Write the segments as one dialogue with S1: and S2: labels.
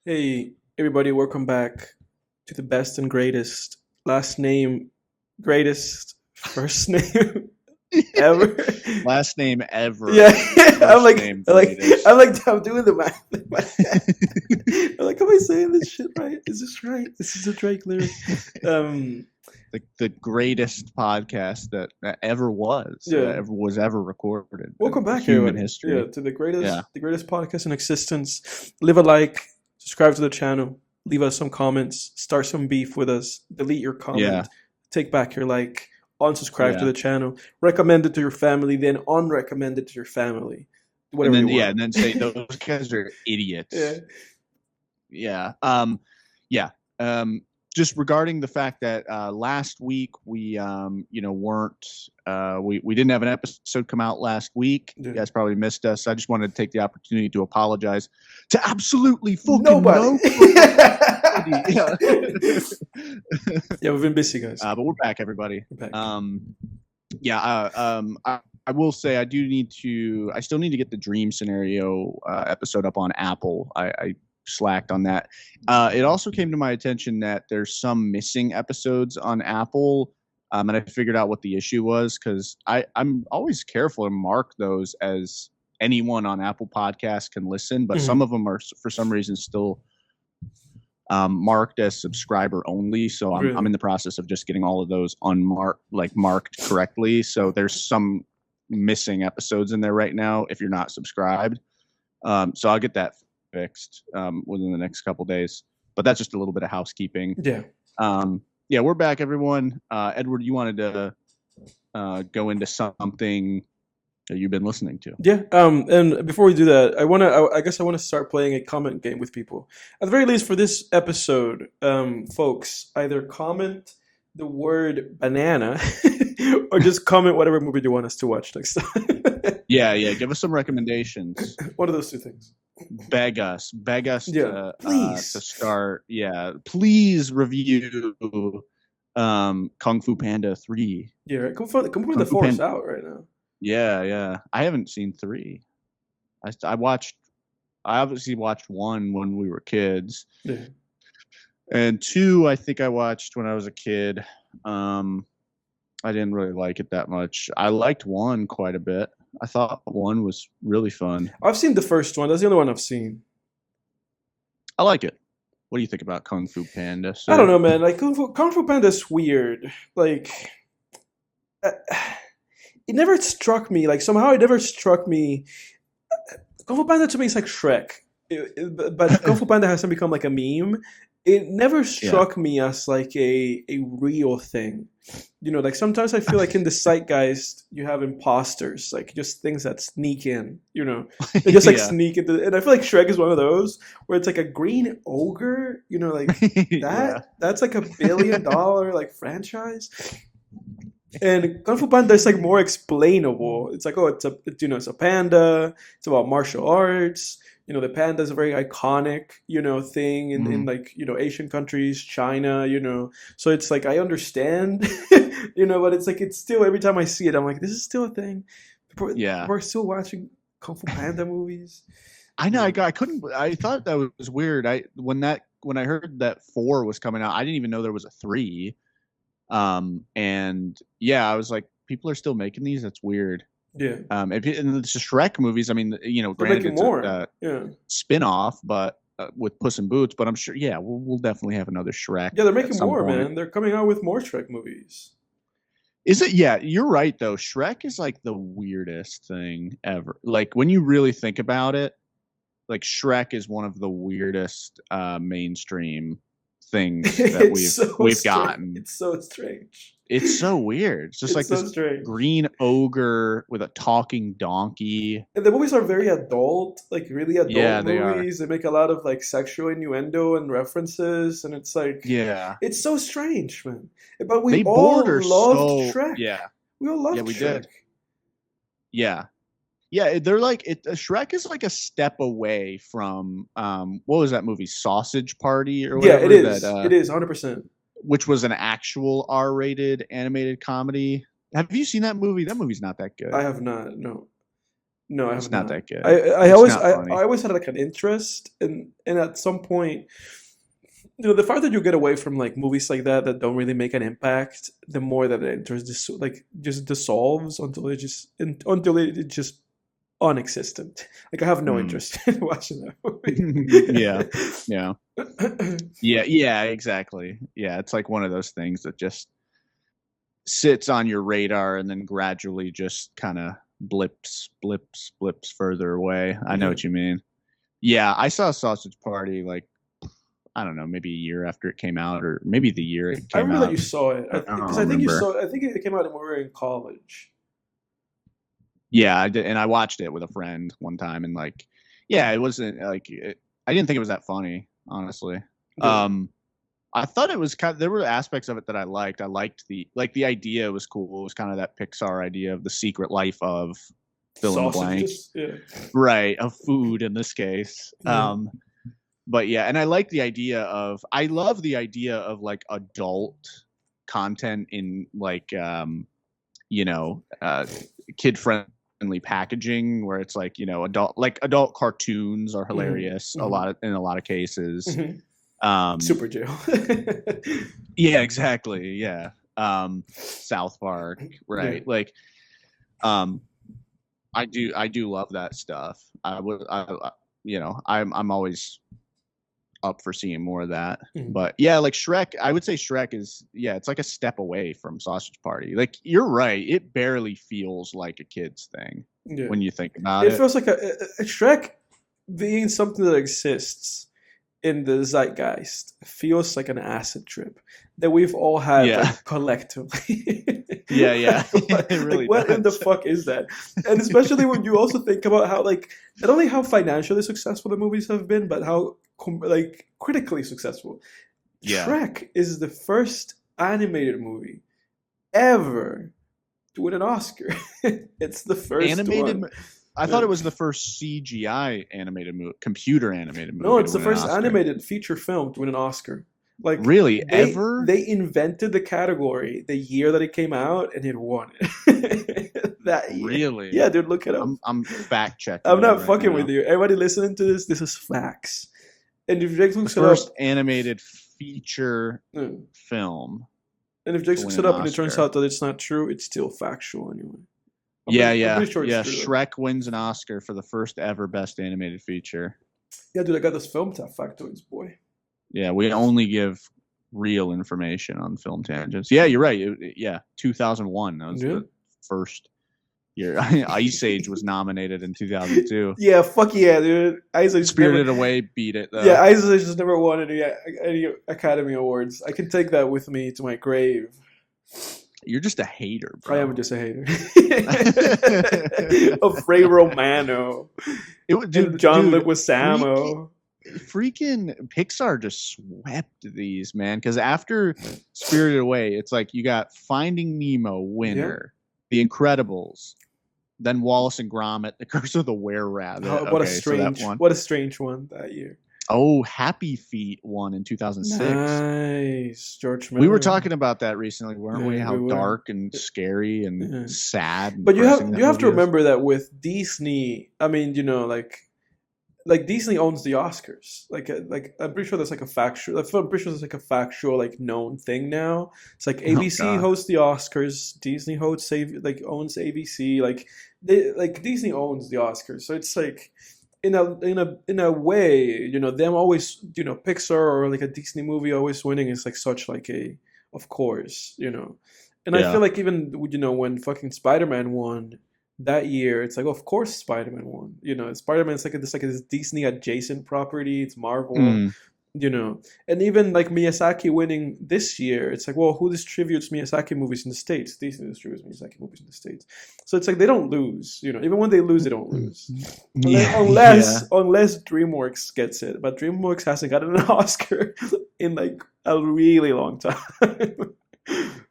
S1: Hey, everybody, welcome back to the best and greatest last name, greatest first name ever.
S2: Last name
S1: Yeah,
S2: ever.
S1: I'm
S2: First
S1: like,
S2: name
S1: I'm like,
S2: greatest.
S1: I'm like, I'm doing the math in my head. I'm like, am I saying this shit right? Is this right? This is a Drake lyric. Um,
S2: The greatest podcast that ever was,
S1: yeah.
S2: ever recorded in
S1: Welcome back,
S2: human
S1: everybody. Yeah,
S2: history.
S1: to the
S2: Yeah.
S1: greatest podcast in existence. Leave a like, subscribe to the channel, leave us some comments, start some beef with us, delete your
S2: Yeah.
S1: comment, take back your like, unsubscribe to
S2: Yeah.
S1: the channel, recommend it to your family, then unrecommend it to your family.
S2: And
S1: Whatever you
S2: then yeah,
S1: want.
S2: and then say those guys are
S1: Yeah.
S2: idiots. Yeah. Yeah. Um just regarding the fact that last week we weren't we didn't have an episode come out last week. You
S1: Yeah.
S2: guys probably missed us. I just wanted to take the opportunity to apologize to absolutely fucking
S1: Nobody.
S2: nobody. Yeah.
S1: Yeah, we've been busy, guys.
S2: But we're back, everybody.
S1: We're back.
S2: Yeah. I will say I still need to get the dream scenario episode up on Apple. I slacked on that. It also came to my attention that there's some missing episodes on Apple. And I figured out what the issue was because I'm always careful to mark those as anyone on Apple Podcasts can listen, but some
S1: Mhm.
S2: of them are for some reason still marked as subscriber only. So I'm
S1: Really?
S2: in the process of just getting all of those unmarked, like marked correctly. So there's some missing episodes in there right now if you're not subscribed. So I'll get that fixed within the next couple days. But that's just a little bit of housekeeping.
S1: Yeah.
S2: Yeah, we're back, everyone. Edward, you wanted to go into something that you've been listening to.
S1: Yeah. And before we do that, I guess I wanna start playing a comment game with people. At the very least, for this episode, folks, either comment the word banana or just comment whatever movie you want us to watch next time.
S2: Yeah. Give us some recommendations.
S1: One of those two things.
S2: Beg us
S1: Yeah.
S2: to
S1: Please.
S2: start. Yeah, please review Kung Fu Panda 3.
S1: Yeah. Right. Come for the
S2: Kung Fu
S1: force
S2: Panda.
S1: out right now.
S2: Yeah. I haven't seen 3. I obviously watched 1 when we were kids,
S1: Yeah.
S2: and 2 I think I watched when I was a kid. I didn't really like it that much. I liked 1 quite a bit. I thought 1 was really fun.
S1: I've seen the first one. That's the only one I've seen.
S2: I like it. What do you think about Kung Fu Panda,
S1: I don't
S2: sir?
S1: know, man. Like Kung Fu Panda's weird. Like uh, it never struck me. Like somehow it never struck me. Kung Fu Panda to me is like Shrek, but Kung Fu Panda hasn't become like a meme. It never
S2: Yeah.
S1: struck me as like a real thing. You know, like sometimes I feel like in the zeitgeist you have imposters, like just things that sneak in. You know, they just like
S2: Yeah.
S1: sneak into, and I feel like Shrek is one of those where it's like a green ogre. You know, like
S2: Yeah.
S1: that's like $1 billion like franchise. And Kung Fu Panda is like more explainable. It's like, oh, it's a panda. It's about martial arts. You know, the panda is a very iconic, thing in
S2: Mhm.
S1: like, Asian countries, China, So it's like I understand, but it's like it's still every time I see it, I'm like, this is still a thing.
S2: Yeah.
S1: People are still watching Kung Fu Panda movies.
S2: I know.
S1: Yeah.
S2: I couldn't. I thought that was weird. When I heard that 4 was coming out, I didn't even know there was a 3. And yeah, I was like, people are still making these. That's weird.
S1: Yeah.
S2: And it's just Shrek movies. I mean,
S1: They're
S2: granted
S1: making
S2: it's a
S1: more. Yeah.
S2: spin-off, but with Puss in Boots. But I'm sure, yeah, we'll definitely have another Shrek
S1: Yeah, they're
S2: at
S1: making
S2: some
S1: more,
S2: point.
S1: man. They're coming out with more Shrek movies.
S2: Is it? Yeah, you're right though. Shrek is like the weirdest thing ever. Like when you really think about it, like Shrek is one of the weirdest mainstream things that
S1: It's so
S2: we've
S1: strange.
S2: gotten.
S1: It's so strange.
S2: It's so weird. It's just
S1: It's
S2: like
S1: so
S2: this
S1: strange.
S2: green ogre with a talking donkey.
S1: And the movies are very adult, like really
S2: Yeah,
S1: adult
S2: they are.
S1: movies. They make a lot of like sexual innuendo and references, and it's like
S2: Yeah.
S1: it's so strange, man. But we
S2: They
S1: all
S2: border
S1: loved
S2: so
S1: Shrek.
S2: yeah.
S1: We all
S2: Yeah,
S1: loved
S2: we
S1: Shrek.
S2: did. Yeah. Yeah, they're like Shrek is like a step away from what was that movie Sausage Party or
S1: Yeah, it
S2: whatever that
S1: is. It is 100%.
S2: which was an actual R-rated animated comedy. Have you seen that movie? That movie's not that
S1: I
S2: good.
S1: have not. No. No, I have
S2: It's not
S1: not.
S2: that good.
S1: I
S2: It's
S1: always
S2: not
S1: I
S2: funny.
S1: always had like an interest, and at some point, the farther you get away from like movies like that don't really make an impact, the more that the interest just like just dissolves until it just unexistent. Like I have no
S2: Hmm.
S1: interest in watching that
S2: Yeah. Yeah.
S1: movie.
S2: Yeah, exactly. Yeah, it's like one of those things that just sits on your radar and then gradually just kind of blips further away. I know
S1: Yeah.
S2: what you mean. Yeah, I saw Sausage Party like I don't know, maybe a year after it came out, or maybe the year it
S1: I
S2: came
S1: remember that you
S2: out.
S1: saw it
S2: I don't
S1: because I think you
S2: remember.
S1: saw. I think it came out when we were in college.
S2: Yeah, I did, and I watched it with a friend one time, and like, yeah, it wasn't like I didn't think it was that funny, honestly.
S1: Yeah,
S2: Um, I thought it was kind of, there were aspects of it that I liked. I liked the idea was cool. It was kind of that Pixar idea of the secret life of fill in the blank,
S1: sausages. Yeah,
S2: right? Of food in this case.
S1: yeah.
S2: But yeah, and I love the idea of like adult content in like you know, kid friendly packaging where it's like, adult cartoons are
S1: Hmm.
S2: hilarious
S1: Hmm.
S2: in a lot of cases.
S1: Hmm.
S2: Um,
S1: Super jail.
S2: yeah, exactly. Yeah. South Park,
S1: Yeah.
S2: right? Like, um, I do love that stuff. I'm always up for seeing more of that.
S1: Mhm.
S2: But yeah, like Shrek, I would say Shrek is, yeah, it's like a step away from Sausage Party. Like you're right, it barely feels like a kid's thing
S1: Yeah.
S2: when you think about
S1: It
S2: it.
S1: feels like a Shrek being something that exists in the zeitgeist feels like an acid trip that we've all had
S2: Yeah,
S1: like collectively.
S2: yeah,
S1: like,
S2: it
S1: like,
S2: really
S1: what in the
S2: does.
S1: fuck is that? And especially when you also think about how like not only how financially successful the movies have been, but how like critically successful.
S2: Yeah,
S1: Shrek is the first animated movie ever to win an Oscar. It's the first
S2: animated.
S1: one.
S2: I thought
S1: Yeah.
S2: it was the first CGI animated movie, computer animated
S1: No,
S2: movie to
S1: it's the
S2: win an
S1: first
S2: Oscar.
S1: animated feature film to win an Oscar. Like
S2: Really,
S1: they
S2: ever?
S1: they invented the category the year that it came out and it won it that year.
S2: Really?
S1: Yeah, dude, look it up.
S2: I'm fact checking
S1: I'm
S2: you
S1: not
S2: right
S1: fucking with
S2: now.
S1: you. Everybody listening to this is facts. And if Jake
S2: The
S1: looks it
S2: first
S1: up,
S2: animated feature
S1: mm,
S2: film
S1: and if Jake
S2: to win
S1: looks it
S2: an
S1: up and it turns
S2: Oscar.
S1: out that it's not true, it's still factual anyway.
S2: Yeah,
S1: I'm
S2: yeah,
S1: pretty sure it's
S2: yeah.
S1: true though.
S2: Shrek wins an Oscar for the first ever best animated feature.
S1: Yeah, dude, I got those film tap factoids, boy.
S2: Yeah, we only give real information on film tangents. Yeah, you're right. Yeah, 2001. That was
S1: Yeah.
S2: the first year. Ice Age was nominated in 2002.
S1: Yeah, fuck yeah, dude. Ice Age never.
S2: Spirited Away beat it
S1: Yeah,
S2: though.
S1: Ice Age has never won any Academy Awards. I can take that with me to my grave.
S2: You're just a hater,
S1: I am
S2: bro.
S1: just a hater of Ray Romano and John
S2: Dude, freaking
S1: Leguizamo.
S2: Pixar just swept these, man. Because after Spirited Away, it's like you got Finding Nemo,
S1: Yeah.
S2: winner, The Incredibles, then Wallace and Gromit, The Curse of the Were Rabbit. Okay, so that one.
S1: What a strange one that year.
S2: Oh, Happy Feet won in 2006.
S1: Nice, George
S2: We were
S1: Miller.
S2: talking about that recently, weren't we?
S1: Yeah,
S2: How
S1: we were.
S2: dark and scary and
S1: Yeah.
S2: sad and
S1: But
S2: depressing that
S1: you have to
S2: movie is.
S1: remember that with Disney, I mean, like Disney owns the Oscars. Like I'm pretty sure that's like a factual. I'm pretty sure that's like a factual like known thing now. It's like
S2: Oh
S1: ABC
S2: God.
S1: hosts the Oscars. Disney owns ABC. Like Disney owns the Oscars. So it's like in a way, them always Pixar or like a Disney movie always winning is like such like a of course. And I feel
S2: Yeah.
S1: like even when fucking Spider-Man won that year, it's like, of course Spider-Man won. Spider-Man's like this Disney adjacent property. It's Marvel.
S2: Mm.
S1: And even like Miyazaki winning this year, it's like, well, who distributes Miyazaki movies in the States? Disney distributes Miyazaki movies in the States. So it's like they don't lose. Even when they lose, they don't lose.
S2: Yeah. Yeah.
S1: Unless DreamWorks gets it, but DreamWorks hasn't gotten an Oscar in like a really long time.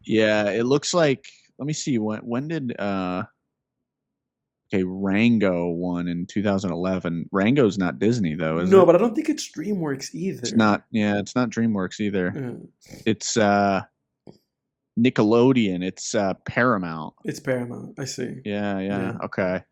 S2: Yeah. It looks like. Let me see. When did Okay, Rango won in 2011. Rango's not Disney though, is
S1: No,
S2: it?
S1: but I don't think it's DreamWorks
S2: It's
S1: either.
S2: not. Yeah, it's not DreamWorks either.
S1: Yeah,
S2: It's Nickelodeon. It's Paramount.
S1: it's Paramount. I see.
S2: Yeah, yeah.
S1: Yeah.
S2: Okay.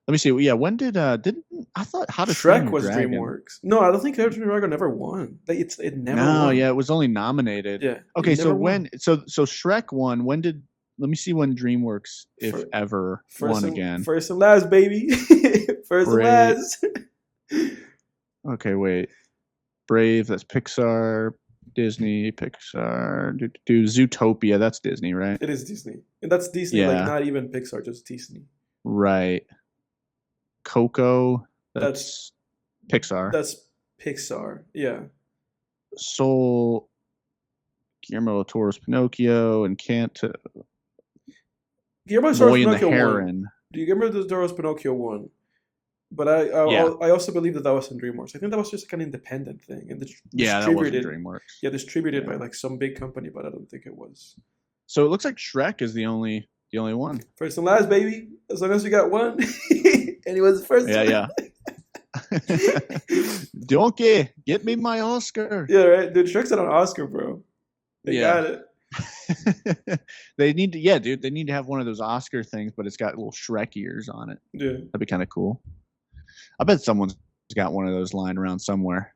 S2: Let me see. Yeah, when didn't I thought How to Train
S1: Shrek
S2: Your
S1: was
S2: Dragon?
S1: DreamWorks. No, I don't think How to Train Your Dragon never won. Like, it never
S2: No,
S1: won.
S2: yeah, it was only nominated.
S1: Yeah, it
S2: Okay, so
S1: never won.
S2: Shrek won. When did Let me see when DreamWorks, if
S1: For,
S2: ever, won again.
S1: first and last, baby. First and
S2: Brave.
S1: last.
S2: Okay, wait. Brave, that's Pixar, Disney, Pixar. Do Zootopia, that's Disney, right?
S1: It is Disney, and that's Disney. Like
S2: Yeah,
S1: not even Pixar, just Disney.
S2: right. Coco,
S1: That's
S2: that's Pixar.
S1: that's Pixar. Yeah.
S2: Soul, Guillermo del Toro's Pinocchio, and Can't
S1: Guillermo del Toro's
S2: Boy and the
S1: Pinocchio won.
S2: Heron.
S1: Guillermo del Toro's Pinocchio won. But
S2: Yeah,
S1: I also believe that was in DreamWorks. I think that was just like an independent thing and
S2: yeah, that wasn't
S1: distributed.
S2: DreamWorks.
S1: Yeah, distributed by
S2: Yeah.
S1: like some big company, but I don't think it was.
S2: So it looks like Shrek is the only one.
S1: First and last, baby. As long as you got one, and he was the first
S2: Yeah,
S1: one.
S2: yeah. Donkey, get me my Oscar.
S1: Yeah, right. Dude, Shrek's at an Oscar, bro. They got it.
S2: They need to, yeah, dude. They need to have one of those Oscar things, but it's got little Shrek ears on it.
S1: Yeah.
S2: That'd be kind of cool. I bet someone's got one of those lying around somewhere.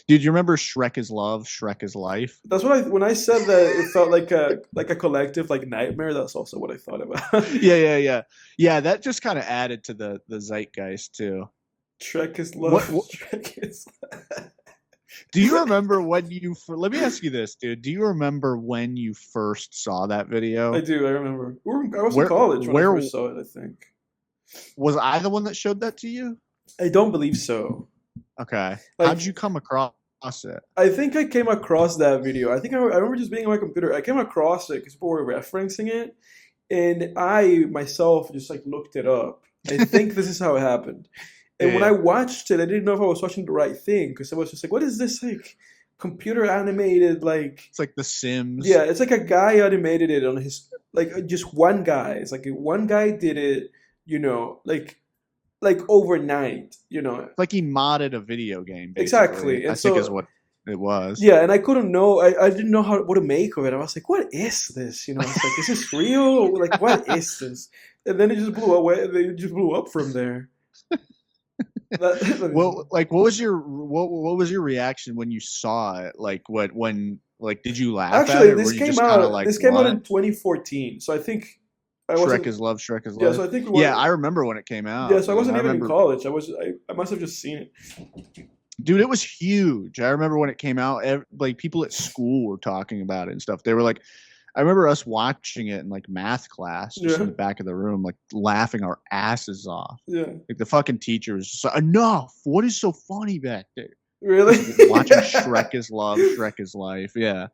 S2: Dude, you remember Shrek is Love, Shrek is Life?
S1: That's what when I said that it felt like a collective like nightmare. That's also what I thought about.
S2: Yeah. That just kind of added to the zeitgeist too.
S1: Shrek is love. Shrek is.
S2: Do you remember when you? Let me ask you this, dude. Do you remember when you first saw that video?
S1: I do. I remember. I was in college when I first saw it. I think.
S2: Was I the one that showed that to you?
S1: I don't believe so.
S2: Okay.
S1: Like,
S2: how'd you come across it?
S1: I think I came across that video. I think I remember just being on my computer. I came across it because people were referencing it, and I myself just like looked it up. I think this is how it happened. And when I watched it, I didn't know if I was watching the right thing because I was just like, "What is this like computer animated like?"
S2: It's like The Sims.
S1: Yeah, it's like a guy animated it on his like just one guy. It's like one guy did it, like overnight.
S2: It's like he modded a video game. Basically.
S1: Exactly. And
S2: I think is what it was.
S1: Yeah, and I couldn't know. I didn't know what to make of it. I was like, "What is this?" It's like, "Is this real? Like, what is this?" And then it just blew away. It just blew up from there.
S2: Well, like, what was your reaction when you saw it? Like, did you laugh?
S1: Actually,
S2: at it,
S1: this came out. Like, this came out in 2014. So I think
S2: Shrek is Love, Shrek is Love.
S1: Yeah, so I think
S2: I remember when it came out.
S1: Yeah, so I wasn't even in college. I must have just seen it.
S2: Dude, it was huge. I remember when it came out. Like people at school were talking about it and stuff. They were like, I remember us watching it in like math class, just in the back of the room, like laughing our asses off.
S1: Yeah,
S2: like the fucking teacher was just like, enough. What is so funny back there?
S1: Really?
S2: Watching Shrek is Love, Shrek is Life. Yeah,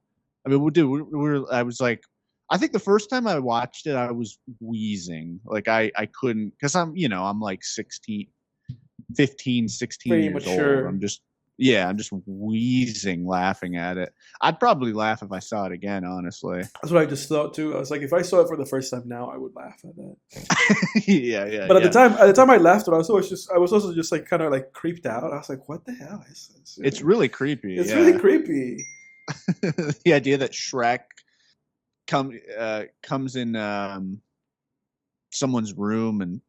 S2: I mean, dude, I was like, I think the first time I watched it, I was wheezing. Like I couldn't, because I'm like 15, 16
S1: Pretty
S2: years
S1: mature.
S2: old. I'm just wheezing laughing at it. I'd probably laugh if I saw it again, honestly.
S1: That's what I just thought too. I was like, if I saw it for the first time now, I would laugh at that.
S2: yeah.
S1: But at the time I laughed, but I was also just like kind of like creeped out. I was like, what the hell is this?
S2: It's really creepy.
S1: It's really creepy.
S2: The idea that Shrek comes in someone's room and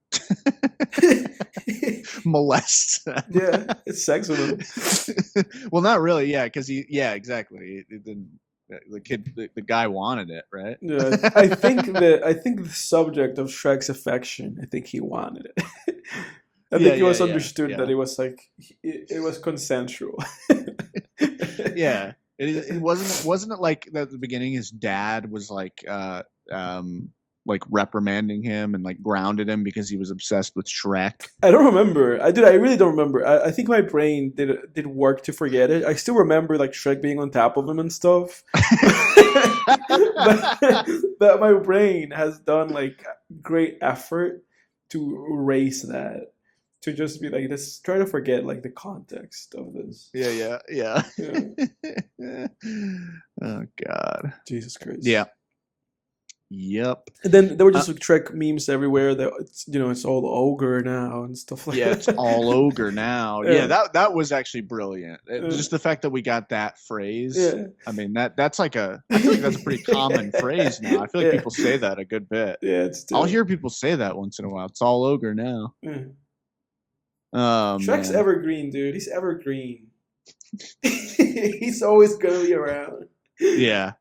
S2: molests them.
S1: Yeah, it's sex with him.
S2: Well, not really. Yeah, because exactly. It didn't. The guy wanted it, right?
S1: Yeah, I think the subject of Shrek's affection, I think he wanted it. I think it was understood that it was like it was consensual.
S2: Yeah, it wasn't it like at the beginning his dad was like reprimanding him and like grounded him because he was obsessed with Shrek.
S1: I don't remember. I really don't remember. I think my brain did work to forget it. I still remember like Shrek being on top of him and stuff. but my brain has done like great effort to erase that. To just be like, let's try to forget like the context of this.
S2: Yeah. Oh God.
S1: Jesus Christ.
S2: Yeah. Yep.
S1: And then there were just like Trek memes everywhere that it's all ogre now and stuff like
S2: Yeah, it's
S1: that.
S2: all ogre now. Yeah,
S1: Yeah,
S2: that was actually brilliant.
S1: uh,
S2: Just the fact that we got that phrase.
S1: yeah,
S2: I mean, that's like I feel like that's a pretty common phrase now. I feel like
S1: yeah,
S2: people say that a good bit.
S1: yeah. It's
S2: I'll
S1: still.
S2: hear people say that once in a while. It's all ogre now.
S1: Yeah.
S2: Oh
S1: Shrek's
S2: man.
S1: evergreen, dude. He's evergreen. He's always gonna be around.
S2: Yeah.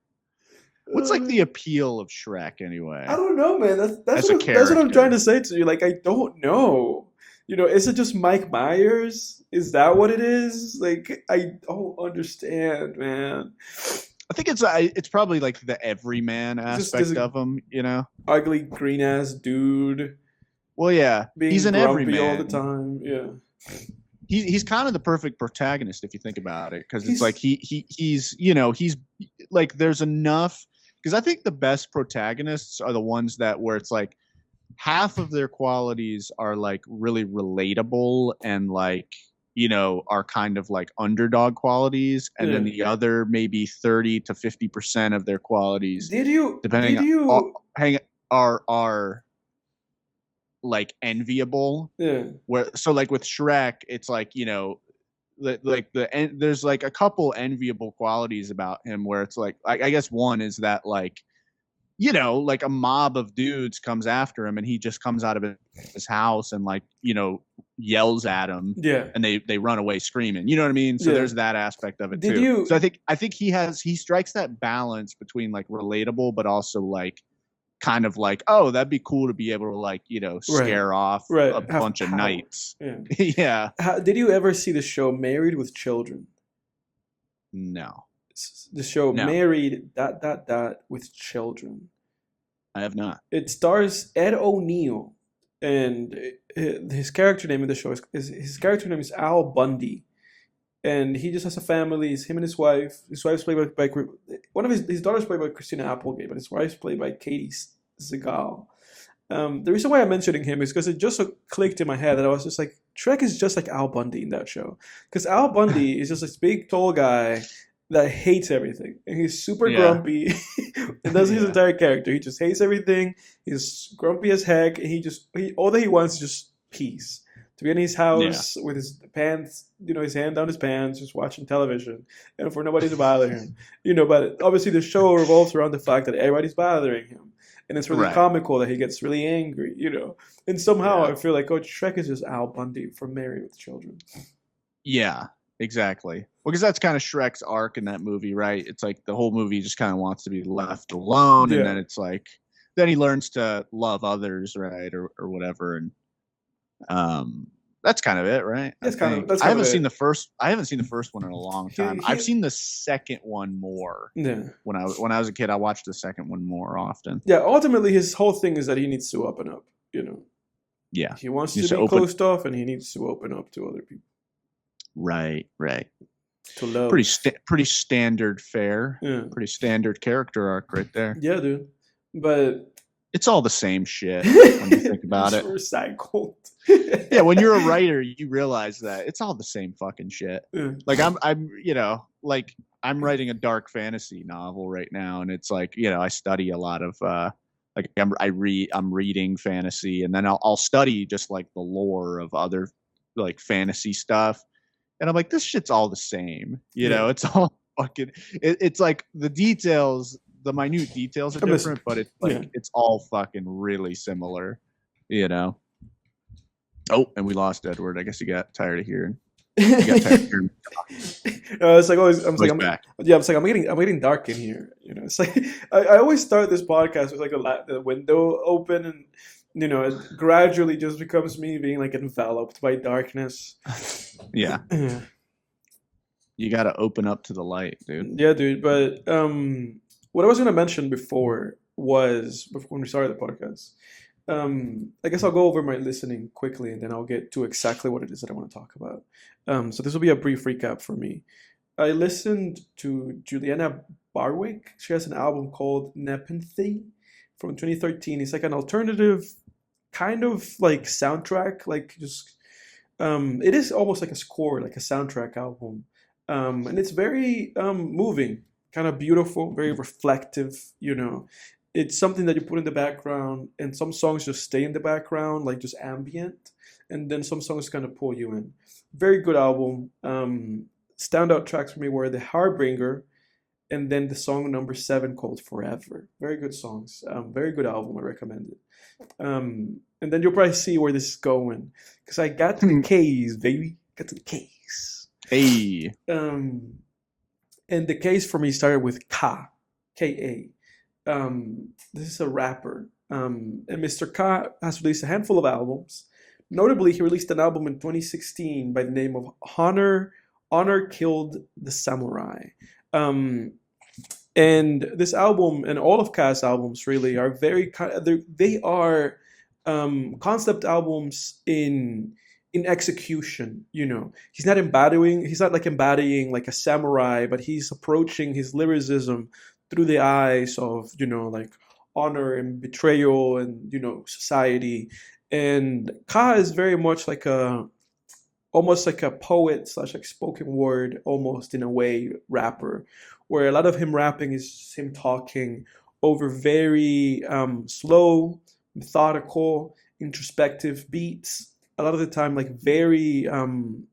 S2: What's like
S1: Uh,
S2: the appeal of Shrek
S1: I
S2: anyway?
S1: don't know, man.
S2: As a
S1: That's what I'm trying to
S2: character.
S1: say to you. Like, I don't know. Is it just Mike Myers? Is that what it is? Like, I don't understand, man.
S2: I think it's probably like the everyman
S1: Just this
S2: aspect of him, you know?
S1: ugly green ass dude
S2: Well, yeah, he's
S1: being
S2: an
S1: grumpy all the
S2: everyman.
S1: time. Yeah,
S2: He's kind of the perfect protagonist if you think about it, because it's like
S1: he's
S2: he's like there's enough, because I think the best protagonists are the ones that where it's like half of their qualities are like really relatable and like are kind of like underdog qualities, and then
S1: yeah.
S2: the other maybe 30 to 50% of their qualities,
S1: Did you
S2: depending
S1: did
S2: on
S1: you
S2: hang are like enviable.
S1: yeah
S2: Where so like with Shrek, it's like there's like a couple enviable qualities about him where it's like I guess one is that like like a mob of dudes comes after him and he just comes out of his house and like yells at him,
S1: yeah
S2: and they run away screaming, you know what I mean? So
S1: yeah
S2: there's that aspect of it
S1: did
S2: too. So
S1: you
S2: I think he strikes that balance between like relatable but also like kind of like, oh, that'd be cool to be able to like
S1: right
S2: scare off a
S1: right have
S2: bunch of
S1: power?
S2: knights.
S1: Yeah.
S2: Yeah.
S1: Did you ever see the show Married with Children?
S2: No.
S1: The show
S2: No,
S1: Married with Children.
S2: I have not.
S1: It stars Ed O'Neill, and his character name in the show is his character name is Al Bundy, and he just has a family. It's him and his wife. His wife's played by one of his daughters played by Christina Applegate, but his wife's played by Katie Seagal. The reason why I'm mentioning him is because it just clicked in my head that I was just like, Shrek is just like Al Bundy in that show. Because Al Bundy is just this big, tall guy that hates everything. And he's super
S2: Yeah.
S1: grumpy. And that's his
S2: Yeah.
S1: entire character. He just hates everything. He's grumpy as heck. And all that he wants is just peace. To be in his
S2: Yeah.
S1: house with his pants, his hand down his pants, just watching television, and for nobody to bother him. But obviously the show revolves around the fact that everybody's bothering him. And it's really
S2: Right.
S1: comical that he gets really angry, And somehow
S2: Yeah.
S1: I feel like, Shrek is just Al Bundy from Married with Children.
S2: Yeah. Exactly. Well, because that's kind of Shrek's arc in that movie, right? It's like the whole movie just kind of wants to be left alone, and
S1: Yeah.
S2: then it's like then he learns to love others, right, or whatever, and that's kind of it, right? I think
S1: That's
S2: I
S1: kind of
S2: haven't seen
S1: it.
S2: the first. I haven't seen the first one in a long time. I've
S1: He
S2: seen the second one more.
S1: yeah.
S2: When I was a kid, I watched the second one more often.
S1: Yeah, ultimately his whole thing is that he needs to open up.
S2: Yeah,
S1: He wants to
S2: just to
S1: be
S2: open.
S1: closed off and he needs to open up to other people.
S2: Right, right.
S1: To love.
S2: Pretty standard fare.
S1: Yeah.
S2: Pretty standard character arc right there.
S1: Yeah, dude. But
S2: It's all the same shit when you think about
S1: it's
S2: it.
S1: recycled.
S2: Yeah, when you're a writer, you realize that it's all the same fucking shit.
S1: Yeah.
S2: Like like I'm writing a dark fantasy novel right now, and it's like I study a lot of like I'm reading fantasy, and then I'll study just like the lore of other like fantasy stuff, and I'm like, this shit's all the same.
S1: Yeah.
S2: It's all fucking. It's like the details, the minute details are different, but it's like
S1: yeah.
S2: it's all fucking really similar. Oh, and we lost Edward. I guess he got tired of hearing. He got tired of hearing.
S1: It's like always.
S2: He's back.
S1: Yeah, it's like I'm getting dark in here. It's like I always start this podcast with like the window open, and it gradually just becomes me being like enveloped by darkness.
S2: Yeah.
S1: Yeah.
S2: You got to open up to the light, dude.
S1: Yeah, dude. But what I was gonna mention before when we started the podcast. I guess I'll go over my listening quickly, and then I'll get to exactly what it is that I want to talk about. So this will be a brief recap for me. I listened to Julianna Barwick. She has an album called Nepenthe from 2013. It's like an alternative kind of like soundtrack, like just it is almost like a score, like a soundtrack album. And it's very moving, kind of beautiful, very reflective, it's something that you put in the background, and some songs just stay in the background, like just ambient, and then some songs kind of pull you in. Very good album. Standout tracks for me were The Harbinger, and then the song number 7 called Forever. Very good songs. Very good album. I recommend it. And then you'll probably see where this is going, because I got to the case, baby. Got to the case.
S2: Hey.
S1: And the case for me started with K-A. This is a rapper. And Mr. K has released a handful of albums. Notably, he released an album in 2016 by the name of Honor Killed the Samurai. And this album and all of K's albums really are very they are concept albums in execution. He's not like embodying like a samurai, but he's approaching his lyricism through the eyes of like honor and betrayal and society. And Ka is very much like almost like a poet slash like spoken word, almost in a way, rapper, where a lot of him rapping is him talking over very slow, methodical, introspective beats. A lot of the time, like very kind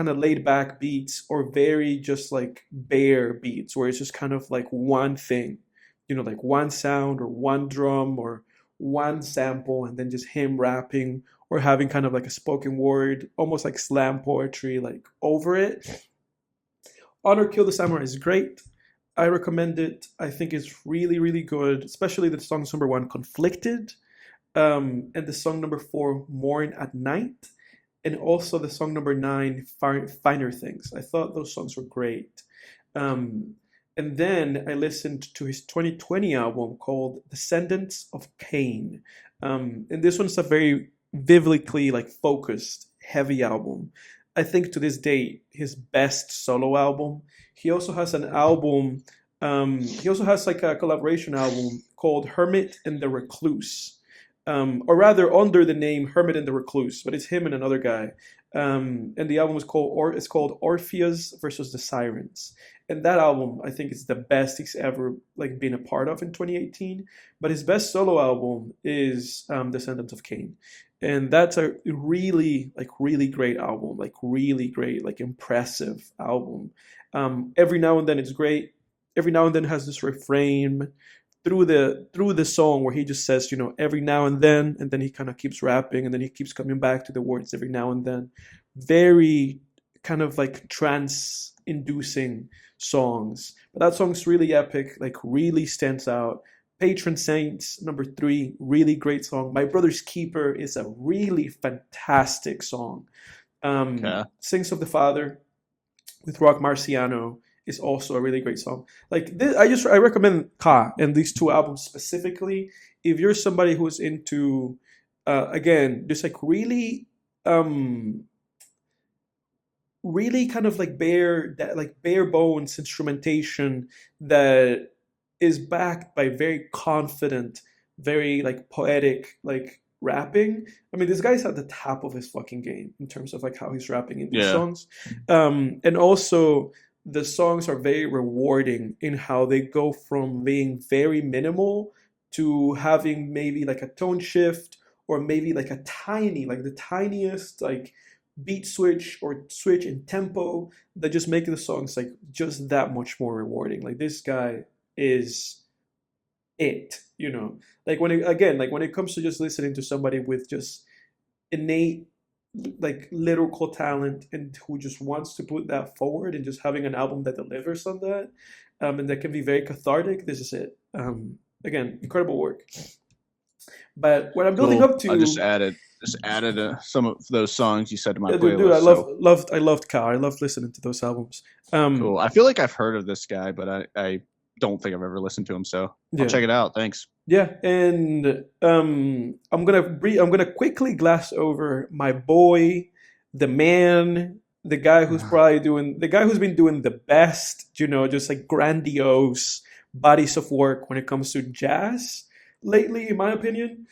S1: of laid back beats, or very just like bare beats, where it's just kind of like one thing, like one sound or one drum or one sample, and then just him rapping or having kind of like a spoken word, almost like slam poetry, like over it. Honor Kill the Samurai is great. I recommend it. I think it's really, really good, especially the song number 1, Conflicted, and the song number 4, Mourn at Night, and also the song number 9, Finer Things. I thought those songs were great. And then I listened to his 2020 album called Descendants of Cain. And this one's a very biblically like focused, heavy album. I think to this day, his best solo album. He also has an album, he also has like a collaboration album called Hermit and the Recluse. Or rather under the name Hermit and the Recluse, but it's him and another guy. And the album is called Orpheus versus the Sirens. And that album, I think, is the best he's ever like been a part of in 2018. But his best solo album is Descendants of Cain. And that's a really great album, like really great, like impressive album. Every now and then it's great. Every now and then has this refrain through the song where he just says, every now and then he kind of keeps rapping, and then he keeps coming back to the words every now and then. Very kind of like trance-inducing songs. But that song's really epic, like really stands out. Patron Saints, number 3, really great song. My Brother's Keeper is a really fantastic song. Sings of the Father with Rock Marciano is also a really great song. Like this, I recommend Ka and these 2 albums specifically if you're somebody who's into again just like really kind of like bare bones instrumentation that is backed by very confident, very like poetic like rapping. I mean, this guy's at the top of his fucking game in terms of like how he's rapping in these songs. And also the songs are very rewarding in how they go from being very minimal to having maybe like a tone shift, or maybe like the tiniest like beat switch or switch in tempo that just make the songs like just that much more rewarding. Like this guy is it, like when it comes to just listening to somebody with just innate like lyrical talent and who just wants to put that forward and just having an album that delivers on that, and that can be very cathartic, this is it. Again, incredible work. But what I'm building up to,
S2: I just added some of those songs you said to my playlist.
S1: Dude, I loved Cal. I loved listening to those albums.
S2: Cool. I feel like I've heard of this guy, but I don't think I've ever listened to him, so I'll check it out. Thanks.
S1: Yeah, and I'm gonna quickly glass over my boy, the man, the guy who's been doing the best, just like grandiose bodies of work when it comes to jazz lately, in my opinion.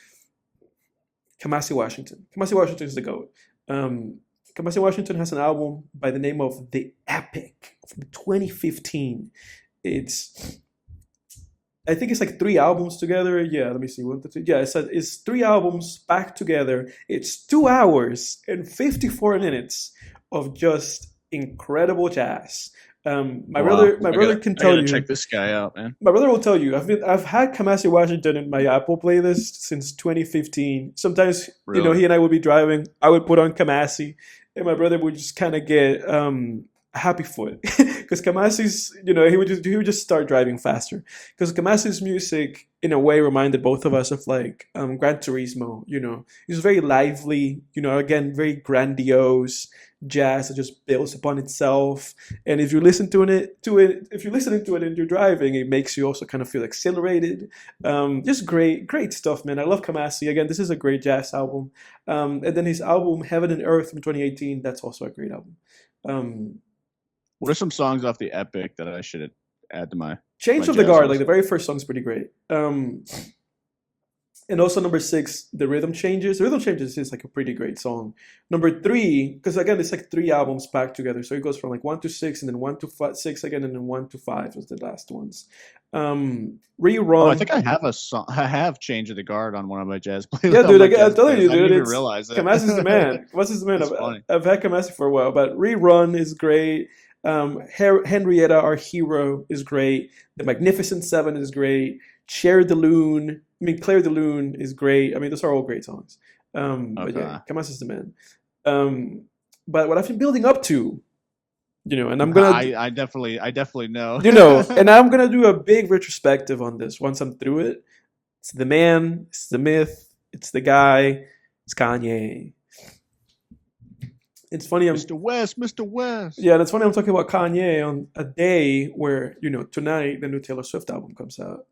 S1: Kamasi Washington. Kamasi Washington is the GOAT. Kamasi Washington has an album by the name of The Epic from 2015. It's I think it's like 3 albums together. Yeah, let me see. One, two, three. Yeah, it's 3 albums back together. It's 2 hours and 54 minutes of just incredible jazz.
S2: Wow,
S1: My
S2: I
S1: brother
S2: gotta
S1: can
S2: I
S1: tell
S2: gotta
S1: you.
S2: check this guy out, man.
S1: My brother will tell you. I've had Kamasi Washington in my Apple playlist since 2015. Sometimes
S2: Really?
S1: he and I would be driving. I would put on Kamasi, and my brother would just kind of get happy foot because Kamasi's he would just start driving faster because Kamasi's music in a way reminded both of us of like Gran Turismo. It's very lively. Again, very grandiose jazz that just builds upon itself. And if you listen if you're listening to it and you're driving, it makes you also kind of feel exhilarated. Just great stuff, man. I love Kamasi. Again, this is a great jazz album. And then his album Heaven and Earth from 2018. That's also a great album. Um,
S2: What are some songs off the Epic that I should add to my
S1: Change of the
S2: jazz
S1: Guard, like
S2: list?
S1: the very first song's pretty great. And also number 6, The Rhythm Changes. The Rhythm Changes is like a pretty great song. Number 3, because again, it's like 3 albums packed together. So it goes from like 1 to 6 and then 1 to 6 again and then 1 to 5 was the last ones.
S2: Oh, I
S1: Rerun.
S2: think I have a song. I have Change of the Guard on one of my jazz playlists.
S1: Yeah, dude, I'm telling you,
S2: I didn't
S1: dude,
S2: even
S1: it's
S2: realize that.
S1: Kamasi's the man. Kamasi's the man.
S2: That's funny.
S1: I've had Kamasi for a while, but Rerun is great. Henrietta, Our Hero is great. The Magnificent Seven is great. Claire de Lune is great. I mean, those are all great songs. But yeah,
S2: Okay.
S1: Kamasi's the man. But what I've been building up to, and I'm gonna,
S2: I definitely know.
S1: and I'm gonna do a big retrospective on this once I'm through it. It's the man, it's the myth, it's the guy, it's Kanye. It's funny.
S2: Mr. West.
S1: Yeah, and it's funny I'm talking about Kanye on a day where, tonight the new Taylor Swift album comes out.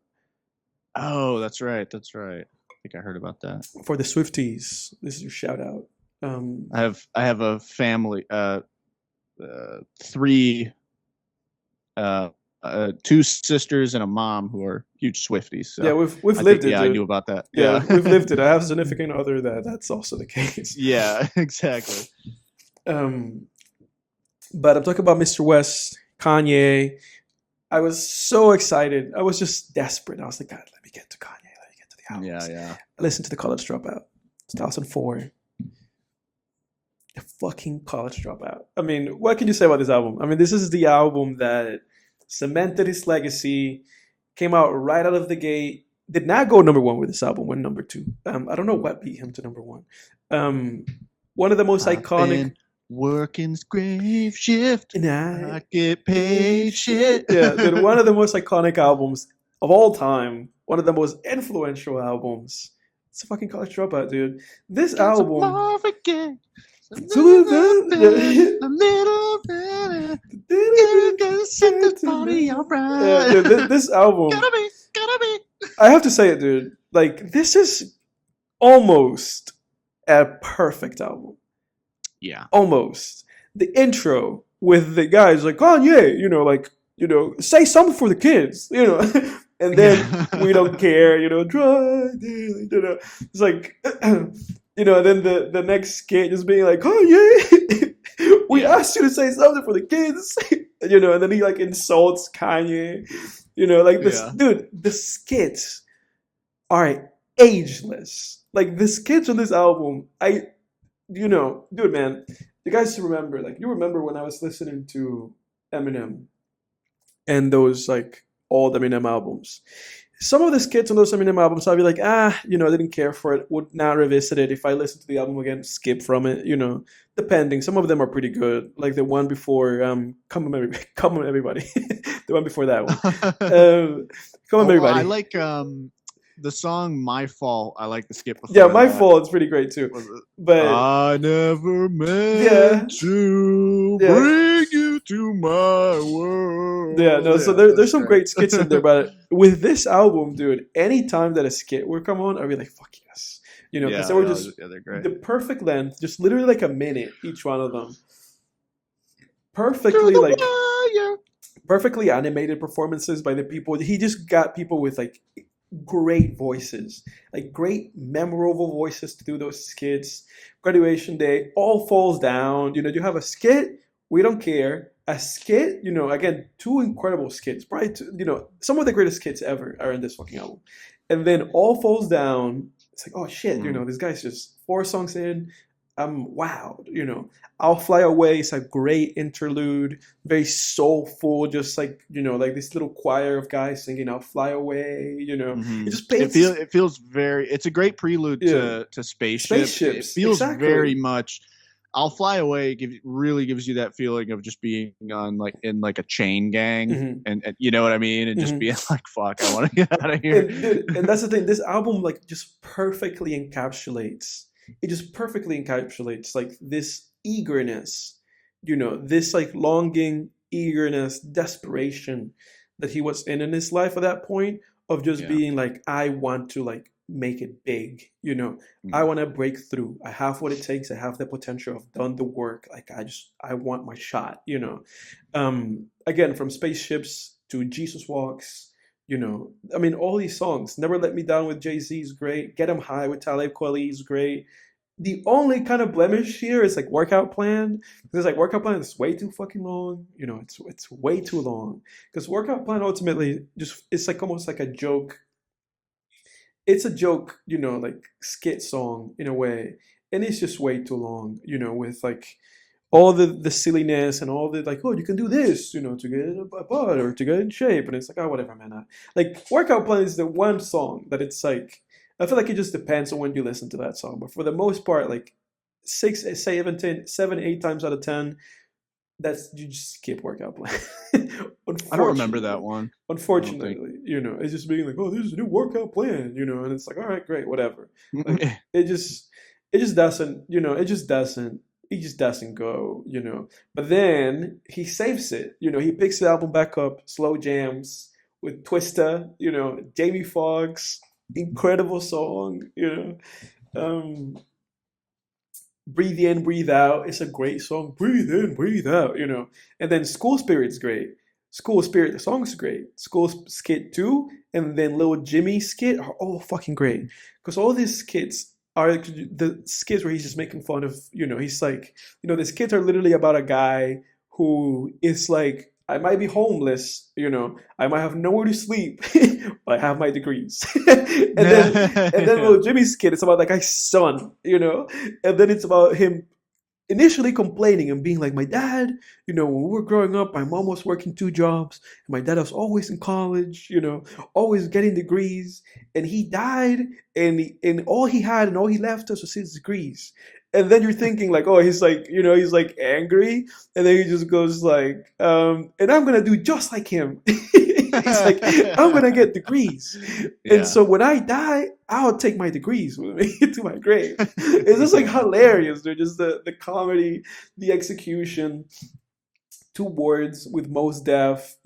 S2: Oh, that's right. I think I heard about that.
S1: For the Swifties, this is your shout out.
S2: I have a family, 3, 2 sisters and a mom who are huge Swifties. So
S1: Yeah, we've
S2: I
S1: lived
S2: think,
S1: it.
S2: yeah, I
S1: Dude.
S2: knew about that.
S1: Yeah, we've lived it. I have a significant other that's also the case.
S2: Yeah, exactly.
S1: But I'm talking about Mr. West, Kanye. I was so excited. I was just desperate. I was like, God, let me get to Kanye. Let me get to the albums.
S2: Yeah.
S1: I listened to the College Dropout, 2004. The fucking College Dropout. I mean, what can you say about this album? I mean, this is the album that cemented his legacy, came out right out of the gate, did not go number 1 with this album, went number 2. I don't know what beat him to number 1. One of the most iconic.
S2: Working grave shift.
S1: And
S2: I get paid shit.
S1: Yeah, dude, one of the most iconic albums of all time. One of the most influential albums. It's a fucking College Dropout, dude. This album.
S2: A little better. Set the party alright.
S1: Yeah, dude, this album.
S2: Gotta be.
S1: I have to say it, dude. Like, this is almost a perfect album.
S2: Yeah.
S1: Almost. The intro with the guys like, Kanye, say something for the kids, and then we don't care, it's like, and then the next skit just being like, Kanye, we asked you to say something for the kids, and then he like insults Kanye, like this, dude, the skits are ageless. Like the skits on this album, dude, man, you guys remember, like, you remember when I was listening to Eminem and those, like, old Eminem albums. Some of the skits on those Eminem albums, I'd be like, I didn't care for it, would not revisit it. If I listen to the album again, skip from it, depending. Some of them are pretty good, like the one before, Come On Everybody, the one before that one. Come On Everybody.
S2: I like, the song "My Fault." I like the skip before.
S1: Yeah, My Fault is pretty great too. But
S2: I never meant to bring you to my world.
S1: Yeah, no. So there's some great skits in there, but with this album, dude, anytime that a skit would come on, I'd be like, "Fuck yes," because they were just
S2: they're great.
S1: The perfect length, just literally like a minute each one of them. Perfectly animated performances by the people. He just got people with like great voices, like great memorable voices to do those skits. Graduation Day, All Falls Down. You have a skit We Don't Care, a skit, again, two incredible skits, probably two, some of the greatest skits ever are in this fucking album. And then All Falls Down, it's like, oh shit,
S2: Mm.
S1: this guy's just 4 songs in. I'm wowed. I'll Fly Away is a great interlude, very soulful, just like this little choir of guys singing I'll Fly Away. It
S2: Hmm.
S1: just paints this,
S2: It feels very. It's a great prelude
S1: yeah,
S2: to Spaceships. It
S1: spaceships,
S2: feels very
S1: exactly.
S2: much. I'll Fly Away really gives you that feeling of just being on like in like a chain gang,
S1: Hmm.
S2: and you know what I mean, and just
S1: Hmm.
S2: being like, "Fuck, I want to get out of here."
S1: And dude, and that's the thing. This album like just perfectly encapsulates. It just perfectly encapsulates like this eagerness, this like longing, eagerness, desperation that he was in his life at that point of just
S2: Yeah.
S1: being like, I want to like make it big. I
S2: Mm.
S1: want to break through. I have what it takes. I have the potential. I've done the work. Like I want my shot. Again, from Spaceships to Jesus Walks. I mean, all these songs. Never Let Me Down with Jay-Z is great. Get 'Em High with Talib Kweli is great. The only kind of blemish here is like Workout Plan. Because like Workout Plan is way too fucking long. It's way too long. Because Workout Plan ultimately just it's like almost like a joke. It's a joke, like skit song in a way. And it's just way too long, with like all the silliness and all the like, oh, you can do this, to get a butt or to get in shape, and it's like, oh, whatever, man. Like Workout Plan is the one song that it's like, I feel like it just depends on when you listen to that song, but for the most part, like six, seven, 10, 7, 8 times out of 10, that's you just skip Workout Plan.
S2: I don't remember that
S1: Unfortunately,
S2: one. I don't think.
S1: unfortunately, it's just being like, oh, there's a new workout plan, and it's like, all right, great, whatever. Like it just doesn't, it just doesn't go. But then he saves it. He picks the album back up, slow jams with Twista, Jamie Foxx, incredible song. Um, Breathe In, Breathe Out. It's a great song. Breathe in, breathe out. And then School Spirit's great. School Spirit, the song's great. School Skit 2 and then Little Jimmy skit are all fucking great. Because all these skits are the skits where he's just making fun of, he's like, the skits are literally about a guy who is like, I might be homeless, I might have nowhere to sleep, but I have my degrees. And then Little Jimmy's skit, it's about that guy's son. And then it's about him initially complaining and being like, my dad, when we were growing up, my mom was working 2 jobs, and my dad was always in college, always getting degrees, and he died, and all he had and all he left us was his degrees. And then you're thinking like, oh, he's like angry, and then he just goes like, and I'm gonna do just like him. He's like, I'm gonna get degrees, and
S2: Yeah.
S1: so when I die, I'll take my degrees with me to my grave. It's just like hilarious, dude. Just the comedy, the execution. 2 words with Most Def,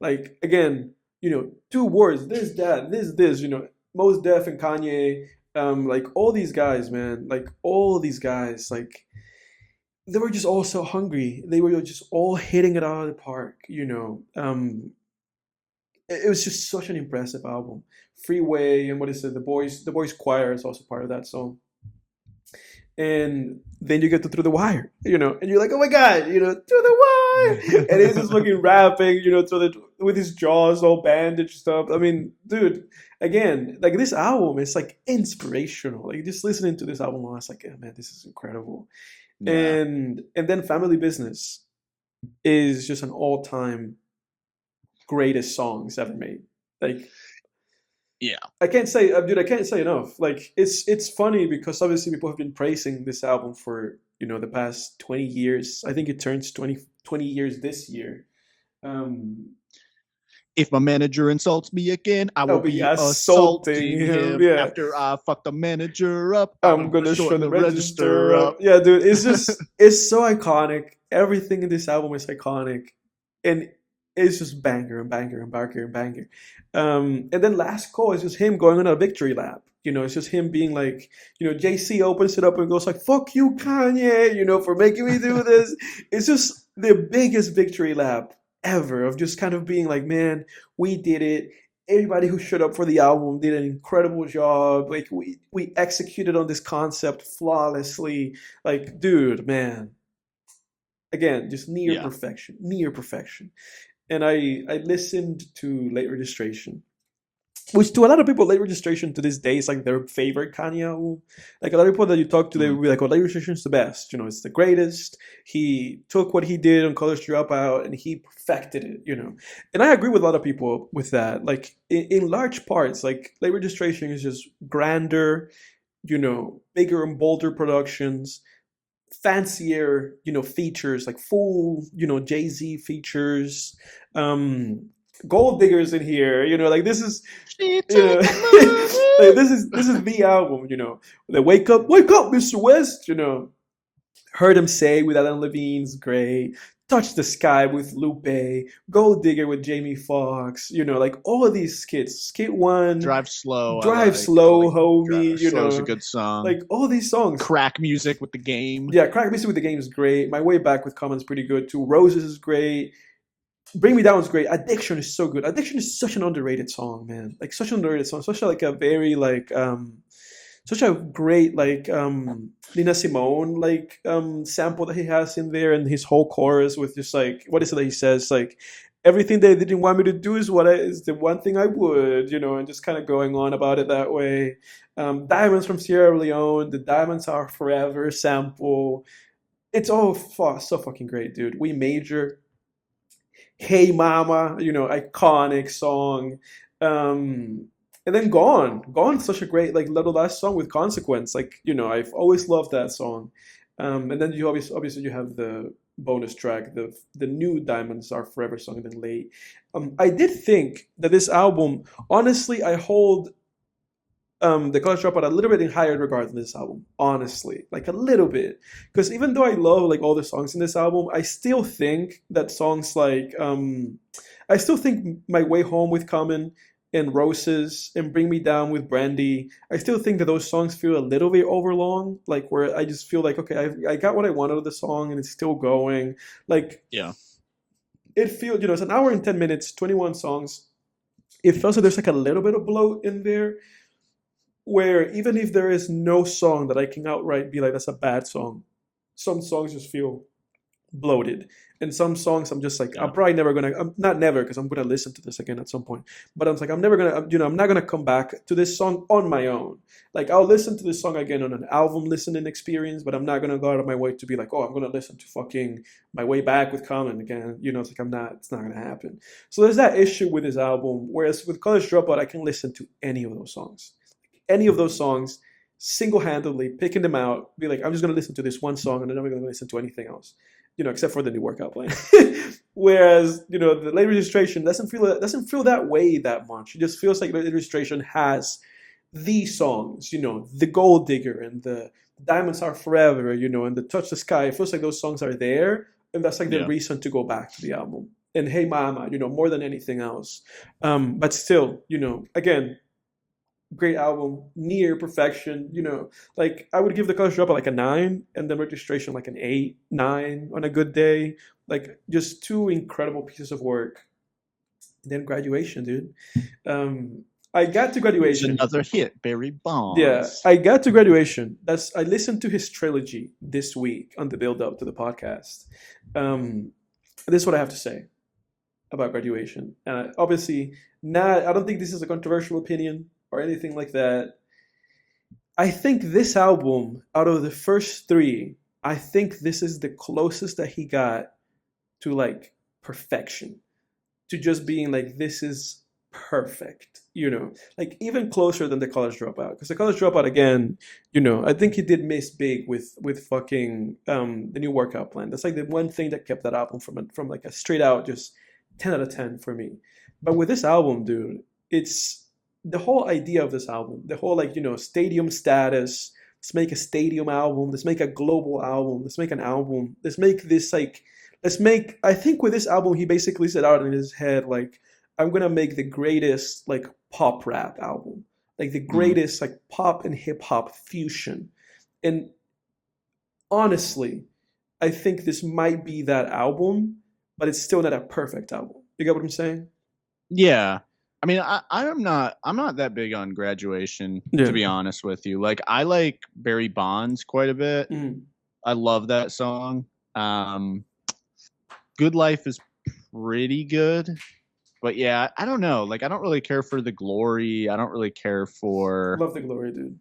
S1: like again, 2 words, this, that, this, Most Def and Kanye, like all these guys, man, like all these guys, like they were just all so hungry. They were just all hitting it out of the park. It was just such an impressive album. Freeway and what is it? The boys choir is also part of that song. And then you get to Through the Wire, and you're like, oh my god, Through the Wire, and he's just fucking rapping, with his jaws all bandaged stuff. I mean, dude, again, like this album is like inspirational. Like just listening to this album, I was like, oh, man, this is incredible.
S2: Yeah.
S1: And then Family Business is just an all time greatest songs ever made. Like
S2: Yeah.
S1: I can't say, dude, I can't say enough. Like it's funny because obviously people have been praising this album for the past 20 years. I think it turns 20 years this year. Um,
S2: If my manager insults me again, I
S1: I'll
S2: will
S1: be
S2: be
S1: assaulting
S2: assaulting
S1: him.
S2: him.
S1: Yeah,
S2: After I fuck the manager up,
S1: I'm
S2: I'm
S1: gonna show
S2: shorten
S1: the
S2: the
S1: register
S2: register
S1: up.
S2: up.
S1: Yeah, dude, it's so iconic. Everything in this album is iconic, and it's just banger and banger and banger and banger. And then Last Call is just him going on a victory lap. It's just him being like, JC opens it up and goes like, "Fuck you, Kanye," for making me do this. It's just the biggest victory lap ever of just kind of being like, man, we did it. Everybody who showed up for the album did an incredible job. Like we executed on this concept flawlessly. Like, dude, man, Again, just
S2: Yeah.
S1: near perfection. And I listened to Late Registration, which to a lot of people, Late Registration to this day is like their favorite Kanye album. Like a lot of people that you talk to, they
S2: Mm.
S1: will be like, "Oh, Late Registration is the best. It's the greatest. He took what he did on College Dropout and he perfected it." And I agree with a lot of people with that. Like in large parts, like Late Registration is just grander, bigger and bolder productions, fancier, features, like full, Jay-Z features, um, gold diggers in here, like this is,
S2: She
S1: you know,
S2: took a movie.
S1: like this is the album, the wake up, Mr. West, Heard Him Say with Alan Levine's great. Touch the Sky with Lupe, Gold Digger with Jamie Foxx, like all of these skits. Skit one,
S2: Drive Slow.
S1: Drive
S2: I
S1: Slow,
S2: like
S1: Homie,
S2: Drive Slow is a good song.
S1: like all these songs.
S2: Crack music with the game.
S1: Yeah, Crack Music with the Game is great. My Way Back with Common is pretty good too. Roses is great. Bring Me Down is great. Addiction is so good. Addiction is such an underrated song, man. Like such an underrated song. Such like a very such a great Nina Simone sample that he has in there, and his whole chorus with just like what is it that he says, like everything they didn't want me to do is the one thing I would, and just kind of going on about it that way. Diamonds from Sierra Leone, the Diamonds Are Forever sample. It's all so fucking great, dude. We Major, Hey Mama, iconic song. And then Gone. Gone's such a great little last song with Consequence. I've always loved that song. And then you obviously you have the bonus track, the new Diamonds Are Forever song, and then Late. I did think that this album, honestly, I hold the College Dropout a little bit in higher regard than this album, honestly, like a little bit, because even though I love all the songs in this album, I still think that songs I still think My Way Home with Common and Roses and Bring Me Down with Brandy, I still think that those songs feel a little bit overlong, like where I just feel like, okay, I got what I wanted of the song and it's still going,
S2: Yeah.
S1: it feels, it's an hour and 10 minutes, 21 songs. It feels like there's a little bit of bloat in there, where even if there is no song that I can outright be like, that's a bad song, some songs just feel bloated. And some songs I'm just like,
S2: Yeah.
S1: I'm probably never gonna, not never, because I'm gonna listen to this again at some point. But I'm like, I'm never gonna, I'm not gonna come back to this song on my own. Like I'll listen to this song again on an album listening experience, but I'm not gonna go out of my way to be like, oh, I'm gonna listen to fucking My Way Back with Common again. It's like it's not gonna happen. So there's that issue with this album. Whereas with College Dropout, I can listen to any of those songs. Any of those songs, single-handedly picking them out, be like, I'm just gonna listen to this one song and I'm never gonna listen to anything else. Except for the new workout plan. Whereas, the Late Registration doesn't feel that way that much. It just feels like Late Registration has these songs, the Gold Digger and the Diamonds Are Forever, and the Touch the Sky. It feels like those songs are there, and that's like the reason to go back to the album. And Hey Mama, more than anything else. But still, again, great album, near perfection. I would give the College Dropout like a 9, and then Registration like an 8, 9 on a good day. Like just two incredible pieces of work. Then Graduation, dude. I got to Graduation.
S2: It's another hit, Barry Bonds.
S1: Yeah, I got to Graduation. I listened to his trilogy this week on the build up to the podcast. This is what I have to say about Graduation. Obviously, I don't think this is a controversial opinion or anything like that. I think this album, out of the first 3, I think this is the closest that he got to perfection, to just being like, this is perfect, even closer than the College Dropout. Because the College Dropout, again, I think he did miss big with fucking the new workout plan. That's like the one thing that kept that album from like a straight out just 10 out of 10 for me. But with this album, dude, it's the whole idea of this album, the whole stadium status. Let's make a stadium album. Let's make a global album. Let's make an album. Let's make this I think with this album, he basically set out in his head, I'm going to make the greatest pop rap album, the greatest pop and hip hop fusion. And honestly, I think this might be that album, but it's still not a perfect album. You get what I'm saying?
S2: Yeah. I mean, I'm not that big on Graduation, to be honest with you. I like Barry Bonds quite a bit.
S1: Mm.
S2: I love that song. Good Life is pretty good. But yeah, I don't know. Like, I don't really care for The Glory. I don't really care for
S1: Love the glory, dude.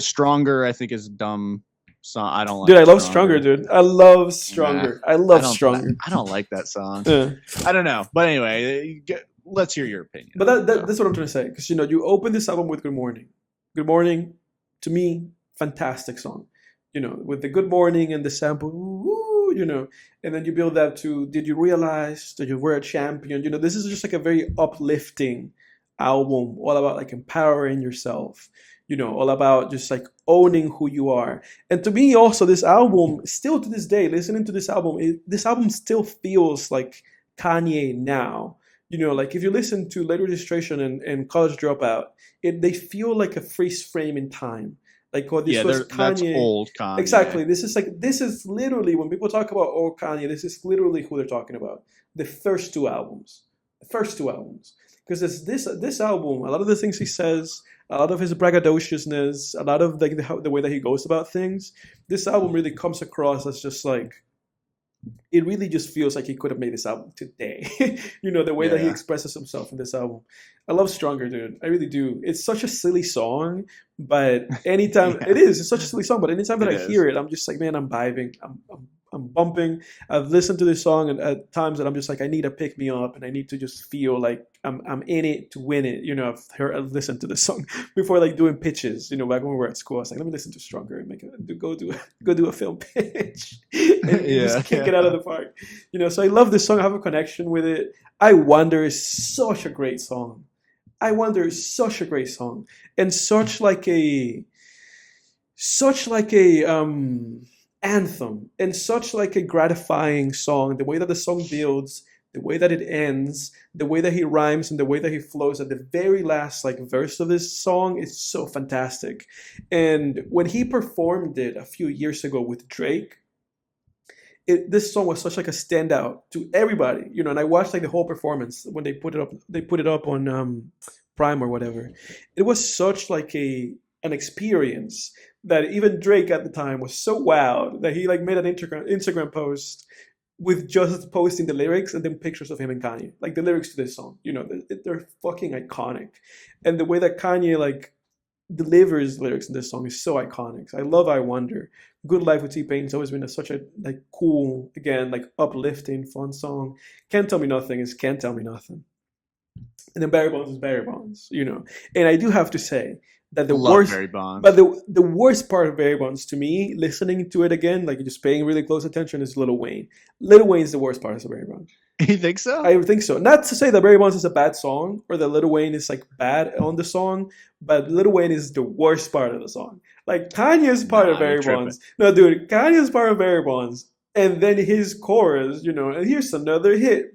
S2: Stronger. I think is a dumb song. I don't
S1: Dude,
S2: like
S1: I love Stronger,
S2: Stronger.
S1: dude. I love
S2: Nah,
S1: Stronger. I love Stronger.
S2: I don't like that song.
S1: Yeah.
S2: I don't know. But anyway, let's hear your opinion.
S1: But that's what I'm trying to say. Because, you open this album with Good Morning. Good Morning, to me, fantastic song. With the Good Morning and the sample, and then you build that to Did You Realize That You Were a Champion? This is just like a very uplifting album, all about like empowering yourself, all about just like owning who you are. And to me, also, this album, still to this day, listening to this album still feels like Kanye now. Like if you listen to Late Registration and College Dropout, they feel like a freeze frame in time. Like, oh, this was Kanye.
S2: That's old Kanye.
S1: Exactly. This is literally, when people talk about old Kanye, this is literally who they're talking about. The first two albums. Because this album, a lot of the things he says, a lot of his braggadociousness, a lot of the way that he goes about things, this album really comes across as just like, it really just feels like he could have made this album today. The way that he expresses himself in this album. I love Stronger, dude. I really do. It's such a silly song, but anytime it's such a silly song, but anytime that I hear it, I'm just like, man, I'm vibing. I'm bumping. I've listened to this song and at times that I'm just like, I need to pick me up and I need to just feel like I'm in it to win it. I've listened to this song before, like doing pitches. Back when we were at school, I was like, let me listen to Stronger and go do a film pitch and just kick it out of the park. So I love this song. I have a connection with it. I Wonder is such a great song. And such like a anthem, and such like a gratifying song. The way that the song builds, the way that it ends, the way that he rhymes, and the way that he flows at the very last like verse of this song is so fantastic. And when he performed it a few years ago with Drake, this song was such like a standout to everybody, and I watched like the whole performance when they put it up on Prime or whatever. It was such like an experience that even Drake at the time was so wowed that he like made an Instagram post with just posting the lyrics and then pictures of him and Kanye, like the lyrics to this song. They're fucking iconic, and the way that Kanye like delivers lyrics in this song is so iconic. So I love I Wonder. Good Life with T-Pain has always been such a like cool, again, like uplifting, fun song. Can't Tell Me Nothing is Can't Tell Me Nothing. And then Barry Bonds is Barry Bonds, And I do have to say that the worst,
S2: Barry Bonds.
S1: But the worst part of Barry Bonds to me, listening to it again, like just paying really close attention, is Lil Wayne. Lil Wayne is the worst part of Barry Bonds.
S2: You think so?
S1: I think so. Not to say that Barry Bonds is a bad song or that Lil Wayne is like bad on the song, but Lil Wayne is the worst part of the song. Like Kanye's part of Barry Bonds. No, dude, Kanye's part of Barry Bonds. And then his chorus, and here's another hit,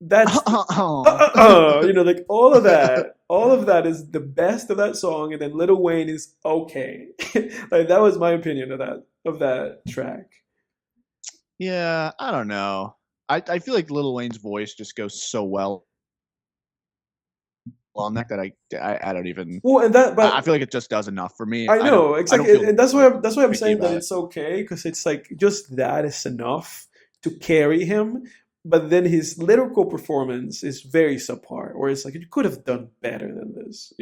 S1: that's like all of that is the best of that song, and then Lil Wayne is okay. Like that was my opinion of that track.
S2: Yeah, I don't know. I feel like Lil Wayne's voice just goes so well on that I don't even.
S1: Well, and that, but
S2: I feel like it just does enough for me.
S1: I know exactly, and that's why I'm saying that
S2: it.
S1: it's okay, because it's like just that is enough to carry him. But then his lyrical performance is very subpar, or it's like you could have done better than this,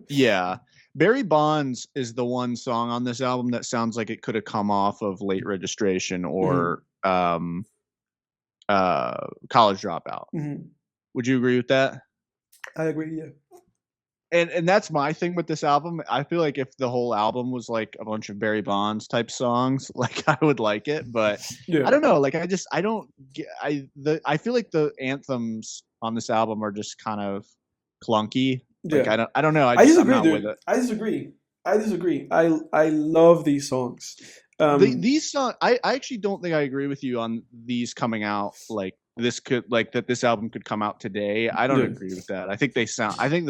S2: Yeah. Barry Bonds is the one song on this album that sounds like it could have come off of Late Registration or College Dropout.
S1: Mm-hmm.
S2: Would you agree with that?
S1: I agree, yeah.
S2: And that's my thing with this album. I feel like if the whole album was like a bunch of Barry Bonds type songs, like I would like it, but I don't know. Like I feel like the anthems on this album are just kind of clunky. Like I don't know.
S1: I disagree, dude. I disagree. I love these songs.
S2: These songs, I actually don't think I agree with you on these coming out like this could like that this album could come out today. I don't agree with that. I think the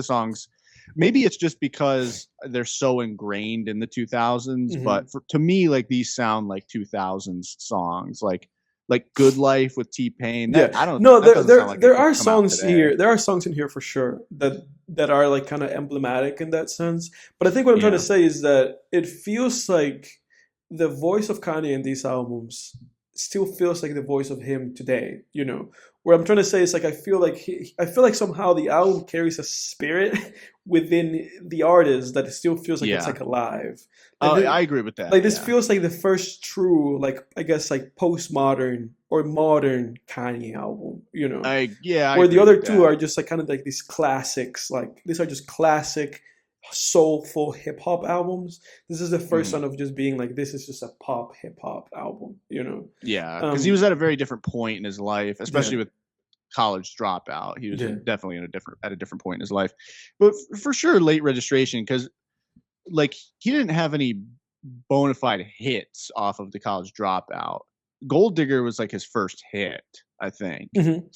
S2: songs, maybe it's just because they're so ingrained in the 2000s, but to me, like these sound like 2000s songs, like Good Life with T-Pain. I don't know.
S1: There are songs here. There are songs in here for sure that are like kind of emblematic in that sense. But I think what I'm trying to say is that it feels like the voice of Kanye in these albums still feels like the voice of him today. What I'm trying to say is like I feel like somehow the album carries a spirit within the artist that it still feels like it's
S2: Yeah.
S1: like alive.
S2: I agree with that.
S1: Like this
S2: Yeah.
S1: feels like the first true, like I guess like postmodern or modern Kanye album.
S2: I
S1: Where the
S2: agree
S1: other
S2: with
S1: two
S2: that.
S1: are just like kind of like these classics. Like these are just classic, soulful hip hop albums. This is the first
S2: Mhm.
S1: one of just being like this is just a pop hip hop album.
S2: Yeah, because he was at a very different point in his life, especially
S1: Yeah.
S2: with College Dropout. He was
S1: Yeah.
S2: definitely at a different point in his life, but for sure, Late Registration, because like he didn't have any bona fide hits off of the College Dropout. Gold Digger was like his first hit, I think.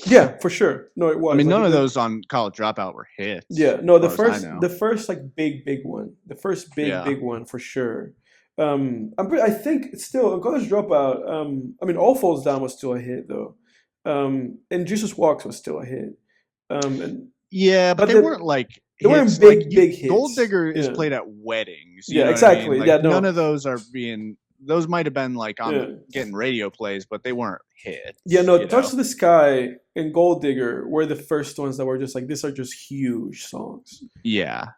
S1: Yeah, for sure. No, it was.
S2: I mean,
S1: Like,
S2: none of those on College Dropout were hits.
S1: Yeah, no,
S2: as far as I know.
S1: the first like big one, the first
S2: Yeah.
S1: big one for sure. I think it's still College Dropout. I mean, All Falls Down was still a hit though, and Jesus Walks was still a hit. And
S2: Yeah, but they weren't like
S1: they weren't
S2: hits.
S1: big hits.
S2: Gold Digger is
S1: Yeah.
S2: played at weddings.
S1: Yeah,
S2: know what I
S1: exactly.
S2: mean? Like,
S1: Yeah, no.
S2: none of those are being. Those might have been like on
S1: Yeah.
S2: getting radio plays, but they weren't hits.
S1: Yeah, no,
S2: you
S1: Touch
S2: know?
S1: the Sky and Gold Digger were the first ones that were just like these are just huge songs.
S2: Yeah.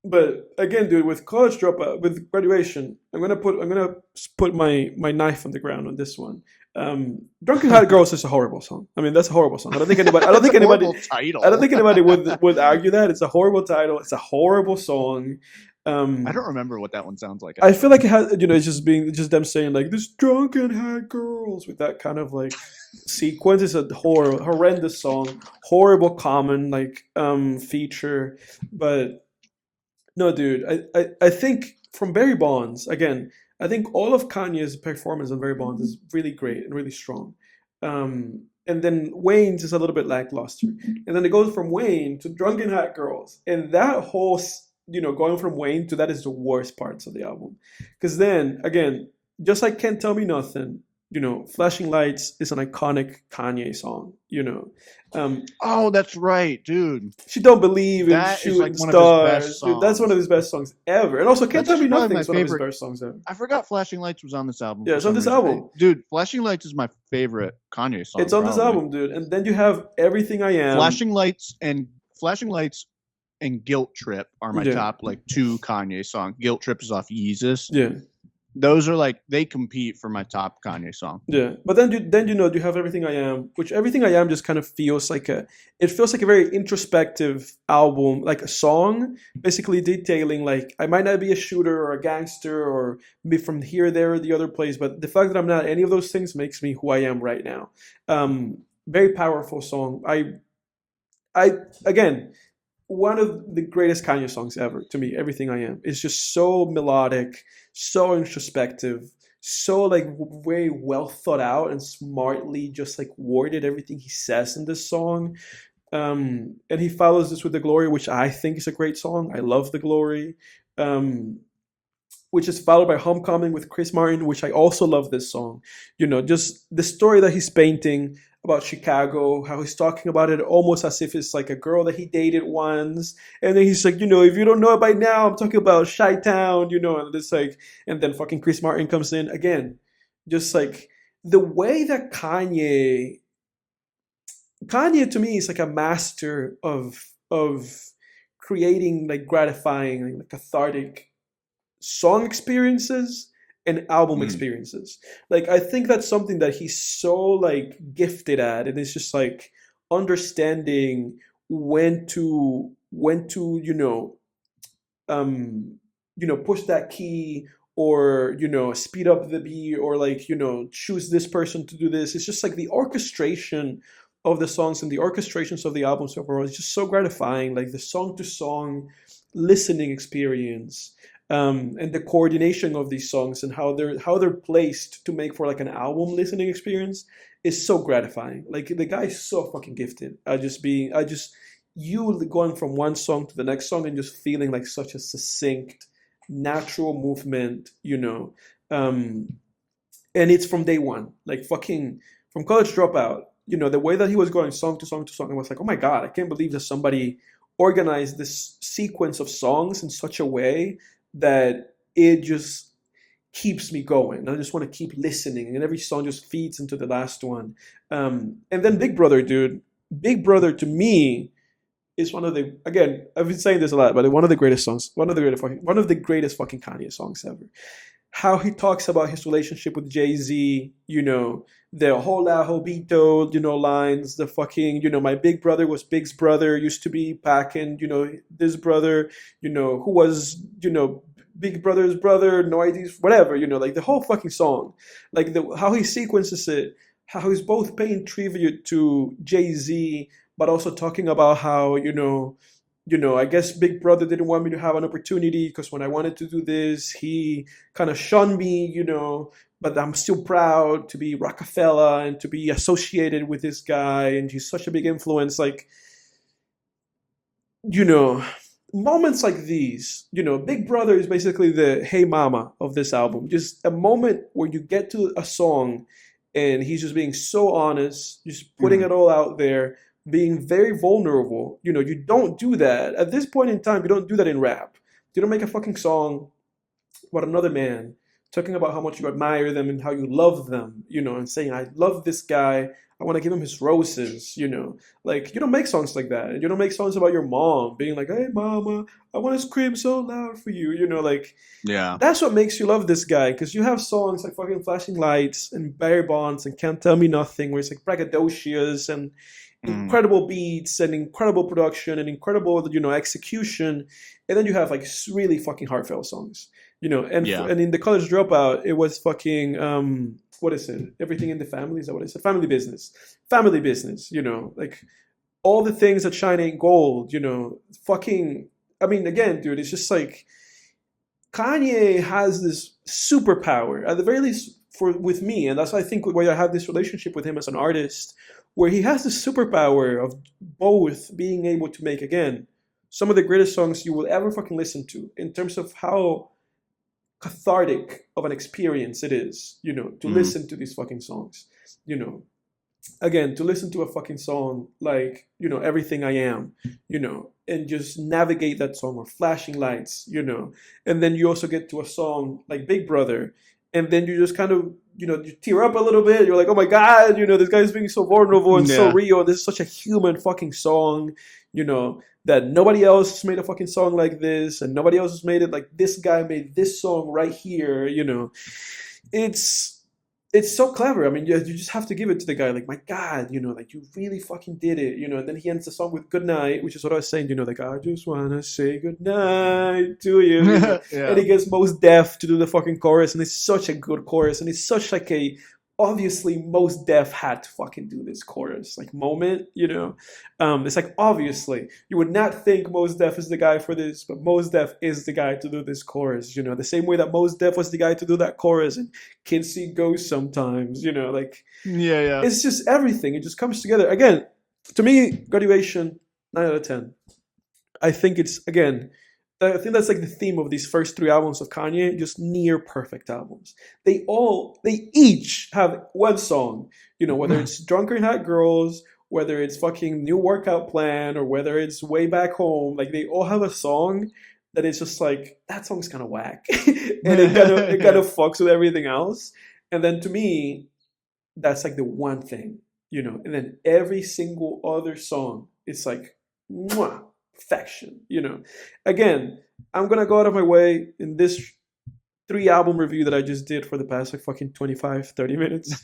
S1: But again, dude, with College Dropout, with Graduation, I'm gonna put my knife on the ground on this one. Drunken Hot Girls is a horrible song. I mean, that's a horrible song. I don't think anybody.
S2: Title.
S1: I don't think anybody would argue that it's a horrible title. It's a horrible song.
S2: I don't remember what that one sounds like.
S1: I feel like it has, it's just them saying like this drunken hot girls with that kind of like sequence. Is a horrendous song, horrible common like feature, but no, dude, I think from Barry Bonds again. I think all of Kanye's performance on Barry Bonds is really great and really strong. And then Wayne's is a little bit lackluster, and then it goes from Wayne to Drunken Hot Girls, and that whole going from Wayne to that is the worst parts of the album. Because then, again, just like Can't Tell Me Nothing, Flashing Lights is an iconic Kanye song,
S2: Oh, that's right, dude.
S1: She Don't Believe in
S2: That is,
S1: Shooting
S2: like, one of his best
S1: Stars. Dude, that's one of his best songs ever. And also Can't
S2: That's
S1: Tell Me
S2: probably
S1: Nothing
S2: my
S1: is one of his
S2: favorite.
S1: best songs ever.
S2: I forgot Flashing Lights was on this album.
S1: Yeah,
S2: for
S1: it's on
S2: some
S1: this
S2: reason.
S1: album.
S2: Dude, Flashing Lights is my favorite Kanye song.
S1: It's on this
S2: probably.
S1: album, dude. And then you have Everything I Am.
S2: Flashing Lights and Guilt Trip are my top like two Kanye songs. Guilt Trip is off Yeezus.
S1: Yeah.
S2: Those are like they compete for my top Kanye song.
S1: Yeah, but then you have Everything I Am, which Everything I Am just kind of feels like a very introspective album, like a song, basically detailing like I might not be a shooter or a gangster or be from here, there, or the other place, but the fact that I'm not any of those things makes me who I am right now. Very powerful song. I again, one of the greatest Kanye songs ever to me. Everything I Am is just so melodic, so introspective, so like very well thought out and smartly just like worded everything he says in this song. And he follows this with The Glory, which I think is a great song. I love The Glory. Which is followed by Homecoming with Chris Martin, which I also love this song. Just the story that he's painting about Chicago, how he's talking about it almost as if it's like a girl that he dated once. And then he's like, if you don't know it by now, I'm talking about Chi-Town, and it's like, and then fucking Chris Martin comes in again. Just like the way that Kanye to me is like a master of creating like gratifying, like cathartic song experiences and album experiences. Like I think that's something that he's so like gifted at, and it's just like understanding when to push that key or speed up the beat or like choose this person to do this. It's just like the orchestration of the songs and the orchestrations of the albums overall is just so gratifying. Like the song to song listening experience. And the coordination of these songs and how they're placed to make for like an album listening experience is so gratifying. Like the guy is so fucking gifted. You going from one song to the next song and just feeling like such a succinct, natural movement, and it's from day one. Like fucking from College Dropout, the way that he was going song to song to song, I was like, oh my god, I can't believe that somebody organized this sequence of songs in such a way that it keeps me going. I just want to keep listening, and every song just feeds into the last one. And then Big Brother, dude. Big Brother to me is one of the, again, I've been saying this a lot, but one of the greatest songs, one of the greatest fucking Kanye songs ever. How he talks about his relationship with Jay Z, the hola hobito, lines, the fucking, my big brother was Big's brother, used to be packing, this brother, who was, Big Brother's brother, no IDs, whatever, like the whole fucking song, like how he sequences it, how he's both paying tribute to Jay Z, but also talking about how, I guess Big Brother didn't want me to have an opportunity because when I wanted to do this, he kind of shunned me, but I'm still proud to be Rockefeller and to be associated with this guy. And he's such a big influence. Like, moments like these, Big Brother is basically the Hey Mama of this album. Just a moment where you get to a song and he's just being so honest, just putting it all out there, being very vulnerable. You don't do that. At this point in time, you don't do that in rap. You don't make a fucking song about another man talking about how much you admire them and how you love them, and saying, I love this guy. I want to give him his roses, Like, you don't make songs like that. You don't make songs about your mom being like, hey, mama, I want to scream so loud for you, like,
S2: Yeah.
S1: that's what makes you love this guy. Because you have songs like fucking Flashing Lights and Barry Bonds and Can't Tell Me Nothing, where it's like braggadocious and incredible beats and incredible production and incredible, execution. And then you have like really fucking heartfelt songs, and in the College Dropout, it was fucking, what is it? Everything in the Family, is that what I said? Family Business, like all the things that shine ain't gold, fucking, I mean, again, dude, it's just like Kanye has this superpower, at the very least with me, and that's why I think why I have this relationship with him as an artist, where he has this superpower of both being able to make, again, some of the greatest songs you will ever fucking listen to, in terms of how cathartic of an experience it is, to listen to these fucking songs, again, to listen to a fucking song like, Everything I Am, and just navigate that song, or Flashing Lights, and then you also get to a song like Big Brother, and then you just kind of, you tear up a little bit. You're like, oh my God, this guy's being so vulnerable and so real. This is such a human fucking song, that nobody else has made a fucking song like this, and nobody else has made it like this guy made this song right here, It's so clever. I mean, you just have to give it to the guy. Like, my God, like, you really fucking did it, And then he ends the song with "Good Night," which is what I was saying, like, I just wanna say good night to you. And he gets Mos Def to do the fucking chorus, and it's such a good chorus, and it's such like a, obviously Mos Def had to fucking do this chorus, like, moment, It's like, obviously, you would not think Mos Def is the guy for this, but Mos Def is the guy to do this chorus, the same way that Mos Def was the guy to do that chorus and Kids See Ghosts sometimes, like, it's just everything. It just comes together. Again, to me, Graduation, 9 out of 10. I think that's like the theme of these first 3 albums of Kanye, just near perfect albums. They each have one song, whether it's Drunken Hot Girls, whether it's fucking New Workout Plan, or whether it's Way Back Home. Like, they all have a song that is just like, that song's kind of whack. And it kind of fucks with everything else. And then to me, that's like the one thing, and then every single other song, it's like, mwah, perfection, Again, I'm gonna go out of my way in this 3 album review that I just did for the past like fucking 25-30 minutes.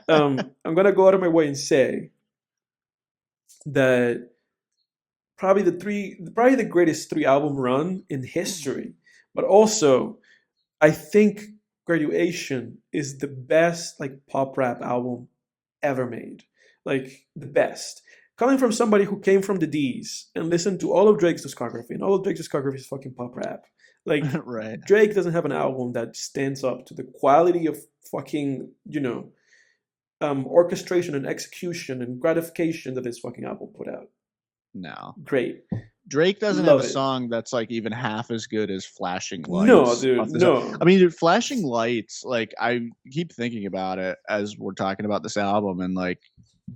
S1: I'm gonna go out of my way and say that probably the greatest 3 album run in history, but also I think Graduation is the best like pop rap album ever made, like the best. Coming from somebody who came from the D's and listened to all of Drake's discography, and all of Drake's discography is fucking pop rap. Like,
S2: right.
S1: Drake doesn't have an album that stands up to the quality of fucking, orchestration and execution and gratification that this fucking album put out.
S2: No.
S1: Great.
S2: Drake doesn't have a song that's like even half as good as Flashing Lights.
S1: No, dude, no.
S2: I mean, dude, Flashing Lights, like, I keep thinking about it as we're talking about this album, and like,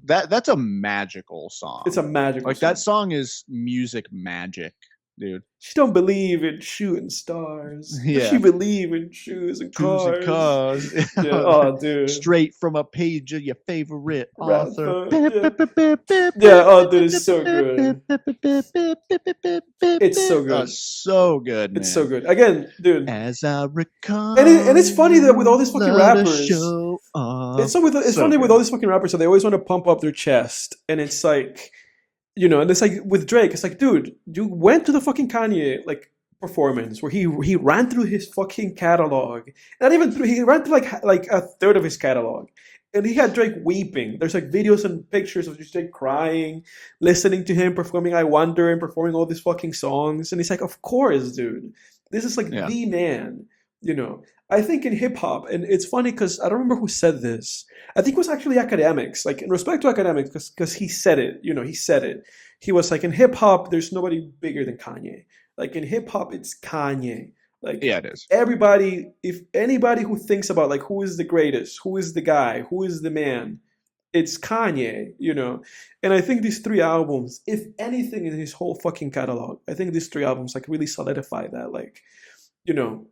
S2: that's a magical song.
S1: It's a magical
S2: song. That song is music magic. dude.
S1: She don't believe in shooting stars, but she
S2: Yeah.
S1: believe in shoes and
S2: Choosing
S1: cars.
S2: cars.
S1: Yeah. Oh, dude.
S2: Straight from a page of your favorite author.
S1: Rapper. Yeah. Yeah. Oh, dude, it's so good. It's so good.
S2: So good,
S1: It's so
S2: man.
S1: good. Again, dude.
S2: As I
S1: And it's funny that with all
S2: recall,
S1: these fucking
S2: let us
S1: rappers,
S2: show
S1: it's
S2: off.
S1: so with it's
S2: So
S1: funny with all
S2: good.
S1: these fucking rappers that they always want to pump up their chest, and it's like, and it's like with Drake, it's like, dude, you went to the fucking Kanye like performance where he ran through his fucking catalog, not even through, he ran through like a third of his catalog, and he had Drake weeping. There's like videos and pictures of just Drake crying, listening to him performing "I Wonder" and performing all these fucking songs, and he's like, of course, dude, this is like
S2: Yeah.
S1: the man, you know. I think in hip hop, and it's funny because I don't remember who said this. I think it was actually academics, like in respect to academics, because he said it, he said it. He was like, in hip hop, there's nobody bigger than Kanye. Like in hip hop, it's Kanye. Like
S2: Yeah, it is.
S1: everybody, if anybody who thinks about like who is the greatest, who is the guy, who is the man, it's Kanye. And I think these three albums, if anything in his whole fucking catalog, I think these three albums like really solidify that. Like, you know,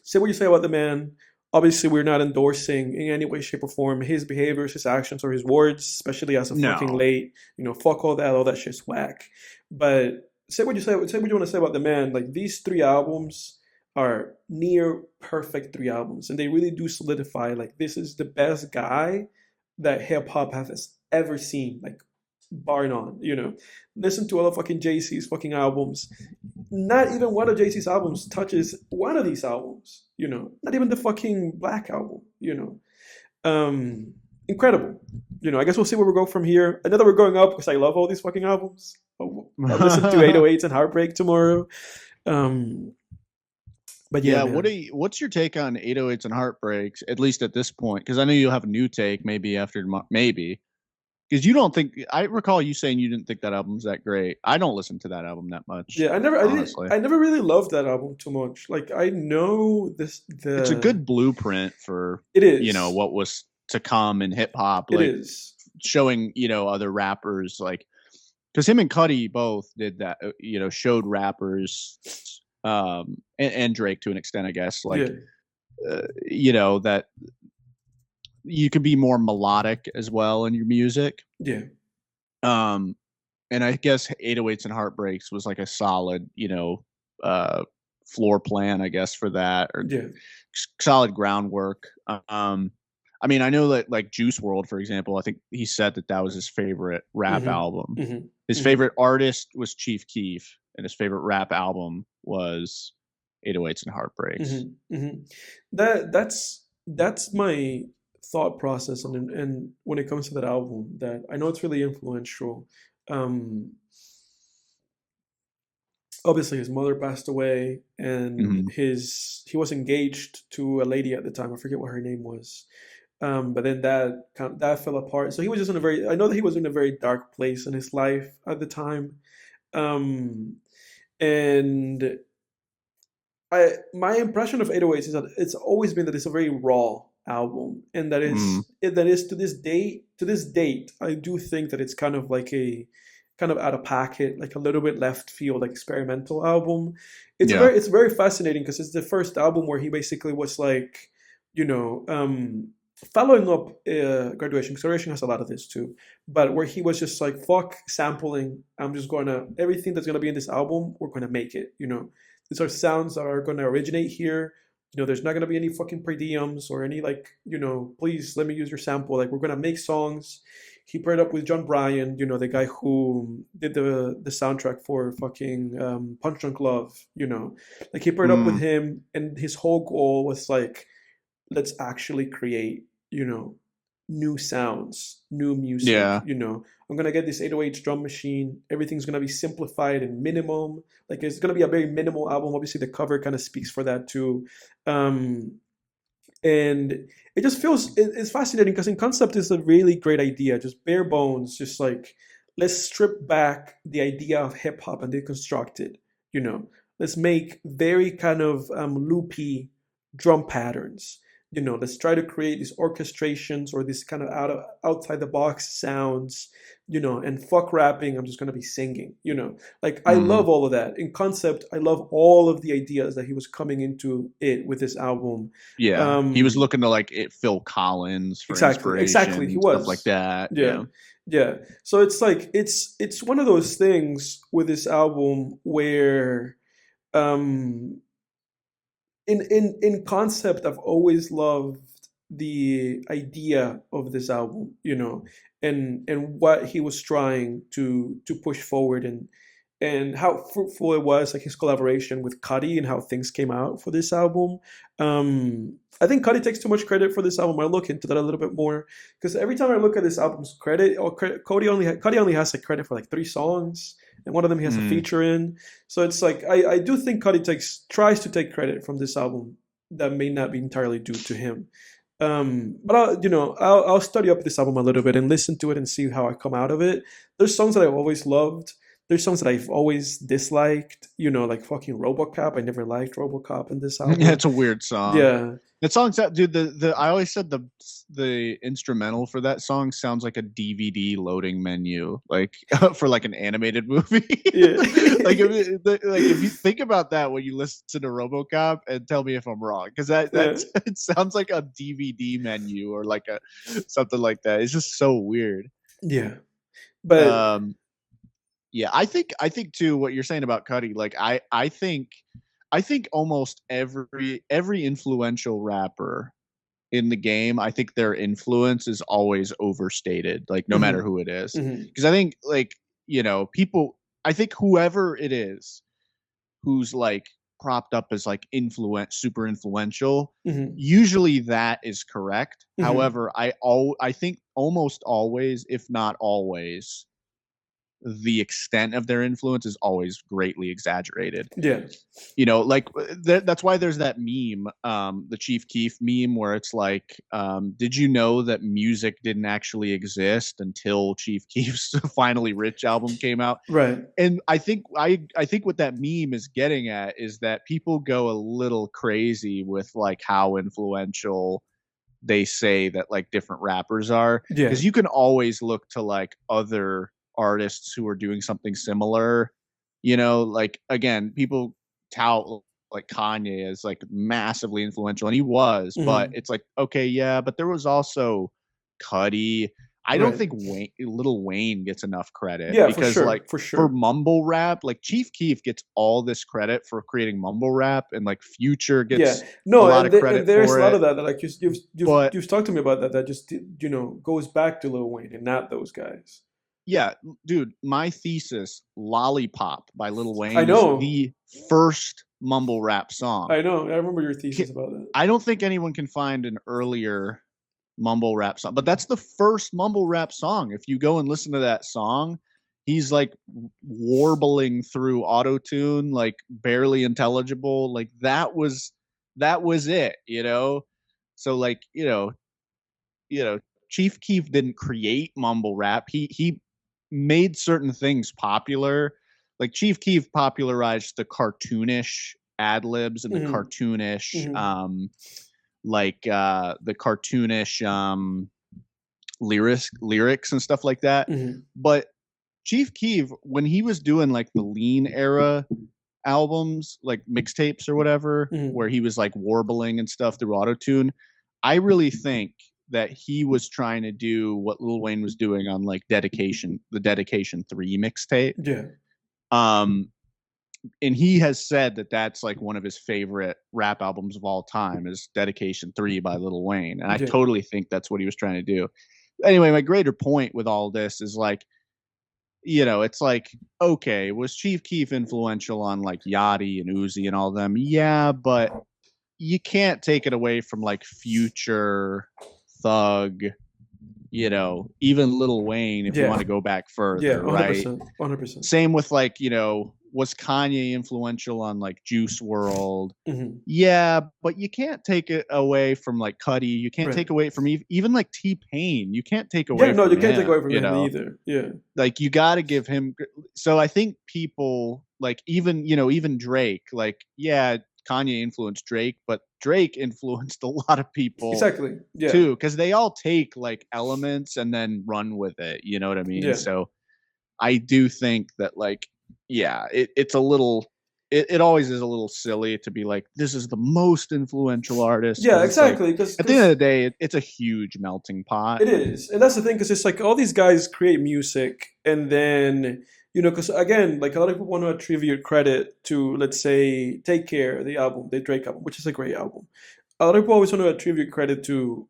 S1: say what you say about the man. Obviously, we're not endorsing in any way, shape, or form his behaviors, his actions, or his words, especially as of fucking
S2: No.
S1: late. Fuck all that shit's whack. But say what you want to say about the man. Like these three albums are near perfect three albums, and they really do solidify like this is the best guy that hip hop has ever seen. Like bar none. Listen to all of fucking Jay-Z's fucking albums. Not even one of Jay-Z's albums touches one of these albums. Not even the fucking Black album. Incredible. I guess we'll see where we go from here. I know that we're going up because I love all these fucking albums. I'll listen to 808s and Heartbreak tomorrow. But yeah, man.
S2: What's your take on 808s and Heartbreaks, at least at this point? Because I know you'll have a new take maybe after maybe. Because you don't think, I recall you saying you didn't think that album's that great. I don't listen to that album that much.
S1: Yeah, I never really loved that album too much. Like I know
S2: it's a good blueprint for
S1: it is
S2: what was to come in hip hop.
S1: Like,
S2: it is showing other rappers, like because him and Cudi both did that. Showed rappers, and Drake to an extent, I guess. Like that you can be more melodic as well in your music.
S1: Yeah.
S2: And I guess 808s and Heartbreaks was like a solid, floor plan, I guess, for that, or solid groundwork. I mean, I know that like Juice WRLD, for example, I think he said that was his favorite rap album.
S1: Mm-hmm.
S2: His favorite artist was Chief Keef, and his favorite rap album was 808s and Heartbreaks.
S1: That's my thought process, and when it comes to that album, that I know it's really influential. Obviously his mother passed away, and he was engaged to a lady at the time. I forget what her name was. But then that fell apart. So he was just I know that he was in a very dark place in his life at the time. And my impression of 808s is that it's always been that it's a very raw album, and that is to this date, I do think that it's kind of like a kind of out of pocket, like a little bit left field, like experimental album. It's very fascinating because it's the first album where he basically was like, following up Graduation, because Graduation has a lot of this too, but where he was just like, fuck sampling, everything that's gonna be in this album, we're gonna make it. These are sounds that are gonna originate here. There's not gonna be any fucking per diems or any like, please let me use your sample. Like we're gonna make songs. He paired up with John Bryan, the guy who did the soundtrack for fucking Punch Drunk Love. Like he paired up with him, and his whole goal was like, let's actually create, new sounds, new music.
S2: Yeah.
S1: I'm gonna get this 808 drum machine. Everything's gonna be simplified and minimum. Like it's gonna be a very minimal album. Obviously, the cover kind of speaks for that too. And it just feels it's fascinating because in concept it's a really great idea. Just bare bones. Just like let's strip back the idea of hip hop and deconstruct it. Let's make very kind of loopy drum patterns. let's try to create these orchestrations or these kind of outside the box sounds, and fuck rapping, I'm just gonna be singing, like I
S2: Hmm.
S1: love all of that. In concept, I love all of the ideas that he was coming into it with this album.
S2: Yeah, he was
S1: Um,
S2: looking to like Phil Collins for
S1: exactly, he
S2: inspiration, stuff like
S1: was.
S2: that.
S1: Yeah,
S2: Yeah.
S1: yeah. So it's like it's one of those things with this album where um in concept, I've always loved the idea of this album, and what he was trying to push forward, and how fruitful it was, like his collaboration with Cudi and how things came out for this album. I think Cudi takes too much credit for this album. I'll look into that a little bit more because every time I look at this album's credit, Cudi only has like credit for like 3 songs, and one of them he has a
S2: Mm.
S1: feature in. So it's like I do think Cudi tries to take credit from this album that may not be entirely due to him. But I'll study up this album a little bit and listen to it and see how I come out of it. There's songs that I've always loved. There's songs that I've always disliked. Like fucking RoboCop. I never liked RoboCop in this
S2: Yeah,
S1: album.
S2: it's a weird song.
S1: Yeah,
S2: That song, dude. The I always said the instrumental for that song sounds like a DVD loading menu, like for like an animated movie.
S1: yeah,
S2: Like if you think about that when you listen to RoboCop, and tell me if I'm wrong, because
S1: yeah,
S2: it sounds like a DVD menu or like a something like that. It's just so weird.
S1: yeah. But
S2: Um, yeah, I think too what you're saying about Cudi. Like I think almost every influential rapper in the game, I think their influence is always overstated, like no matter
S1: mhm,
S2: who it is.
S1: mhm,
S2: Because I think like, people, I think whoever it is who's like propped up as like super influential,
S1: mhm,
S2: usually that is correct.
S1: mhm.
S2: However, I think almost always, if not always, the extent of their influence is always greatly exaggerated.
S1: Yeah,
S2: Like that's why there's that meme, the Chief Keef meme, where it's like, did you know that music didn't actually exist until Chief Keef's Finally Rich album came out?
S1: right.
S2: And I think what that meme is getting at is that people go a little crazy with like how influential they say that like different rappers are,
S1: Yeah,
S2: because you can always look to like other artists who are doing something similar. Like again, people tout like Kanye as like massively influential, and he was, but
S1: mhm,
S2: it's like, okay, yeah, but there was also Cudi. I don't
S1: right.
S2: think Little Wayne gets enough credit,
S1: Yeah, for
S2: because like
S1: sure, for
S2: for
S1: sure.
S2: mumble rap, like Chief Keef gets all this credit for creating mumble rap, and like Future
S1: Yeah,
S2: gets a
S1: no,
S2: lot
S1: and
S2: of credit
S1: and there's a
S2: for
S1: lot
S2: it.
S1: of that like
S2: But
S1: you've talked to me about that just goes back to Lil Wayne and not those guys.
S2: yeah, dude, my thesis, Lollipop by Lil
S1: I
S2: Wayne, is
S1: know,
S2: the first mumble rap song.
S1: I know, I remember your thesis about that.
S2: I don't think anyone can find an earlier mumble rap song, but that's the first mumble rap song. If you go and listen to that song, he's like warbling through auto tune, like barely intelligible. Like that was it. So like, you know, Chief Keef didn't create mumble rap. He made certain things popular. Like Chief Keef popularized the cartoonish ad libs and the
S1: Hmm.
S2: cartoonish
S1: Hmm.
S2: the cartoonish lyrics and stuff like that.
S1: Hmm.
S2: But Chief Keef, when he was doing like the lean era albums, like mixtapes or whatever,
S1: Hmm.
S2: where he was like warbling and stuff through autotune, I really think that he was trying to do what Lil Wayne was doing on like the Dedication 3 mixtape.
S1: Yeah,
S2: Um, and he has said that that's like one of his favorite rap albums of all time is Dedication 3 by Lil Wayne. And I
S1: yeah,
S2: totally think that's what he was trying to do. Anyway, my greater point with all this is like, it's like, okay, was Chief Keef influential on like Yachty and Uzi and all them? Yeah, but you can't take it away from like Future, Thug, even Lil Wayne if you
S1: yeah,
S2: want to go back
S1: yeah,
S2: further, right?
S1: 100%, 100%.
S2: Same with like, was Kanye influential on like Juice World?
S1: Hmm.
S2: Yeah, but you can't take it away from like Cudi. You can't take
S1: Right.
S2: away from even like T-Pain. You can't take
S1: Yeah,
S2: away
S1: no,
S2: from
S1: you can't take
S2: him,
S1: away from him either. Yeah.
S2: like you got to give him. So I think people like even Drake, like, yeah, Kanye influenced Drake, but Drake influenced a lot of people
S1: Exactly. Yeah.
S2: too, because they all take like elements and then run with it. You know what I mean?
S1: Yeah.
S2: So I do think that like, yeah, it's a little. It always is a little silly to be like, this is the most influential artist.
S1: Yeah,
S2: It's like,
S1: exactly. Because
S2: at the end of the day, it's a huge melting pot.
S1: it is, and that's the thing, because it's like all these guys create music, and then because again, like a lot of people want to attribute credit to, let's say, "Take Care," the album, the Drake album, which is a great album. A lot of people always want to attribute credit to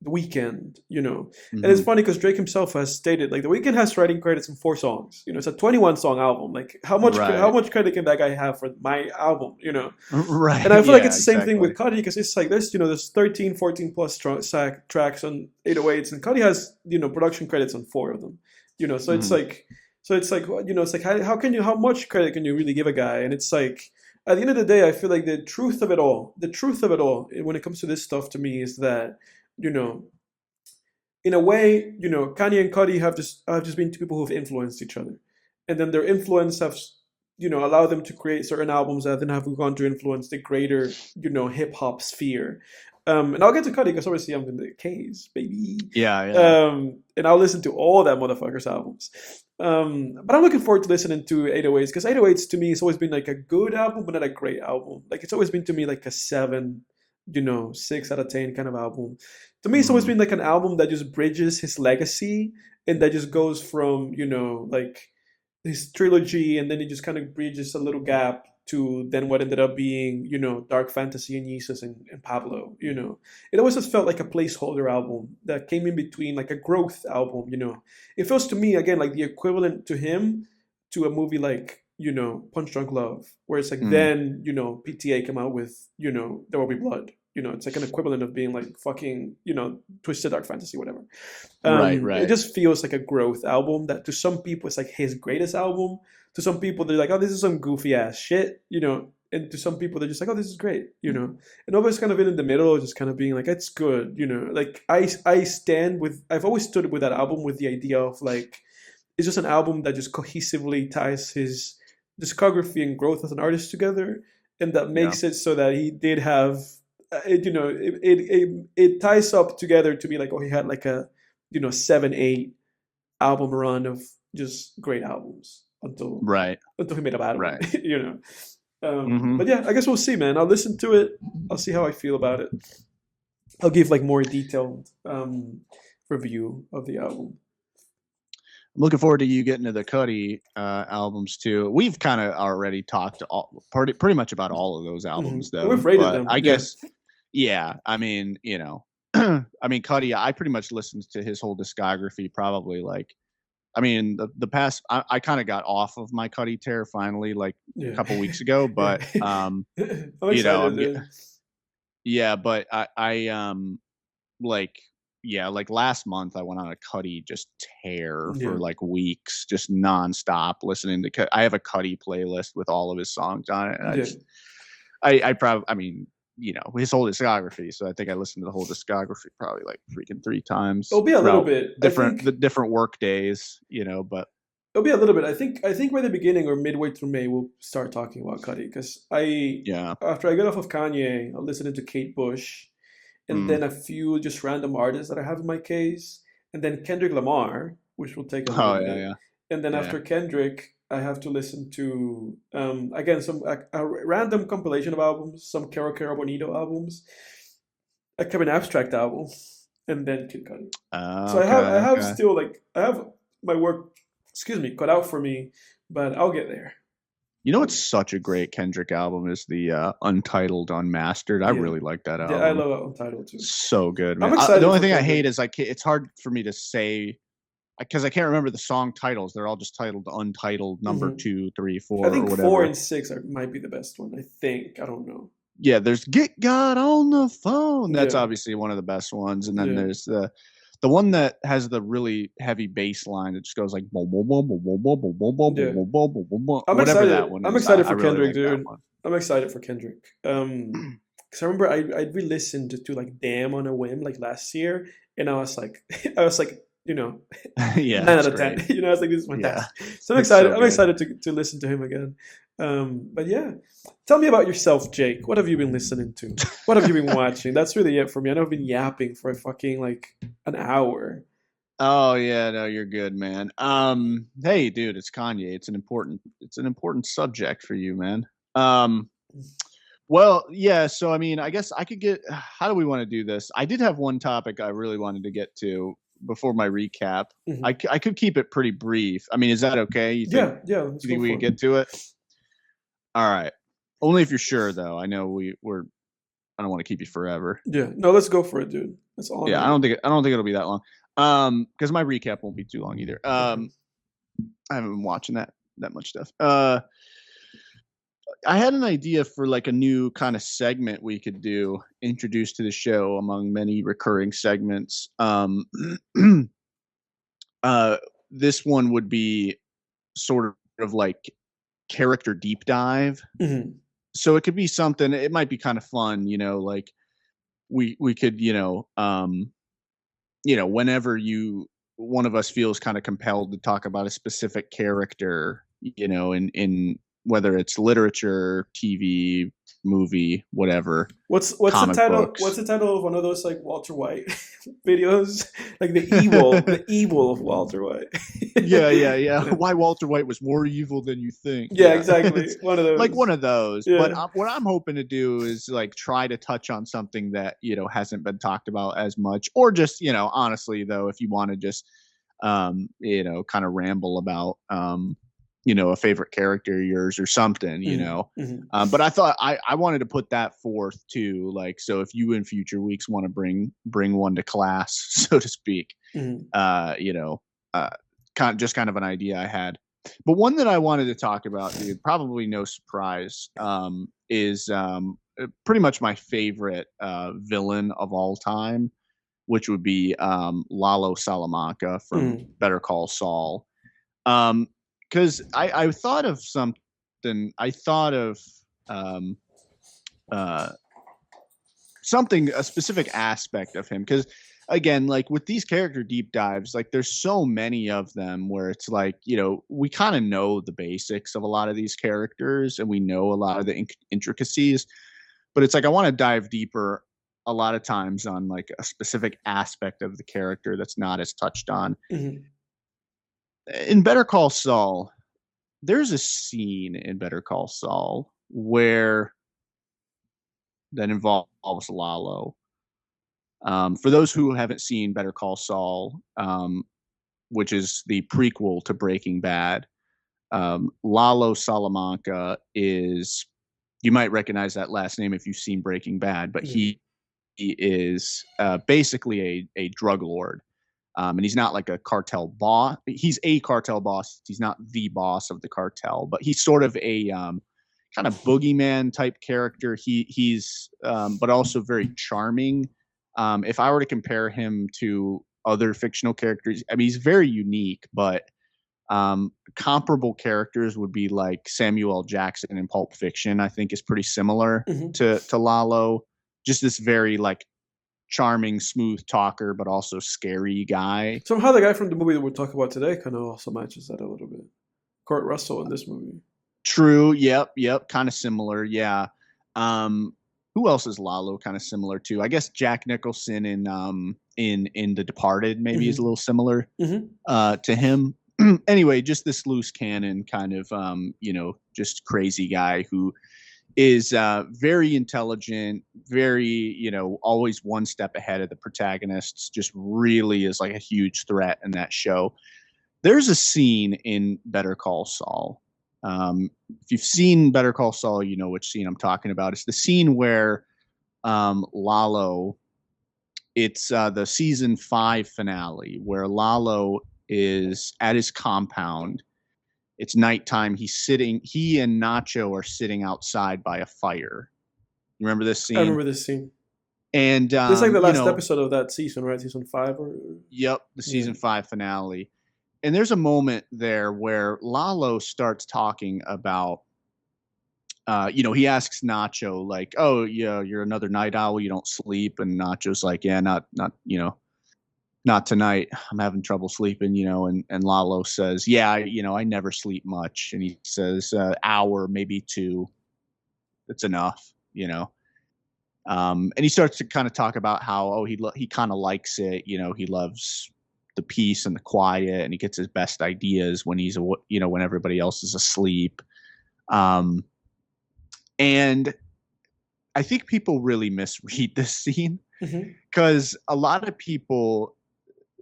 S1: The Weeknd, and it's
S2: Mhm.
S1: funny because Drake himself has stated like The Weeknd has writing credits in 4 songs. It's a 21 song album. Like how
S2: Right.
S1: much credit can that guy have for my album?
S2: Right.
S1: And I feel like
S2: Yeah,
S1: it's the same thing with
S2: exactly.
S1: Cudi, because it's like there's 13, 14 plus tracks on 808s, and Cudi has production credits on 4 of them. So it's
S2: Mhm.
S1: like it's like how much credit can you really give a guy? And it's like at the end of the day, I feel like the truth of it all, when it comes to this stuff, to me, is that you know in a way, Kanye and Cudi have just been two people who've influenced each other, and then their influence has, allowed them to create certain albums that then have gone to influence the greater, hip hop sphere. And I'll get to Cudi because obviously I'm in the case, baby.
S2: Yeah, yeah.
S1: And I'll listen to all that motherfucker's albums. But I'm looking forward to listening to 808s, because 808s to me has always been like a good album, but not a great album. Like it's always been to me like a 7, 6 out of 10 kind of album. To me, it's always
S2: Mhm.
S1: been like an album that just bridges his legacy, and that just goes from, like his trilogy, and then it just kind of bridges a little gap to then what ended up being, Dark Fantasy and Jesus and Pablo. It always just felt like a placeholder album that came in between, like a growth album. It feels to me, again, like the equivalent to him to a movie like, Punch Drunk Love, where it's like
S2: Mhm.
S1: then, PTA came out with, There Will Be Blood. It's like an equivalent of being like fucking, Twisted Dark Fantasy, whatever.
S2: Right,
S1: It
S2: right.
S1: just feels like a growth album that to some people it's like his greatest album. To some people they're like, oh, this is some goofy ass shit. And to some people they're just like, oh, this is great. And always kind of in the middle, just kind of being like, it's good. Like I've always stood with that album with the idea of like, it's just an album that just cohesively ties his discography and growth as an artist together, and that
S2: Yeah.
S1: makes it so that he did have it ties up together to be like, oh, he had like a 7, 8 album run of just great albums until
S2: Right.
S1: he made a bad one.
S2: Right.
S1: But
S2: Mhm.
S1: yeah, I guess we'll see, man. I'll listen to it. I'll see how I feel about it. I'll give like more detailed review of the album.
S2: I'm looking forward to you getting to the Cudi albums too. We've kind of already talked pretty much about all of those albums,
S1: And we've
S2: though.
S1: rated
S2: But
S1: them.
S2: I
S1: Yeah.
S2: guess, yeah. I mean, I mean, Cudi. I pretty much listened to his whole discography. Probably like, I mean, the past. I kind of got off of my Cudi tear finally, like a
S1: Yeah.
S2: couple weeks ago.
S1: Yeah.
S2: But
S1: I'm excited,
S2: I'm
S1: dude.
S2: yeah. But like yeah, like last month I went on a Cudi just tear
S1: Yeah.
S2: for like weeks, just nonstop listening to. I have a Cudi playlist with all of his songs on it, and
S1: Yeah.
S2: I probably, I mean, his whole discography. So I think I listened to the whole discography probably like freaking 3 times
S1: It'll be a little
S2: throughout
S1: bit. I
S2: different
S1: think
S2: the different work days. But
S1: it'll be a little bit. I think by the beginning or midway through May we'll start talking about Cudi, because
S2: yeah,
S1: after I get off of Kanye, I'll listen to Kate Bush, and
S2: mm.
S1: then a few just random artists that I have in my case, and then Kendrick Lamar, which will take a little
S2: Oh yeah,
S1: bit,
S2: yeah,
S1: and then
S2: yeah,
S1: after Kendrick, I have to listen to again some a random compilation of albums, some Caro Bonito albums, a Kevin Abstract album, and then Kid Cudi. So I
S2: Okay,
S1: have
S2: okay.
S1: still like I have my work, excuse me, cut out for me, but I'll get there.
S2: You know what's such a great Kendrick album is the Untitled Unmastered. I
S1: Yeah,
S2: really like that
S1: yeah, I
S2: album.
S1: love Untitled too.
S2: So good,
S1: I'm
S2: man. The
S1: excited
S2: only
S1: for
S2: thing I
S1: Kendrick.
S2: hate is it's hard for me to say because I can't remember the song titles. They're all just titled Untitled number
S1: Hmm.
S2: 2, 3,
S1: I
S2: 4, or
S1: think four
S2: whatever.
S1: and six might be the best one. I think, I don't know.
S2: Yeah, there's Get God on the Phone. That's
S1: Yeah,
S2: obviously one of the best ones. And then
S1: yeah,
S2: there's the one that has the really heavy bass line that just goes like boom, boom, boom, boom, boom, boom, boom, boom, boom,
S1: yeah.
S2: boom, boom, boom, boom, boom.
S1: I'm
S2: Whatever that
S1: excited.
S2: one
S1: I'm
S2: is.
S1: excited
S2: I
S1: for
S2: really
S1: Kendrick,
S2: like that
S1: dude.
S2: one.
S1: I'm excited for Kendrick. Because I remember I re-listened to like Damn on a whim like last year, and I was like, I was like, you know,
S2: Yeah,
S1: 9 out
S2: it's
S1: of 10.
S2: great.
S1: You know, it's like this is
S2: Yeah,
S1: fantastic. So I'm
S2: it's
S1: excited.
S2: so
S1: I'm
S2: good.
S1: excited to listen to him again. But yeah, tell me about yourself, Jake. What have you been listening to? What have you been watching? That's really it for me. I know I've been yapping for fucking like an hour.
S2: Oh yeah, no, you're good, man. Hey, dude, it's Kanye. It's an important subject for you, man. Um, well, yeah. So I mean, I guess I could get. How do we want to do this? I did have one topic I really wanted to get to before my recap.
S1: Hmm.
S2: I could keep it pretty brief. I mean, is that okay?
S1: Yeah, yeah. Let's
S2: You
S1: go
S2: think we
S1: for
S2: could
S1: it.
S2: get to it? All right. Only if you're sure, though. I know we're. I don't want to keep you forever.
S1: Yeah, no, let's go for it, dude. That's all I
S2: Yeah,
S1: need.
S2: I don't think it'll be that long. Because my recap won't be too long either.
S1: Okay.
S2: I haven't been watching that much stuff. I had an idea for like a new kind of segment we could do, introduced to the show among many recurring segments. Uh, this one would be sort of like character deep dive.
S1: Hmm.
S2: So it could be something. It might be kind of fun, you know. Like we could, whenever one of us feels kind of compelled to talk about a specific character, in whether it's literature, TV, movie, whatever,
S1: What's the
S2: comic
S1: title? What's
S2: books.
S1: the title of one of those like Walter White videos? Like the evil of Walter White.
S2: Yeah, yeah, yeah.
S1: Yeah,
S2: Why Walter White was more evil than you think.
S1: yeah,
S2: Yeah,
S1: exactly.
S2: it's
S1: One of
S2: like one
S1: those.
S2: of those. But
S1: Yeah.
S2: what I'm hoping to do is like try to touch on something that hasn't been talked about as much, or just honestly though, if you want to just kind of ramble about a favorite character of yours or something,
S1: Hmm. Hmm.
S2: But I thought I wanted to put that forth too, like so if you in future weeks want to bring one to class, so to speak,
S1: Hmm.
S2: you know, uh, kind of an idea I had. But one that I wanted to talk about, dude, probably no surprise, is pretty much my favorite villain of all time, which would be Lalo Salamanca from
S1: Hmm.
S2: Better Call Saul. Because I thought of something. I thought of um, uh, something, a specific aspect of him, because again, like with these character deep dives, like there's so many of them where it's like we kind of know the basics of a lot of these characters and we know a lot of the intricacies, but it's like I want to dive deeper a lot of times on like a specific aspect of the character that's not as touched on.
S1: Hmm.
S2: In Better Call Saul, there's a scene in Better Call Saul where that involves Lalo. For those who haven't seen Better Call Saul, which is the prequel to Breaking Bad, Lalo Salamanca is, you might recognize that last name if you've seen Breaking Bad, but
S1: Hmm.
S2: he is basically a drug lord. And he's not like a cartel boss. He's a cartel boss. He's not the boss of the cartel, but he's sort of a kind of boogeyman type character. He's but also very charming. If I were to compare him to other fictional characters, I mean, he's very unique, but comparable characters would be like Samuel L. Jackson in Pulp Fiction. I think is pretty similar
S1: Hmm.
S2: to Lalo. Just this very like charming, smooth talker, but also scary guy.
S1: Somehow the guy from the movie that we'll talk about today kind of also matches that a little bit. Kurt Russell in this movie.
S2: True. Yep. Yep. Kind of similar. Yeah. Um, who else is Lalo kind of similar to? I guess Jack Nicholson in The Departed maybe is a
S1: Hmm.
S2: little similar
S1: Hmm.
S2: to him. Anyway, just this loose cannon kind of just crazy guy who is very intelligent, very always one step ahead of the protagonists. Just really is like a huge threat in that show. There's a scene in Better Call Saul. If you've seen Better Call Saul, you know which scene I'm talking about. It's the scene where Lalo. It's the season 5 finale where Lalo is at his compound. It's nighttime. He and Nacho are sitting outside by a fire. You remember this
S1: I
S2: scene?
S1: remember this scene.
S2: And
S1: This is like the last episode of that season, right? Season five, or
S2: yep, the
S1: yeah.
S2: season 5 finale. And there's a moment there where Lalo starts talking about he asks Nacho like, "Oh, yeah, you're another night owl. You don't sleep." And Nacho's like, "Yeah, not not tonight. I'm having trouble sleeping, and Lalo says, yeah, I never sleep much. And he says, hour, maybe two. That's enough, and he starts to kind of talk about how, he kind of likes it. He loves the peace and the quiet, and he gets his best ideas when when everybody else is asleep. And I think people really misread this scene because a lot of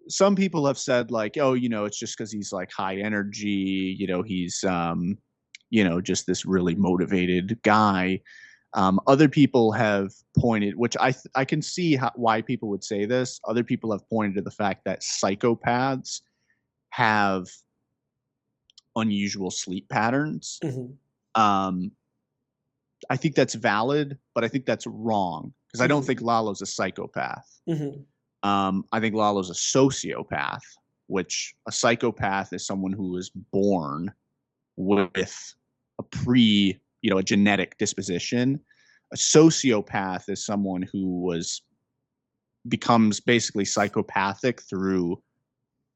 S2: some people have said like, oh, it's just because he's like high energy, he's, just this really motivated guy. Other people have pointed, which I can see why people would say this. Other people have pointed to the fact that psychopaths have unusual sleep patterns. I think that's valid, but I think that's wrong because I don't think Lalo's a psychopath. I think Lalo's a sociopath, which a psychopath is someone who is born with a genetic disposition. A sociopath is someone who becomes basically psychopathic through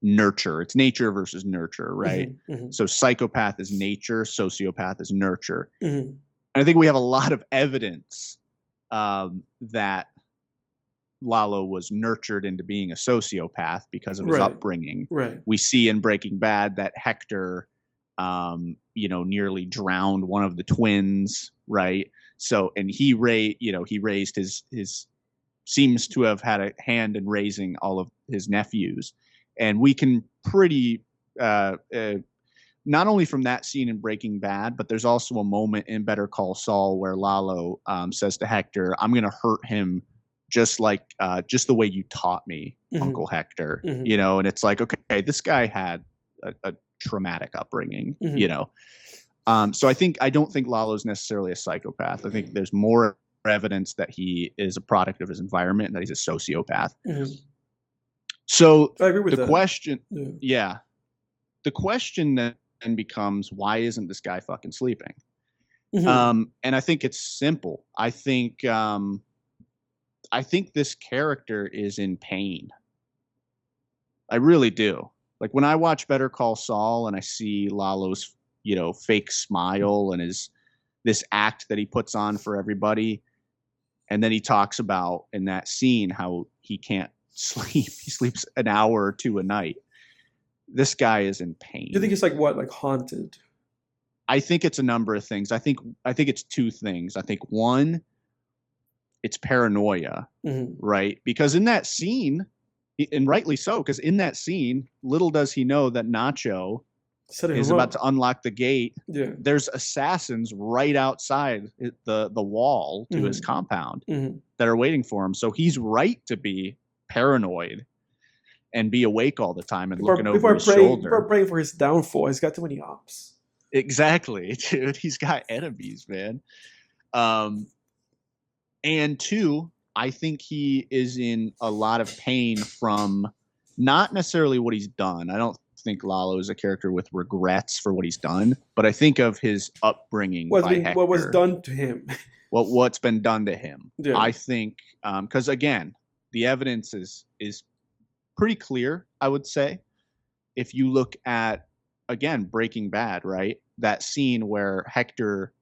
S2: nurture. It's nature versus nurture, right? So psychopath is nature, sociopath is nurture. And I think we have a lot of evidence that Lalo was nurtured into being a sociopath because of his upbringing.
S1: Right.
S2: We see in Breaking Bad that Hector, nearly drowned one of the twins, right? So, and he raised his seems to have had a hand in raising all of his nephews. And we can pretty, not only from that scene in Breaking Bad, but there's also a moment in Better Call Saul where Lalo says to Hector, I'm going to hurt him just the way you taught me, Uncle Hector, and it's like, okay, this guy had a traumatic upbringing, so I don't think Lalo's necessarily a psychopath. I think there's more evidence that he is a product of his environment and that he's a sociopath. So
S1: I agree with
S2: the
S1: that.
S2: question, the question then becomes, why isn't this guy fucking sleeping? And I think it's simple. I think this character is in pain. I really do. Like when I watch Better Call Saul and I see Lalo's, fake smile and this act that he puts on for everybody. And then he talks about in that scene how he can't sleep. He sleeps an hour or two a night. This guy is in pain.
S1: Do you think it's like what, like haunted?
S2: I think it's a number of things. I think it's two things. I think one, it's paranoia, right? Because in that scene, and rightly so, because in that scene, little does he know that Nacho is about to unlock the gate.
S1: Yeah.
S2: There's assassins right outside the wall to his compound that are waiting for him. So he's right to be paranoid and be awake all the time and looking over his shoulder.
S1: People are praying for his downfall. He's got too many ops.
S2: Exactly, dude. He's got enemies, man. And two, I think he is in a lot of pain from not necessarily what he's done. I don't think Lalo is a character with regrets for what he's done, but I think of his upbringing by Hector.
S1: What was done to him.
S2: What's been done to him.
S1: Yeah.
S2: I think, because again, the evidence is pretty clear, I would say. If you look at, again, Breaking Bad, right? That scene where Hector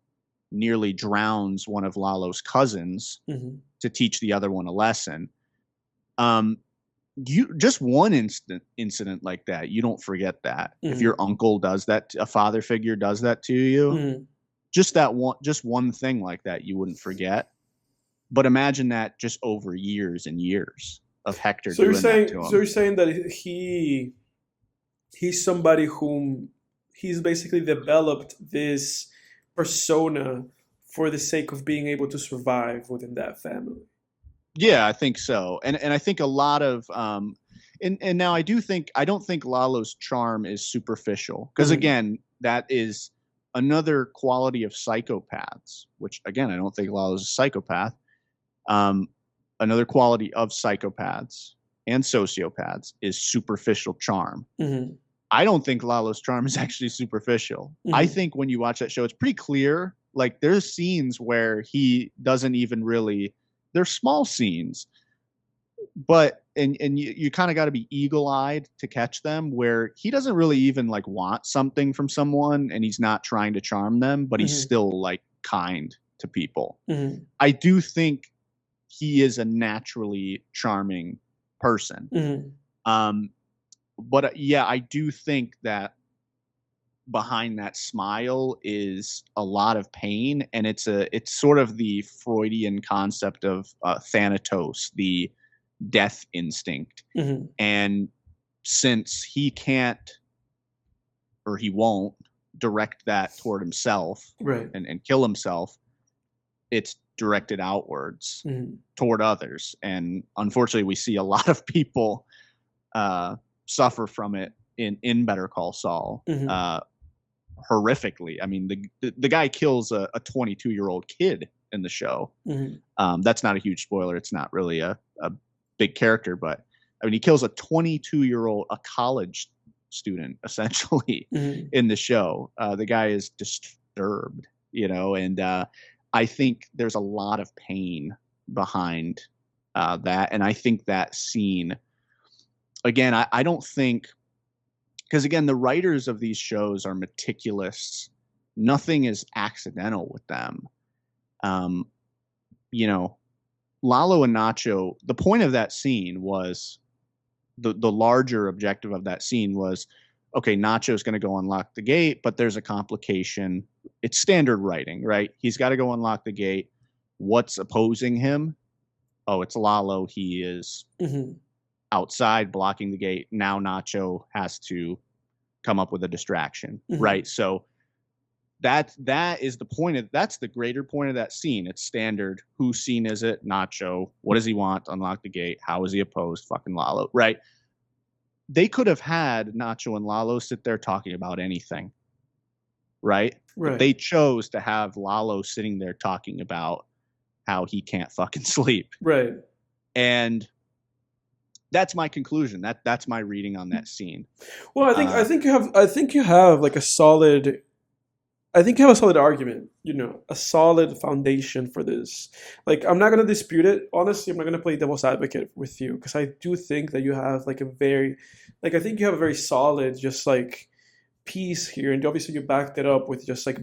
S2: nearly drowns one of Lalo's cousins to teach the other one a lesson. You just one incident like that, you don't forget that. If your uncle does that, a father figure does that to you, just one thing like that, you wouldn't forget. But imagine that just over years and years of Hector doing that to him.
S1: So you're saying that he's somebody whom he's basically developed this persona for the sake of being able to survive within that family.
S2: Yeah, I think so. And I think a lot of and now I don't think Lalo's charm is superficial, because again, that is another quality of psychopaths, which again, I don't think Lalo's a psychopath. Another quality of psychopaths and sociopaths is superficial charm. I don't think Lalo's charm is actually superficial. I think when you watch that show, it's pretty clear. Like there's scenes where he doesn't even really, they're small scenes, but and you kind of got to be eagle-eyed to catch them, where he doesn't really even like want something from someone, and he's not trying to charm them, but he's still like kind to people. I do think he is a naturally charming person. But yeah, I do think that behind that smile is a lot of pain, and it's sort of the Freudian concept of Thanatos, the death instinct. And since he can't, or he won't, direct that toward himself,
S1: right,
S2: and kill himself, it's directed outwards toward others. And unfortunately, we see a lot of people suffer from it in Better Call Saul. Horrifically. I mean, the guy kills a 22-year-old kid in the show. That's not a huge spoiler. It's not really a big character, but I mean, he kills a 22-year-old, a college student, essentially, in the show. The guy is disturbed, and I think there's a lot of pain behind that. And I think that scene, again, I don't think, because again, the writers of these shows are meticulous. Nothing is accidental with them. Lalo and Nacho, the point of that scene was, the larger objective of that scene was, okay, Nacho's going to go unlock the gate, but there's a complication. It's standard writing, right? He's got to go unlock the gate. What's opposing him? Oh, it's Lalo. He is outside blocking the gate. Now Nacho has to come up with a distraction, right? So that is the point that's the greater point of that scene. It's standard. Whose scene is it? Nacho. What does he want? Unlock the gate. How is he opposed? Fucking Lalo, right? They could have had Nacho and Lalo sit there talking about anything, right? But they chose to have Lalo sitting there talking about how he can't fucking sleep,
S1: right?
S2: And that's my conclusion. That's my reading on that scene.
S1: Well, I think you have like a solid. I think you have a solid argument, a solid foundation for this. Like, I'm not going to dispute it. Honestly, I'm not going to play devil's advocate with you, because I do think that you have like I think you have a very solid, just like, piece here. And obviously you backed it up with just like,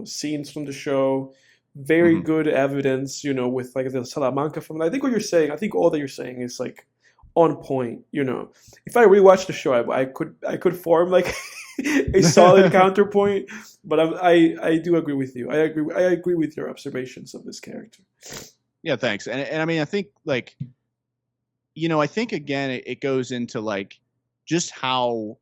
S1: scenes from the show, very good evidence, with like the Salamanca film. I think what you're saying, I think all that you're saying is like on point. If I rewatch the show, I could form like a solid counterpoint. But I do agree with you. I agree with your observations of this character.
S2: Yeah, thanks. And I mean, I think like, I think again it goes into like just how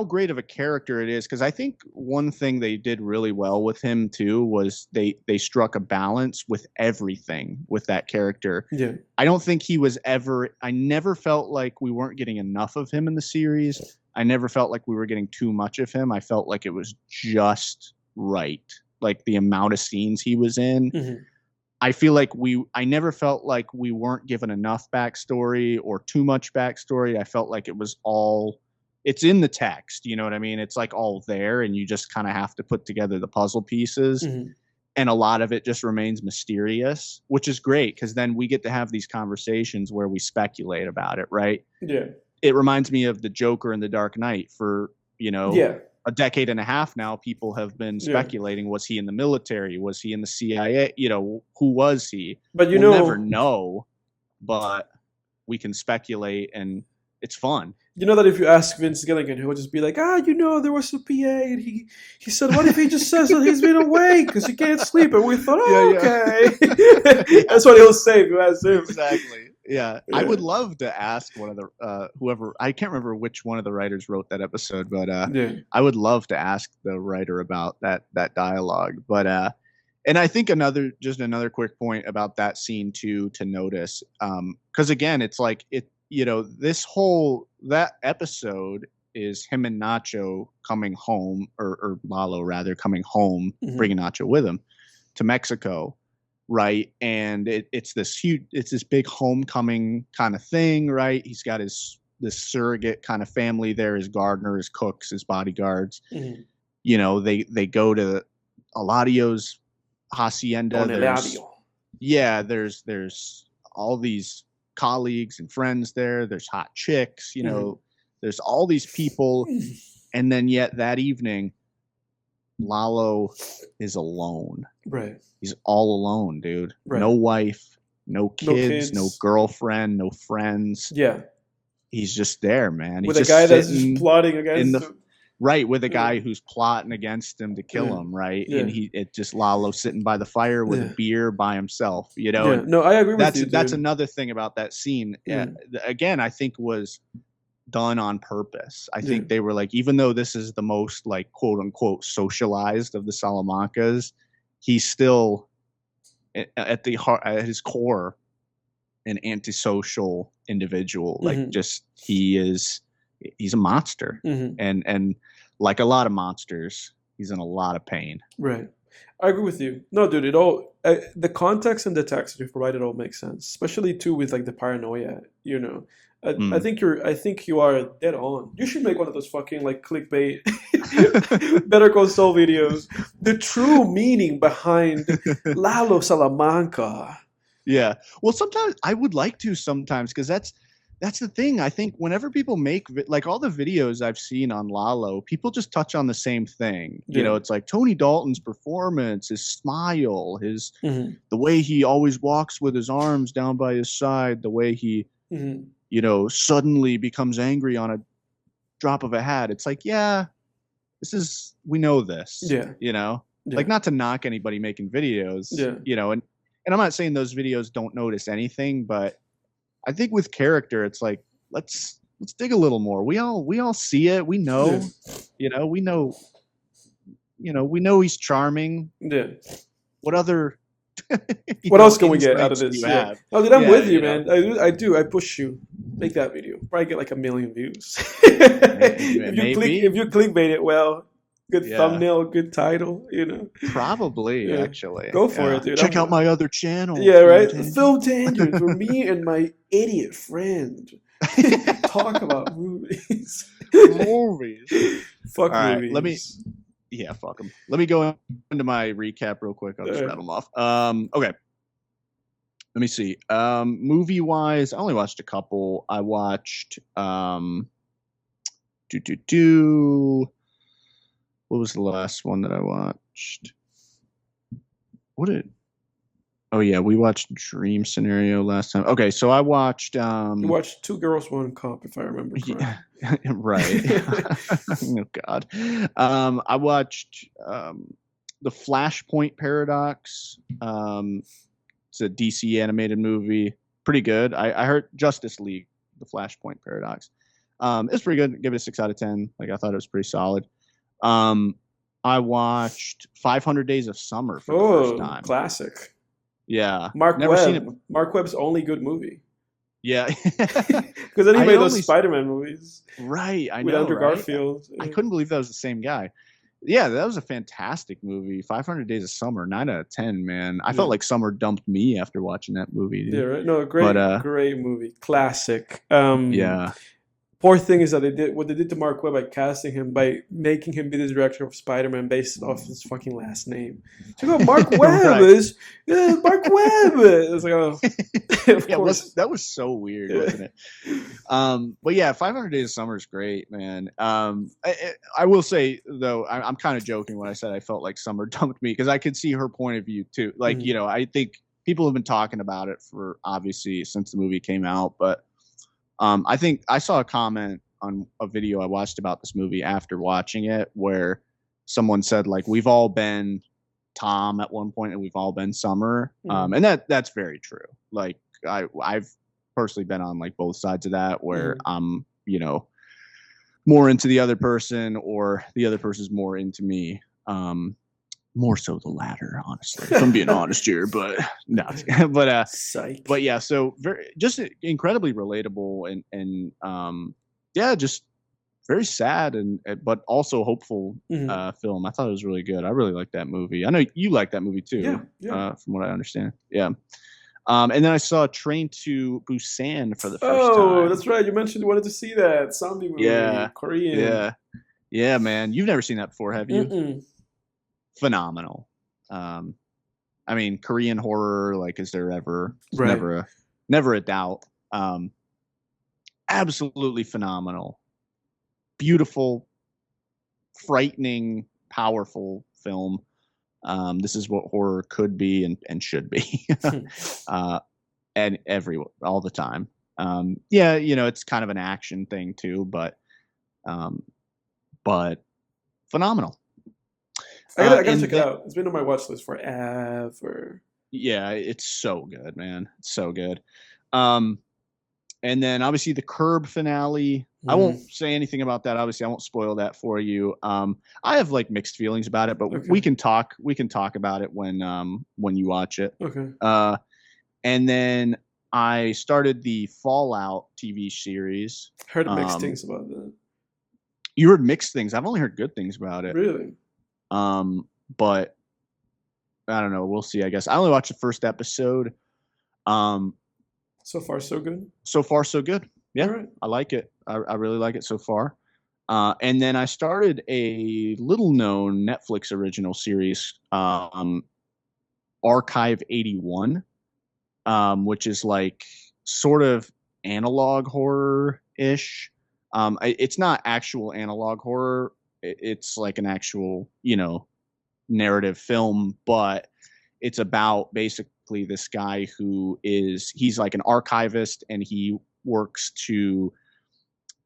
S2: great of a character it is, because I think one thing they did really well with him too was they struck a balance with everything with that character.
S1: Yeah.
S2: I don't think I never felt like we weren't getting enough of him in the series. I never felt like we were getting too much of him. I felt like it was just right. Like the amount of scenes he was in. I feel like I never felt like we weren't given enough backstory or too much backstory. I felt like it was it's in the text, you know what I mean? It's like all there, and you just kind of have to put together the puzzle pieces. And a lot of it just remains mysterious, which is great, because then we get to have these conversations where we speculate about it, right?
S1: Yeah.
S2: It reminds me of the Joker in The Dark Knight. For, a decade and a half now, people have been speculating, was he in the military? Was he in the CIA? Who was he?
S1: But
S2: we'll never know, but we can speculate, and it's fun.
S1: You know that if you ask Vince Gilligan, he would just be like, there was a PA, and he said, what if he just says that he's been awake because he can't sleep? And we thought, okay. That's what he'll say if you ask him.
S2: Exactly. Yeah. I would love to ask one of the whoever, I can't remember which one of the writers wrote that episode, but I would love to ask the writer about that dialogue. But and I think another quick point about that scene too to notice, because again, it's like that episode is him and Nacho coming home, or Lalo rather coming home, bringing Nacho with him to Mexico. Right. And it's this big homecoming kind of thing, right? He's got this surrogate kind of family there, his gardener, his cooks, his bodyguards. They go to Eladio's hacienda. There's all these colleagues and friends there. There's hot chicks, there's all these people. And then yet that evening, Lalo is alone.
S1: Right.
S2: He's all alone, dude.
S1: Right.
S2: No wife, no kids, no girlfriend, no friends.
S1: Yeah.
S2: He's just there, man.
S1: With
S2: He's
S1: a guy that's just plotting against him.
S2: Right, with a guy who's plotting against him to kill him, right? Yeah. And it just Lalo sitting by the fire with a beer by himself,
S1: Yeah. No, I agree with you, dude.
S2: That's another thing about that scene. Again, I think was done on purpose. I think they were like, even though this is the most like quote unquote socialized of the Salamancas, he's still at the heart, at his core, an antisocial individual. Like he's a monster. And like a lot of monsters, he's in a lot of pain.
S1: Right. I agree with you. No, dude, the context and the text you provided all makes sense, especially too with like the paranoia, I think you are dead on. You should make one of those fucking like clickbait Better Call Saul videos. The true meaning behind Lalo Salamanca.
S2: Yeah. Well, sometimes I would like to because that's the thing. I think whenever people make like all the videos I've seen on Lalo, people just touch on the same thing. It's like Tony Dalton's performance, his smile, the way he always walks with his arms down by his side, the way he suddenly becomes angry on a drop of a hat. It's like, we know this. Like, not to knock anybody making videos, and I'm not saying those videos don't notice anything, but I think with character, it's like, let's dig a little more. We all see it. We know, we know he's charming.
S1: Yeah.
S2: What other,
S1: what else can we get out of this? No, dude, I'm with you, man. I do. I push you. Make that video. Probably get like 1 million views. If you clickbait it well, good thumbnail, good title,
S2: Probably, actually.
S1: Go for it, dude.
S2: Check out my other channel.
S1: Yeah, right? Film Tangents, where me and my idiot friend talk about movies. Fuck
S2: all
S1: movies.
S2: Right, fuck them. Let me go into my recap real quick. I'll just rattle them off. Okay. Let me see. Movie-wise, I only watched a couple. I watched what was the last one that I watched? We watched Dream Scenario last time. Okay, so I watched
S1: you watched Two Girls, One Cup, if I remember correctly.
S2: Right. Oh God. I watched The Flashpoint Paradox. It's a DC animated movie. Pretty good. I heard Justice League, The Flashpoint Paradox. It's pretty good. Give it a 6 out of 10. Like, I thought it was pretty solid. I watched 500 Days of Summer for the first time.
S1: Classic.
S2: Yeah.
S1: Never seen it. Mark Webb's only good movie.
S2: Yeah.
S1: Because then he made those Spider-Man movies.
S2: Right. I know.
S1: With Andrew Garfield.
S2: I couldn't believe that was the same guy. Yeah, that was a fantastic movie. 500 Days of Summer, 9 out of 10, man. I felt like summer dumped me after watching that movie. Dude.
S1: Yeah, right. No, great movie. Classic.
S2: Yeah.
S1: Poor thing is that what they did to Mark Webb by casting him, by making him be the director of Spider-Man based off his fucking last name. So Mark Webb is Mark Webb. It's like,
S2: that was so weird, wasn't it? But yeah, 500 Days of Summer is great, man. I will say though, I'm kind of joking when I said I felt like summer dumped me, because I could see her point of view too. Like, I think people have been talking about it for obviously since the movie came out, but I think I saw a comment on a video I watched about this movie after watching it, where someone said, like, we've all been Tom at one point and we've all been Summer. And that's very true. Like, I've personally been on like both sides of that, where I'm, more into the other person, or the other person's more into me. More so the latter, honestly, if I'm being honest here, but no, but yeah, so just incredibly relatable and just very sad but also hopeful film. I thought it was really good. I really liked that movie. I know you like that movie too, from what I understand. Yeah. And then I saw Train to Busan for the first time.
S1: Oh, that's right. You mentioned you wanted to see that zombie movie, Korean.
S2: Yeah, man. You've never seen that before, have you?
S1: Mm-mm.
S2: Phenomenal. I mean, Korean horror, like, is there ever?
S1: Right.
S2: Never a doubt. Absolutely phenomenal, beautiful, frightening, powerful film. This is what horror could be and should be, and all the time. Yeah, it's kind of an action thing too, but phenomenal.
S1: I gotta check it
S2: then,
S1: out. It's been on my watch list forever.
S2: yeah, it's so good, man. It's so good. And then obviously the Curb finale. I won't say anything about that. Obviously, I won't spoil that for you. I have like mixed feelings about it, but we can talk. We can talk about it when you watch it.
S1: Okay.
S2: And then I started the Fallout TV series.
S1: Heard mixed things about that.
S2: You heard mixed things. I've only heard good things about it.
S1: Really?
S2: But I don't know. We'll see. I guess I only watched the first episode.
S1: So far, so good.
S2: So far, so good. Yeah,
S1: right.
S2: I like it. I really like it so far. And then I started a little-known Netflix original series, Archive 81, which is like sort of analog horror-ish. It's not actual analog horror. It's like an actual, narrative film, but it's about basically this guy he's like an archivist, and he works to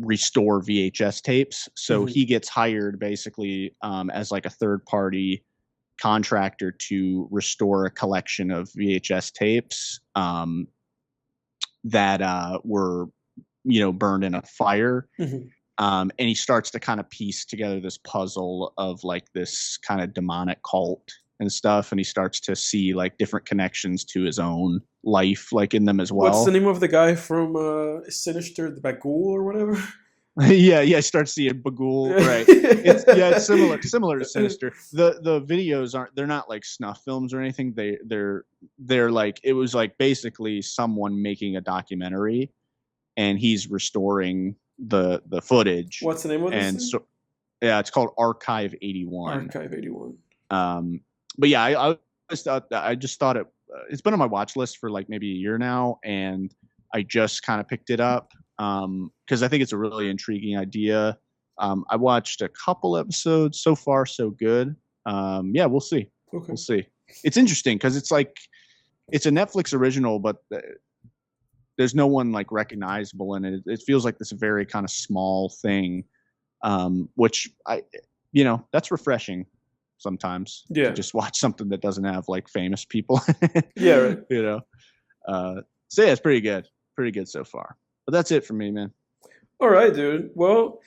S2: restore VHS tapes. So he gets hired basically as like a third party contractor to restore a collection of VHS tapes that were, burned in a fire. And he starts to kind of piece together this puzzle of like this kind of demonic cult and stuff. And he starts to see like different connections to his own life, like in them as well.
S1: What's the name of the guy from Sinister, the Bagul or whatever?
S2: Yeah. Start seeing Bagul, right? It's similar to Sinister. The videos they're not like snuff films or anything. They're like, it was like basically someone making a documentary, and he's restoring the footage.
S1: What's the name of this?
S2: And so, yeah, it's called Archive 81.
S1: Archive 81.
S2: But yeah, I just thought it's been on my watch list for like maybe a year now, and I just kind of picked it up because I think it's a really intriguing idea. I watched a couple episodes. So far, so good. Yeah, we'll see.
S1: Okay.
S2: We'll see. It's interesting because it's like it's a Netflix original, but there's no one like recognizable in it. It feels like this very kind of small thing, which that's refreshing sometimes.
S1: Yeah.
S2: To just watch something that doesn't have like famous people.
S1: Yeah, right.
S2: So yeah, it's pretty good so far. But that's it for me, man.
S1: All right, dude. Well,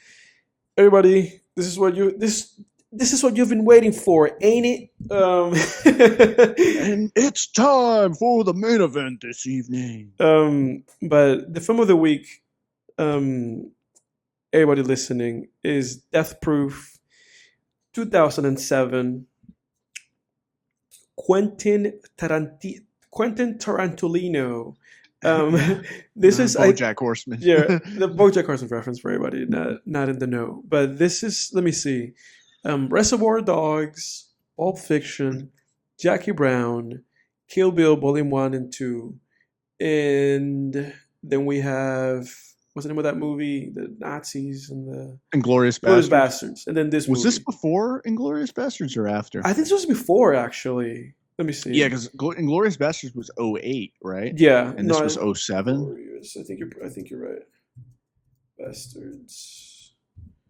S1: everybody, this is what you've been waiting for, ain't it?
S2: And it's time for the main event this evening.
S1: But the film of the week, everybody listening, is Death Proof, 2007. Quentin Tarantino. This is
S2: BoJack Horseman.
S1: Yeah, the BoJack Horseman reference for everybody not in the know. But this is, let me see, Reservoir Dogs, Pulp Fiction, Jackie Brown, Kill Bill Volume 1 and 2, and then we have, what's the name of that movie? The Nazis and the
S2: Inglourious
S1: Bastards. And then this
S2: was
S1: movie.
S2: this before Inglourious Bastards or after?
S1: I think this was before, actually. Let me see.
S2: Yeah, because Inglourious Bastards was 08, right?
S1: Yeah,
S2: and this was 07.
S1: I think you're right. Bastards.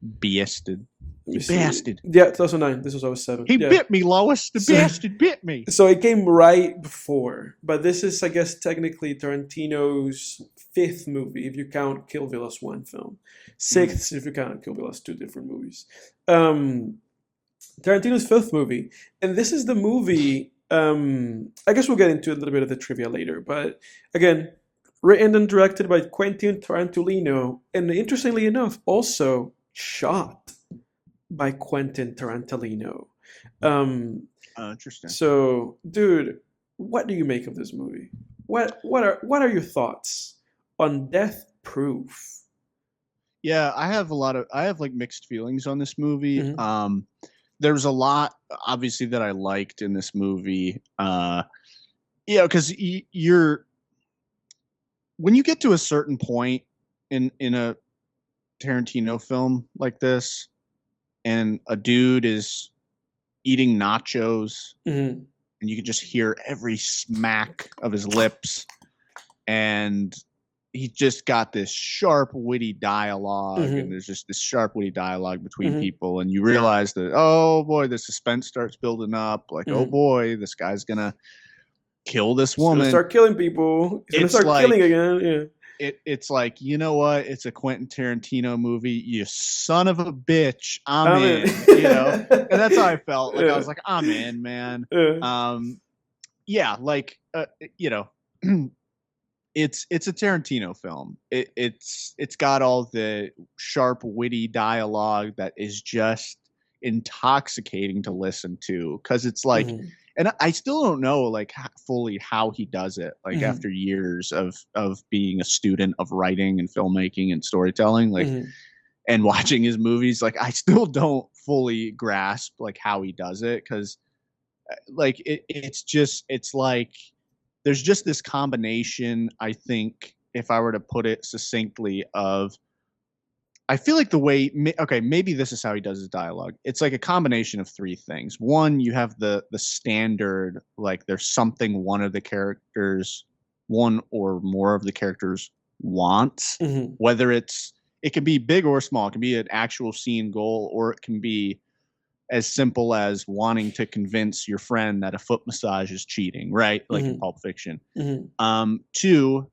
S2: Bastard.
S1: Bastard. Yeah, 2009. This was 07.
S2: He bit me, Lois. The bastard bit me.
S1: So it came right before. But this is, I guess, technically Tarantino's 5th movie, if you count Kill Bill as one film. 6th, if you count Kill Bill as 2 different movies. Tarantino's 5th movie. And this is the movie, I guess we'll get into a little bit of the trivia later. But again, written and directed by Quentin Tarantino. And interestingly enough, also shot by Quentin Tarantino.
S2: Interesting.
S1: So, dude, what do you make of this movie? What are your thoughts on Death Proof?
S2: Yeah, I have like mixed feelings on this movie. There was a lot obviously that I liked in this movie. Because when you get to a certain point in a Tarantino film like this, and a dude is eating nachos,
S1: Mhm.
S2: and you can just hear every smack of his lips, and he just got this sharp, witty dialogue, and
S1: Mhm.
S2: there's just this sharp, witty dialogue between
S1: Mhm.
S2: people, and you realize that, oh boy, the suspense starts building up. Like, oh
S1: Mhm.
S2: boy, this guy's gonna kill this
S1: He's gonna
S2: woman.
S1: start killing people. He's gonna
S2: It's
S1: start
S2: like
S1: killing again. Yeah.
S2: it's like, you know what? It's a Quentin Tarantino movie. You son of a bitch. I'm
S1: I'm in.
S2: in. And that's how I felt. Like I
S1: Yeah.
S2: was like, I'm in, man.
S1: Yeah.
S2: Yeah, like you know, it's a Tarantino film. It's got all the sharp, witty dialogue that is just intoxicating to listen to, because it's like,
S1: Mhm.
S2: and I still don't know like fully how he does it. Like
S1: Mhm.
S2: after years of being a student of writing and filmmaking and storytelling, like
S1: Mhm.
S2: and watching his movies, like I still don't fully grasp like how he does it, because like it's like there's just this combination, I think, if I were to put it succinctly, of I feel like the way, okay, maybe this is how he does his dialogue. It's like a combination of three things. One, you have the standard, like there's something one of the characters, one or more of the characters wants,
S1: Mhm.
S2: whether it can be big or small. It can be an actual scene goal, or it can be as simple as wanting to convince your friend that a foot massage is cheating, right? Like in
S1: Mhm.
S2: Pulp Fiction.
S1: Mhm.
S2: Two,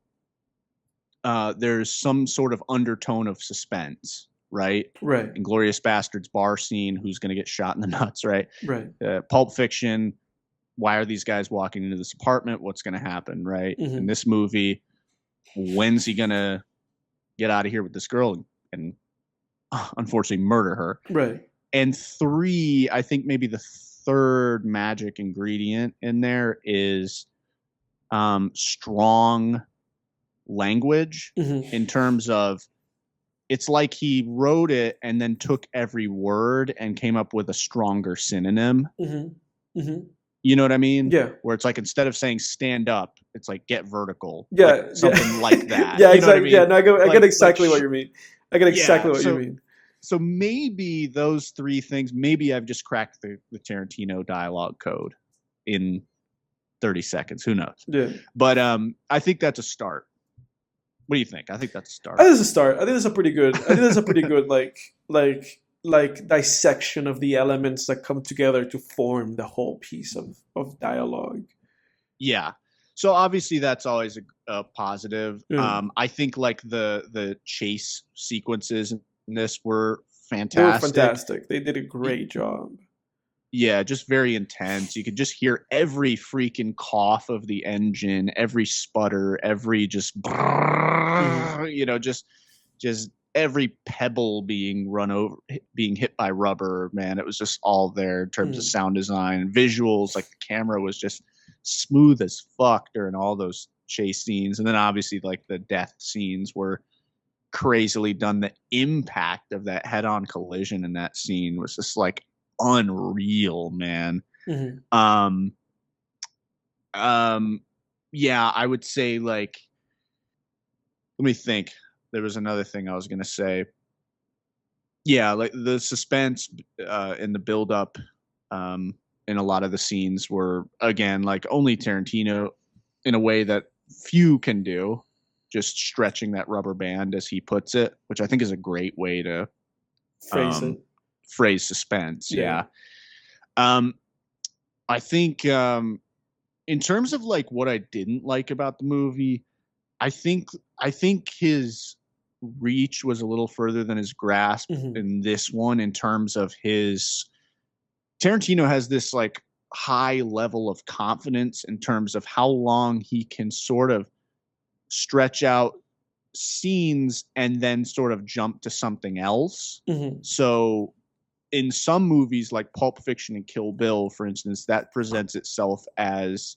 S2: there's some sort of undertone of suspense, right?
S1: Right.
S2: Inglorious Bastards bar scene, who's going to get shot in the nuts, right?
S1: Right.
S2: Pulp Fiction, why are these guys walking into this apartment? What's going to happen, right? In
S1: Mhm.
S2: this movie, when's he going to get out of here with this girl and unfortunately murder her?
S1: Right.
S2: And three, I think maybe the third magic ingredient in there is strong language,
S1: Mhm.
S2: in terms of it's like he wrote it and then took every word and came up with a stronger synonym.
S1: Mhm. Mhm.
S2: You know what I mean?
S1: Yeah.
S2: Where it's like, instead of saying stand up, it's like get vertical, like
S1: Yeah. Yeah.
S2: something like that.
S1: Yeah.
S2: You know what I
S1: Exactly. Yeah.
S2: mean?
S1: No, I get
S2: Like
S1: exactly what you mean. I get
S2: yeah.
S1: exactly what you mean.
S2: So maybe those three things. Maybe I've just cracked the Tarantino dialogue code in 30 seconds. Who knows?
S1: Yeah.
S2: But I think that's a start. What do you think? I think that's a
S1: I
S2: start.
S1: think it's a start. I think it's a pretty good. I think it's a pretty good like dissection of the elements that come together to form the whole piece of dialogue.
S2: Yeah. So obviously that's always a positive.
S1: Yeah.
S2: I think like the chase sequences in this were
S1: They were
S2: fantastic.
S1: fantastic. They did a great job.
S2: Yeah, just very intense. You could just hear every freaking cough of the engine, every sputter, every just
S1: Mhm.
S2: just every pebble being run over, being hit by rubber. Man, it was just all there in terms of
S1: Mhm.
S2: sound design, visuals. Like the camera was just smooth as fuck during all those chase scenes, and then obviously like the death scenes were crazily done. The impact of that head-on collision in that scene was just like unreal, man.
S1: Mhm.
S2: Um, um, yeah, I would say like, let me think. There was another thing I was gonna say. Yeah, like the suspense and the build-up um, in a lot of the scenes were, again, like only Tarantino, in a way that few can do, just stretching that rubber band, as he puts it, which I think is a great way to
S1: Phrase it.
S2: phrase suspense.
S1: Yeah.
S2: Yeah. Um, I think in terms of like what I didn't like about the movie, I think I think his reach was a little further than his grasp
S1: Mhm.
S2: in this one, in terms of his Tarantino has this like high level of confidence in terms of how long he can sort of stretch out scenes and then sort of jump to something else.
S1: Mhm.
S2: So in some movies like Pulp Fiction and Kill Bill, for instance, that presents itself as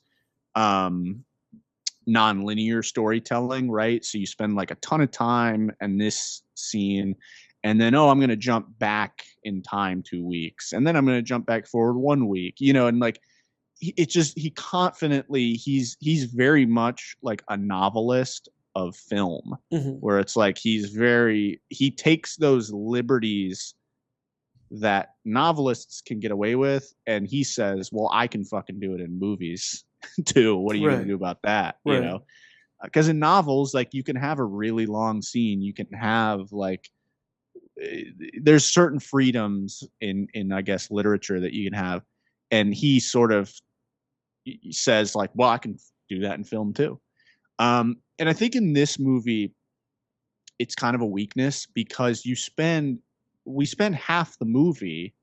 S2: um non-linear storytelling, right? So you spend like a ton of time in this scene, and then, oh, I'm going to jump back in time 2 weeks, and then I'm going to jump back forward 1 week, and like he confidently, he's very much like a novelist of film,
S1: Mm-hmm.
S2: where it's like he takes those liberties that novelists can get away with, and he says, well, I can fucking do it in movies too. What are you going to do about that? You
S1: Right.
S2: know, because in novels, like, you can have a really long scene, you can have like there's certain freedoms in I guess literature that you can have, and he sort of says like, well, I can do that in film too. And I think in this movie it's kind of a weakness because we spend half the movie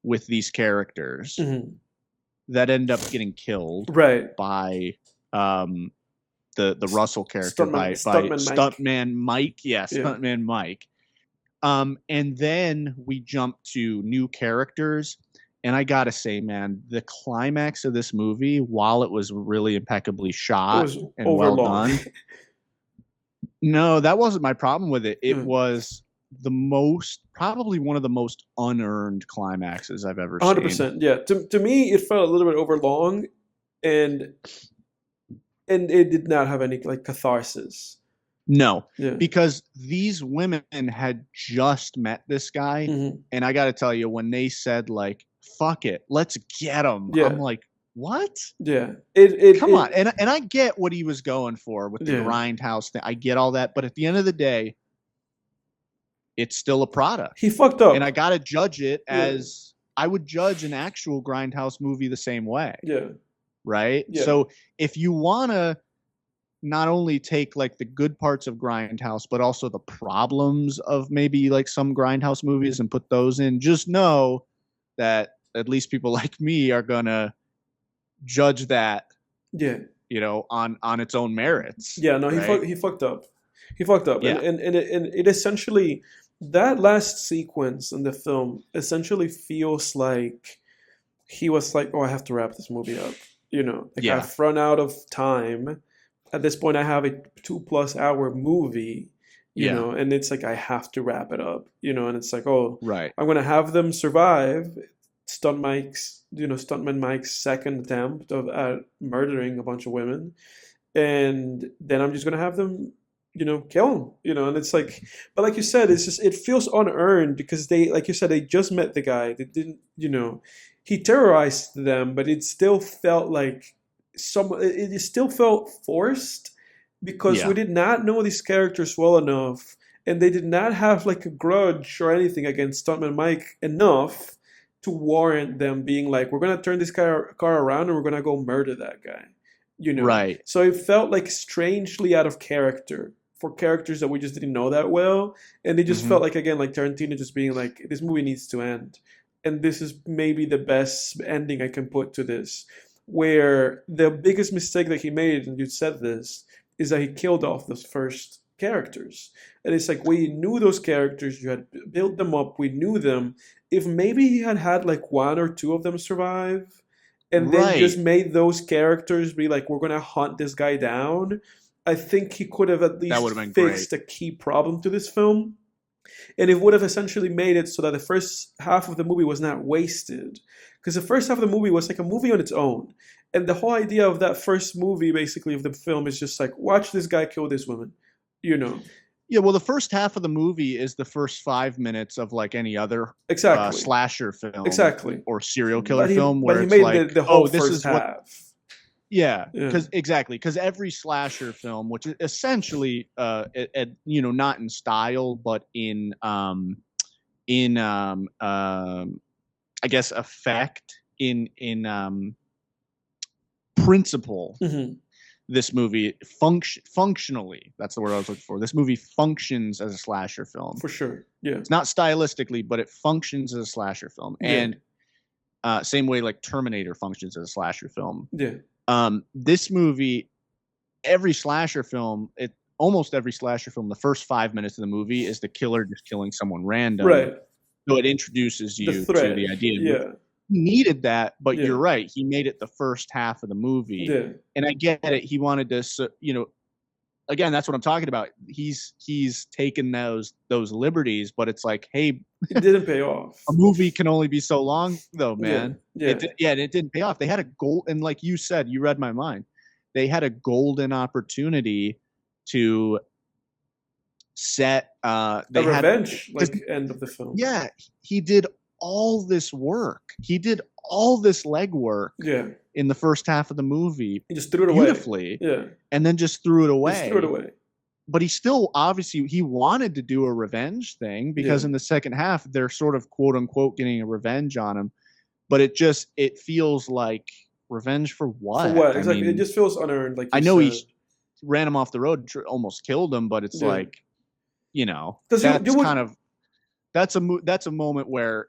S2: with these characters
S1: Mm-hmm.
S2: that end up getting killed
S1: Right.
S2: by the Russell character, by
S1: Stuntman
S2: Mike. Yeah, Stuntman Mike. And then we jump to new characters. And I gotta say, man, the climax of this movie, while it was really impeccably shot and well done, no, that wasn't my problem with it. It was probably one of the most unearned climaxes I've ever
S1: 100%. Yeah. To me, it felt a little bit overlong, and it did not have any like catharsis.
S2: No, because these women had just met this guy, and I got to tell you, when they said like, "Fuck it, let's get him," I'm like, "What?"
S1: Yeah,
S2: come on. And I get what he was going for with the grindhouse thing. I get all that, but at the end of the day, it's still a product.
S1: He fucked up,
S2: and I got to judge it as I would judge an actual grindhouse movie the same way.
S1: Yeah.
S2: Right. Yeah. So if you want to not only take like the good parts of grindhouse, but also the problems of maybe like some grindhouse movies and put those in, just know that at least people like me are gonna judge that, you know, on its own merits.
S1: Yeah, no,
S2: right?
S1: he fucked up. He fucked up. Yeah. And it essentially, that last sequence in the film essentially feels like he was like, oh, I have to wrap this movie up. You know, like I've run out of time. At this point, I have a 2+ hour movie, you know, and it's like, I have to wrap it up, you know, and it's like, oh, I'm going to have them survive Stuntman Mike's second attempt of murdering a bunch of women. And then I'm just going to have them, you know, kill him, you know, and it's like, but like you said, it's just, it feels unearned because they, like you said, they just met the guy. They didn't, you know, he terrorized them, but it still felt like, it still felt forced because we did not know these characters well enough, and they did not have like a grudge or anything against Stuntman Mike enough to warrant them being like, we're gonna turn this car around and we're gonna go murder that guy, you know.
S2: Right.
S1: So it felt like strangely out of character for characters that we just didn't know that well, and they just felt like, again, like Tarantino just being like, this movie needs to end, and this is maybe the best ending I can put to this. Where the biggest mistake that he made, and you said this, is that he killed off those first characters. And it's like, we knew those characters, you had built them up, we knew them. If maybe he had like 1 or 2 of them survive, and then just made those characters be like, we're going to hunt this guy down, I think he could have at least fixed a key problem to this film. And it would have essentially made it so that the first half of the movie was not wasted. Because the first half of the movie was like a movie on its own. And the whole idea of that first movie, basically, of the film is just like, watch this guy kill this woman, you know?
S2: Yeah, well, the first half of the movie is the first 5 minutes of like any other slasher film. Or serial killer film where it's like,
S1: the whole first half.
S2: Yeah, because every slasher film, which is essentially, you know, not in style, but in I guess effect, in principle, this movie functionally, that's the word I was looking for. This movie functions as a slasher film.
S1: For sure, yeah.
S2: It's not stylistically, but it functions as a slasher film, and same way like Terminator functions as a slasher film.
S1: Yeah.
S2: This movie, almost every slasher film, the first 5 minutes of the movie is the killer just killing someone random.
S1: Right.
S2: So it introduces you to the idea.
S1: Yeah.
S2: He needed that, but you're right. He made it the first half of the movie.
S1: Yeah.
S2: And I get it. He wanted to, you know, again, that's what I'm talking about. He's taken those liberties, but it's like, hey,
S1: it didn't pay off.
S2: A movie can only be so long, though, man.
S1: Yeah.
S2: And it didn't pay off. They had a goal, and like you said, you read my mind. They had a golden opportunity to set they
S1: A
S2: had
S1: revenge like end of the film.
S2: yeah, he did all this work. He did all this legwork
S1: Yeah.
S2: in the first half of the movie
S1: He just threw it
S2: beautifully,
S1: away. Yeah.
S2: and then just threw it away.
S1: Just threw it away.
S2: But he still obviously he wanted to do a revenge thing because in the second half they're sort of quote unquote getting a revenge on him, but it feels like revenge for what?
S1: For what? Exactly.
S2: I mean,
S1: it just feels unearned. Like
S2: I know
S1: said.
S2: he ran him off the road, almost killed him, but it's like, you know, that's kind of that's a moment where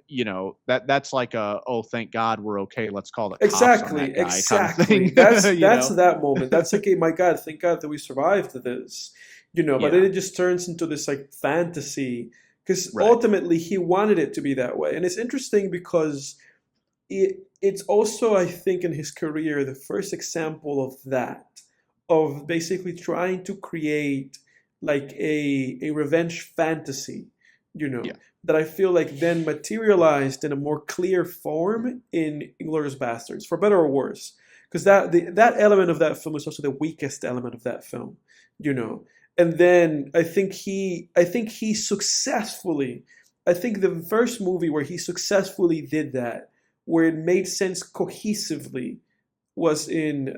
S2: you know that's like oh thank God we're okay, let's call the cops on that guy kind of thing.
S1: That's that moment. That's like, hey, my God, thank God that we survived this, you know. But then it just turns into this like fantasy because ultimately he wanted it to be that way, and it's interesting because it's also, I think, in his career the first example of that, of basically trying to create like a revenge fantasy, you know, that I feel like then materialized in a more clear form in Inglourious Basterds, for better or worse. Because that element of that film is also the weakest element of that film, you know. And then I think he successfully, I think the first movie where he successfully did that, where it made sense cohesively, was in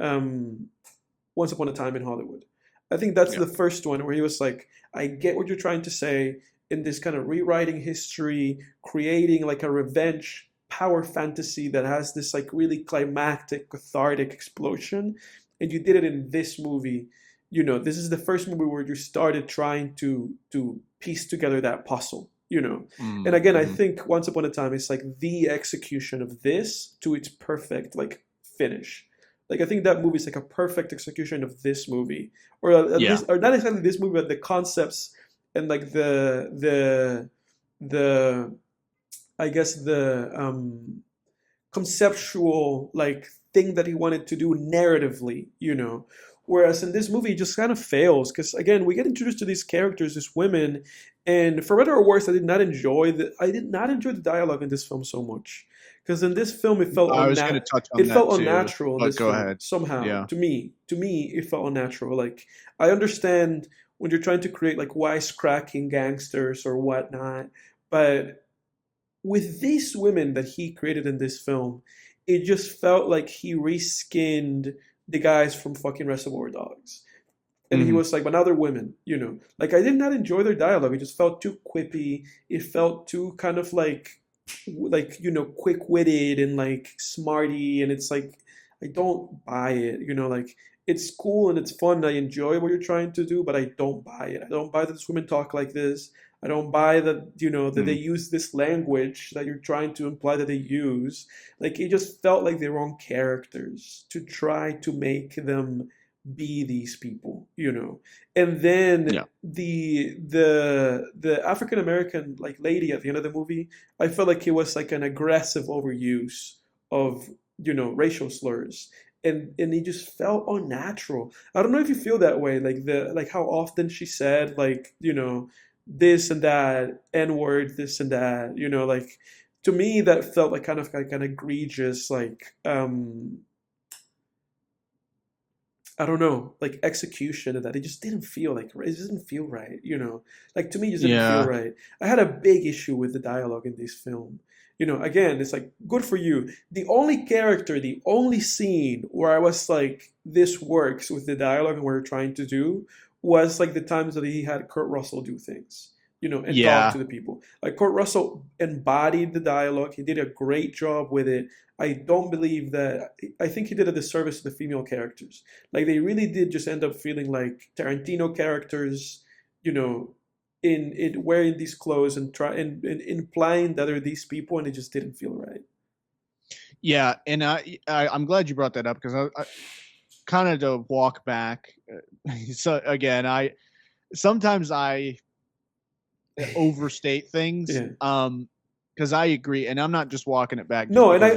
S1: Once Upon a Time in Hollywood. I think that's the first one where he was like, I get what you're trying to say in this kind of rewriting history, creating like a revenge power fantasy that has this like really climactic, cathartic explosion. And you did it in this movie. You know, this is the first movie where you started trying to piece together that puzzle, you know. And again, I think Once Upon a Time is like the execution of this to its perfect like finish. Like I think that movie is like a perfect execution of this movie, or or not exactly this movie, but the concepts and like the I guess the conceptual like thing that he wanted to do narratively, you know. Whereas in this movie, it just kind of fails because again, we get introduced to these characters, these women, and for better or worse, I did not enjoy the dialogue in this film so much. Because in this film, it felt unnatural. In this film, somehow.
S2: Yeah.
S1: To me, it felt unnatural. Like I understand when you're trying to create like wisecracking gangsters or whatnot, but with these women that he created in this film, it just felt like he reskinned the guys from fucking Reservoir Dogs. And he was like, but now they're women, you know. Like I did not enjoy their dialogue. It just felt too quippy. It felt too kind of like you know, quick-witted and like smarty, and it's like I don't buy it, you know. Like it's cool and it's fun, I enjoy what you're trying to do, but I don't buy it. I don't buy that these women talk like this. I don't buy that, you know, that they use this language that you're trying to imply that they use. Like it just felt like the wrong characters to try to make them be these people, you know. And then the African American like lady at the end of the movie, I felt like it was like an aggressive overuse of, you know, racial slurs. And it just felt unnatural. I don't know if you feel that way, like how often she said like, you know, this and that, N-word, this and that, you know, like to me that felt like kind of like an egregious like I don't know, like execution of that. It just didn't feel like it didn't feel right, you know. Like to me, it just didn't feel right. I had a big issue with the dialogue in this film. You know, again, it's like good for you. The only character, the only scene where I was like, this works with the dialogue and what we're trying to do was like the times that he had Kurt Russell do things, you know, and talk to the people. Like Kurt Russell embodied the dialogue. He did a great job with it. I don't believe that. I think he did a disservice to the female characters. Like they really did just end up feeling like Tarantino characters, you know, in wearing these clothes and implying that they're these people, and it just didn't feel right.
S2: Yeah, and I'm glad you brought that up because I kind of to walk back. So again, sometimes I overstate things. Because I agree, and I'm not just walking it back.
S1: No, and I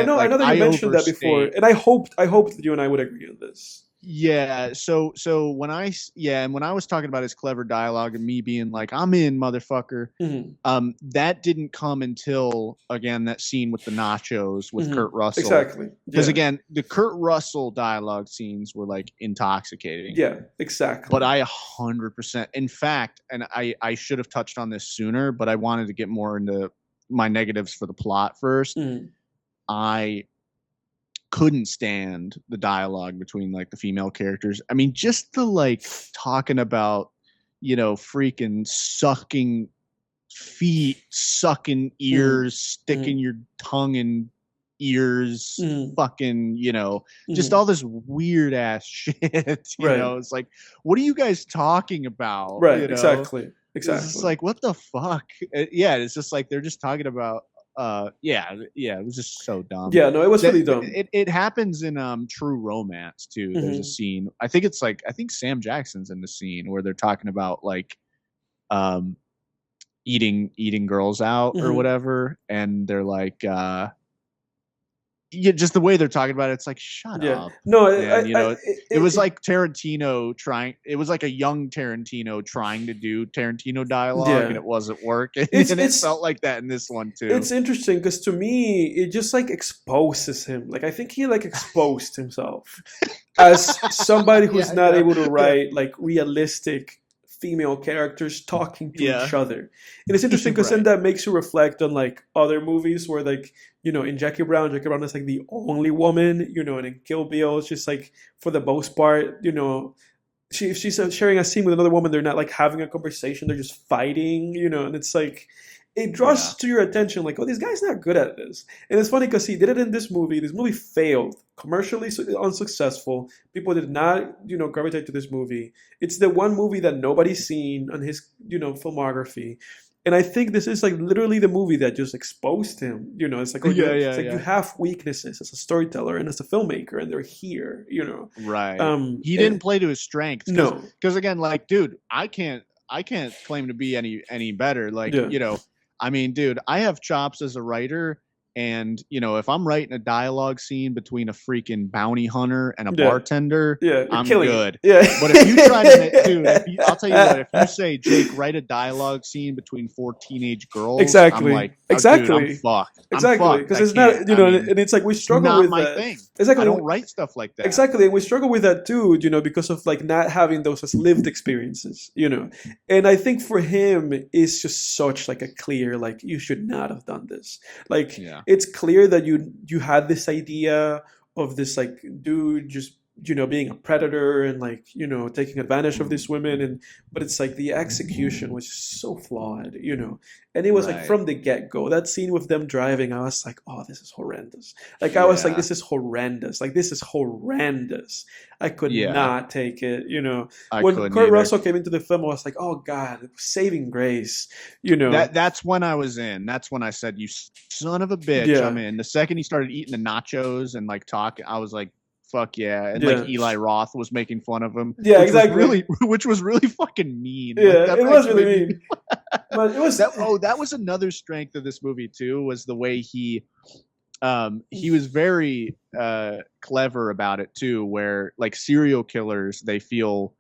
S1: know that you mentioned that before, and I hoped that you and I would agree on this.
S2: Yeah, so and when I was talking about his clever dialogue and me being like, I'm in, motherfucker,
S1: Hmm.
S2: that didn't come until again that scene with the nachos with
S1: Hmm.
S2: Kurt Russell.
S1: Exactly.
S2: Because
S1: Yeah.
S2: again, the Kurt Russell dialogue scenes were like intoxicating.
S1: Yeah.
S2: But
S1: Exactly.
S2: I 100%, in fact, and I should have touched on this sooner, but I wanted to get more into my negatives for the plot first.
S1: Mm.
S2: I couldn't stand the dialogue between like the female characters. I mean, just the like talking about, freaking sucking feet, sucking
S1: Mm.
S2: ears, sticking
S1: Mm.
S2: your tongue in ears,
S1: Mm.
S2: fucking, just
S1: Mm.
S2: all this weird ass shit.
S1: Right.
S2: It's like, what are you guys talking about?
S1: Right. Exactly.
S2: It's just
S1: Exactly.
S2: like, what the fuck? Yeah, it's just like they're just talking about yeah, it was just so dumb.
S1: Yeah. No, it was
S2: That
S1: really dumb.
S2: it happens in True Romance too. There's a
S1: Hmm.
S2: scene. I think Sam Jackson's in the scene where they're talking about like um eating girls out or
S1: Hmm.
S2: whatever, and they're like yeah, just the way they're talking about it, it's like, shut
S1: Yeah.
S2: up.
S1: No.
S2: And it was like Tarantino trying. It was like a young Tarantino trying to do Tarantino dialogue, and
S1: Yeah.
S2: it wasn't working.
S1: It's
S2: And it
S1: it's
S2: felt like that in this one too.
S1: it's interesting because to me it just like exposes him. Like I think he like exposed himself as somebody who's
S2: Yeah,
S1: not
S2: yeah,
S1: able to
S2: yeah,
S1: write like realistic female characters talking to each
S2: yeah.
S1: other. And it's interesting because then
S2: Right.
S1: that makes you reflect on like other movies where like, in Jackie Brown is like the only woman, and in Kill Bill, it's just like for the most part, she's sharing a scene with another woman. They're not like having a conversation. They're just fighting, and it's like it
S2: Yeah.
S1: draws to your attention like, oh, this guy's not good at this. And it's funny because he did it in this movie. This movie failed, commercially unsuccessful. People did not, gravitate to this movie. It's the one movie that nobody's seen on his, filmography. And I think this is like literally the movie that just exposed him. It's like, oh,
S2: Yeah,
S1: it's
S2: yeah,
S1: like you
S2: yeah.
S1: have weaknesses as a storyteller and as a filmmaker, and they're here.
S2: Right. He didn't
S1: And
S2: play to his strengths because
S1: no,
S2: again, like, dude, I can't claim to be any better. Like,
S1: yeah,
S2: I mean, dude, I have chops as a writer, and if I'm writing a dialogue scene between a freaking bounty hunter and a
S1: yeah,
S2: bartender,
S1: yeah, you're
S2: I'm
S1: killing it.
S2: good.
S1: Yeah.
S2: But if you try to make, dude, I'll tell you what, if you say, Jake, write a dialogue scene between four teenage girls, I'm
S1: Exactly,
S2: like, oh, dude, I'm
S1: exactly,
S2: fucked. I'm
S1: exactly.
S2: fucked.
S1: Because
S2: I
S1: it's
S2: can't.
S1: not,
S2: I mean,
S1: and it's like we
S2: it's
S1: struggle
S2: not
S1: with
S2: my
S1: that.
S2: thing. I
S1: Exactly,
S2: don't write stuff like that.
S1: exactly, and we struggle with that too, because of like not having those as lived experiences. And I think for him, it's just such like a clear like you should not have done this. Like
S2: Yeah.
S1: it's clear that you had this idea of this like dude just being a predator and like taking advantage of these women, and but it's like the execution was so flawed. And it was like
S2: Right.
S1: from the get-go that scene with them driving, I was like, oh, this is horrendous. Like I was like,
S2: Yeah.
S1: this is horrendous. Like this is horrendous. I could
S2: Yeah.
S1: not take it.
S2: I
S1: When
S2: couldn't
S1: Kurt
S2: either.
S1: Russell came into the film, I was like, oh God, saving grace.
S2: That's when I was in. That's when I said, "You son of a bitch, I'm
S1: Yeah,
S2: in." The second he started eating the nachos and like talking, I was like, "Fuck yeah!" And like
S1: yeah,
S2: Eli Roth was making fun of him,
S1: yeah,
S2: which was
S1: exactly.
S2: really, which was really fucking mean. Like
S1: Yeah,
S2: that
S1: it was
S2: actually
S1: really
S2: made me.
S1: mean, but it was.
S2: That was another strength of this movie too, was the way he was very clever about it too, where like serial killers, they feel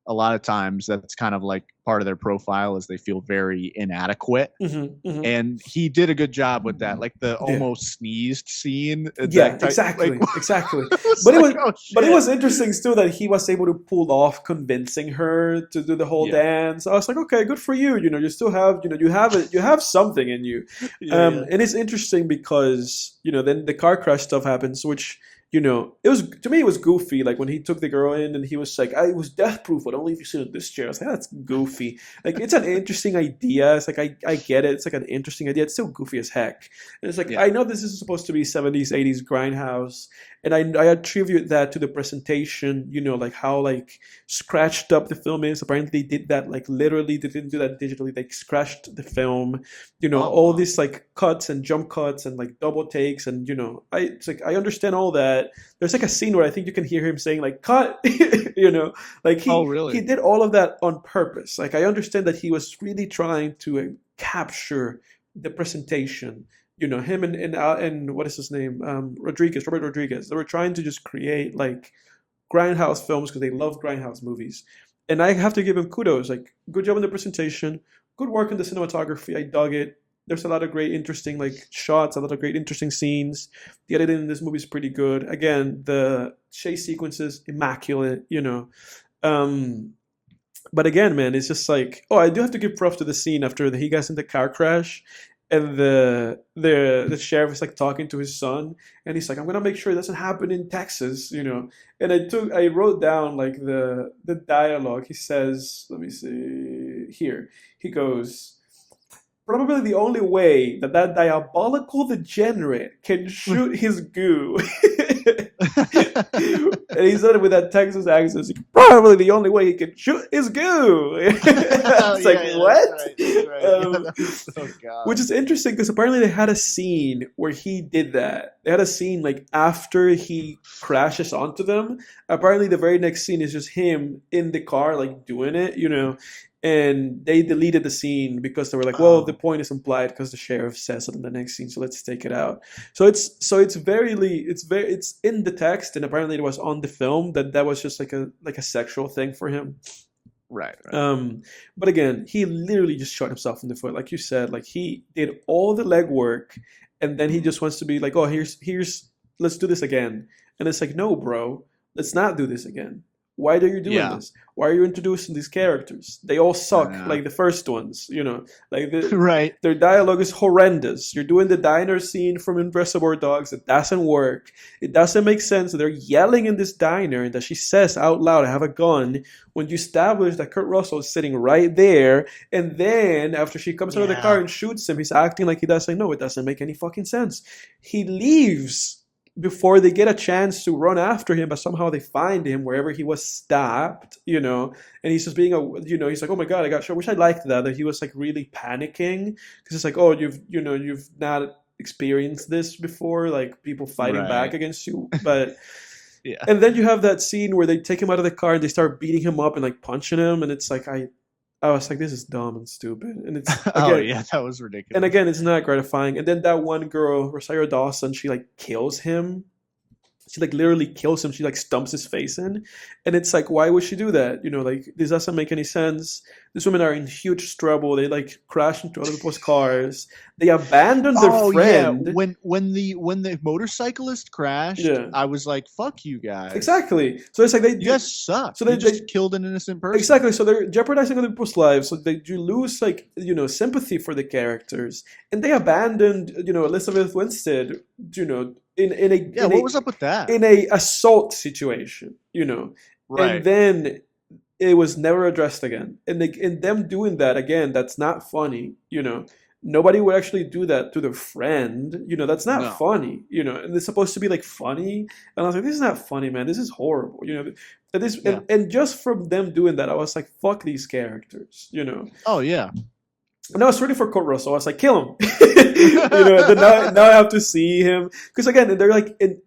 S2: a lot of times that's kind of like part of their profile is they feel very inadequate,
S1: Mhm, mhm.
S2: and he did a good job with that, like the
S1: Yeah.
S2: almost sneezed scene. It's
S1: Yeah,
S2: like like
S1: exactly, exactly.
S2: it's
S1: But it
S2: like,
S1: was,
S2: oh
S1: but it
S2: shit.
S1: was interesting still that he was able to pull off convincing her to do the whole
S2: Yeah,
S1: dance. I was like, okay, good for you. You still have, you have something in you.
S2: yeah, yeah,
S1: And it's interesting because then the car crash stuff happens, which it was to me it was goofy. Like when he took the girl in and he was like, "I was death proof, but only if you sit in this chair." I was like, that's goofy. Like it's an interesting idea. It's like I get it. It's like an interesting idea. It's still goofy as heck. And it's like
S2: yeah.
S1: I know this is supposed to be 70s, 80s grindhouse, and I attribute that to the presentation. Like how like scratched up the film is. Apparently they did that like literally. They didn't do that digitally. They scratched the film.
S2: Oh
S1: All
S2: wow.
S1: these like cuts and jump cuts and like double takes, and it's like I understand all that. There's like a scene where I think you can hear him saying like cut. Like
S2: Oh
S1: he
S2: really?
S1: did all of that on purpose. Like I understand that he was really trying to capture the presentation. Him and what is his name, Robert Rodriguez. They were trying to just create like grindhouse films because they love grindhouse movies. And I have to give him kudos. Like, good job on the presentation, good work on the cinematography. I dug it. There's a lot of great, interesting like shots, a lot of great, interesting scenes. The editing in this movie is pretty good. Again, the chase sequences immaculate. But again, man, it's just like, oh, I do have to give props to the scene after he gets in the car crash, and the sheriff is like talking to his son, and he's like, I'm gonna make sure it doesn't happen in Texas. And I wrote down like the dialogue. He says, let me see here. He goes, probably the only way that diabolical degenerate can shoot his goo. And he said it with that Texas accent. It's probably the only way he can shoot his goo. It's like, what?
S2: That's right. Oh, God.
S1: Which is interesting because apparently they had a scene where he did that. They had a scene like after he crashes onto them. Apparently the very next scene is just him in the car like doing it. And they deleted the scene because they were like, well, the point is implied because the sheriff says it in the next scene, so let's take it out. So it's in the text, and apparently it was on the film that was just like a sexual thing for him.
S2: Right.
S1: But again, he literally just shot himself in the foot, like you said. Like, he did all the legwork, and then he just wants to be like, oh, here's let's do this again. And it's like, no, bro, let's not do this again. Why are you doing this? Why are you introducing these characters? They all suck, like the first ones, Like
S2: right.
S1: Their dialogue is horrendous. You're doing the diner scene from Reservoir Dogs. It doesn't work. It doesn't make sense. They're yelling in this diner and that she says out loud, I have a gun, when you establish that Kurt Russell is sitting right there. And then after she comes out of the car and shoots him, he's acting like he doesn't know. It doesn't make any fucking sense. He leaves before they get a chance to run after him, but somehow they find him wherever he was stabbed, and he's just being he's like, oh my God, I got shot. Which I liked that he was like really panicking, because it's like, oh, you've not experienced this before, like people fighting back against you, but
S2: yeah.
S1: And then you have that scene where they take him out of the car and they start beating him up and like punching him, and it's like I was like, this is dumb and stupid. And it's again,
S2: that was ridiculous.
S1: And again, it's not gratifying. And then that one girl, Rosario Dawson, she like kills him. She like literally kills him. She like stumps his face in. And it's like, why would she do that? Like, this doesn't make any sense. These women are in huge trouble. They like crash into other people's cars. They abandon their friend.
S2: Yeah. When the motorcyclist crashed, I was like, fuck you guys.
S1: Exactly. So it's like you
S2: guys suck. So they just killed an innocent person.
S1: Exactly. So they're jeopardizing other people's lives. So you lose like, sympathy for the characters. And they abandoned, Elizabeth Winstead,
S2: what was up with that?
S1: In a assault situation,
S2: Right.
S1: And then it was never addressed again. And them doing that again, that's not funny, Nobody would actually do that to their friend, that's not funny, and it's supposed to be like funny. And I was like, this is not funny, man. This is horrible, and just from them doing that, I was like, fuck these characters,
S2: Oh yeah.
S1: And I was ready for Kurt Russell. I was like, kill him. Then now I have to see him. Because again, they're like, and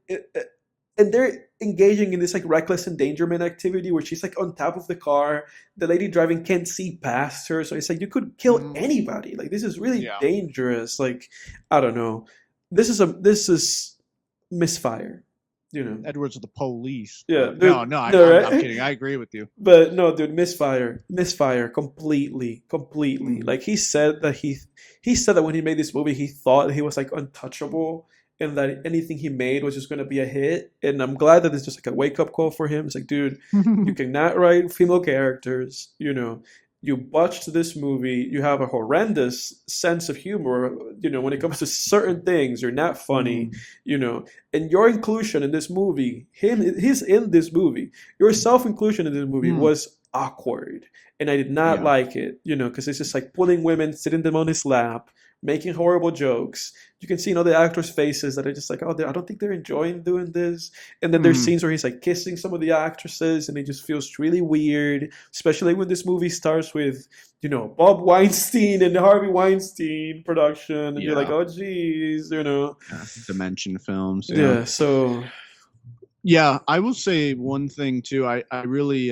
S1: they're engaging in this like reckless endangerment activity where she's like on top of the car. The lady driving can't see past her. So it's like, you could kill anybody. Like, this is really dangerous. Like, I don't know. This is misfire.
S2: Edwards of the police.
S1: Yeah.
S2: Dude, I'm kidding. I agree with you.
S1: But no, dude, misfire completely. Like, he said that when he made this movie, he thought he was like untouchable and that anything he made was just going to be a hit. And I'm glad that it's just like a wake up call for him. It's like, dude, you cannot write female characters. You botched this movie. You have a horrendous sense of humor. When it comes to certain things, you're not funny. And your inclusion in this movie, he's in this movie. Your self-inclusion in this movie was awkward, and I did not like it. Because it's just like pulling women, sitting them on his lap, making horrible jokes. You can see the actors' faces that are just like, oh, I don't think they're enjoying doing this. And then there's scenes where he's like kissing some of the actresses, and it just feels really weird, especially when this movie starts with, Bob Weinstein and the Harvey Weinstein production. And you're like, oh, geez,
S2: Dimension films.
S1: Yeah, so...
S2: Yeah, I will say one thing, too. I really...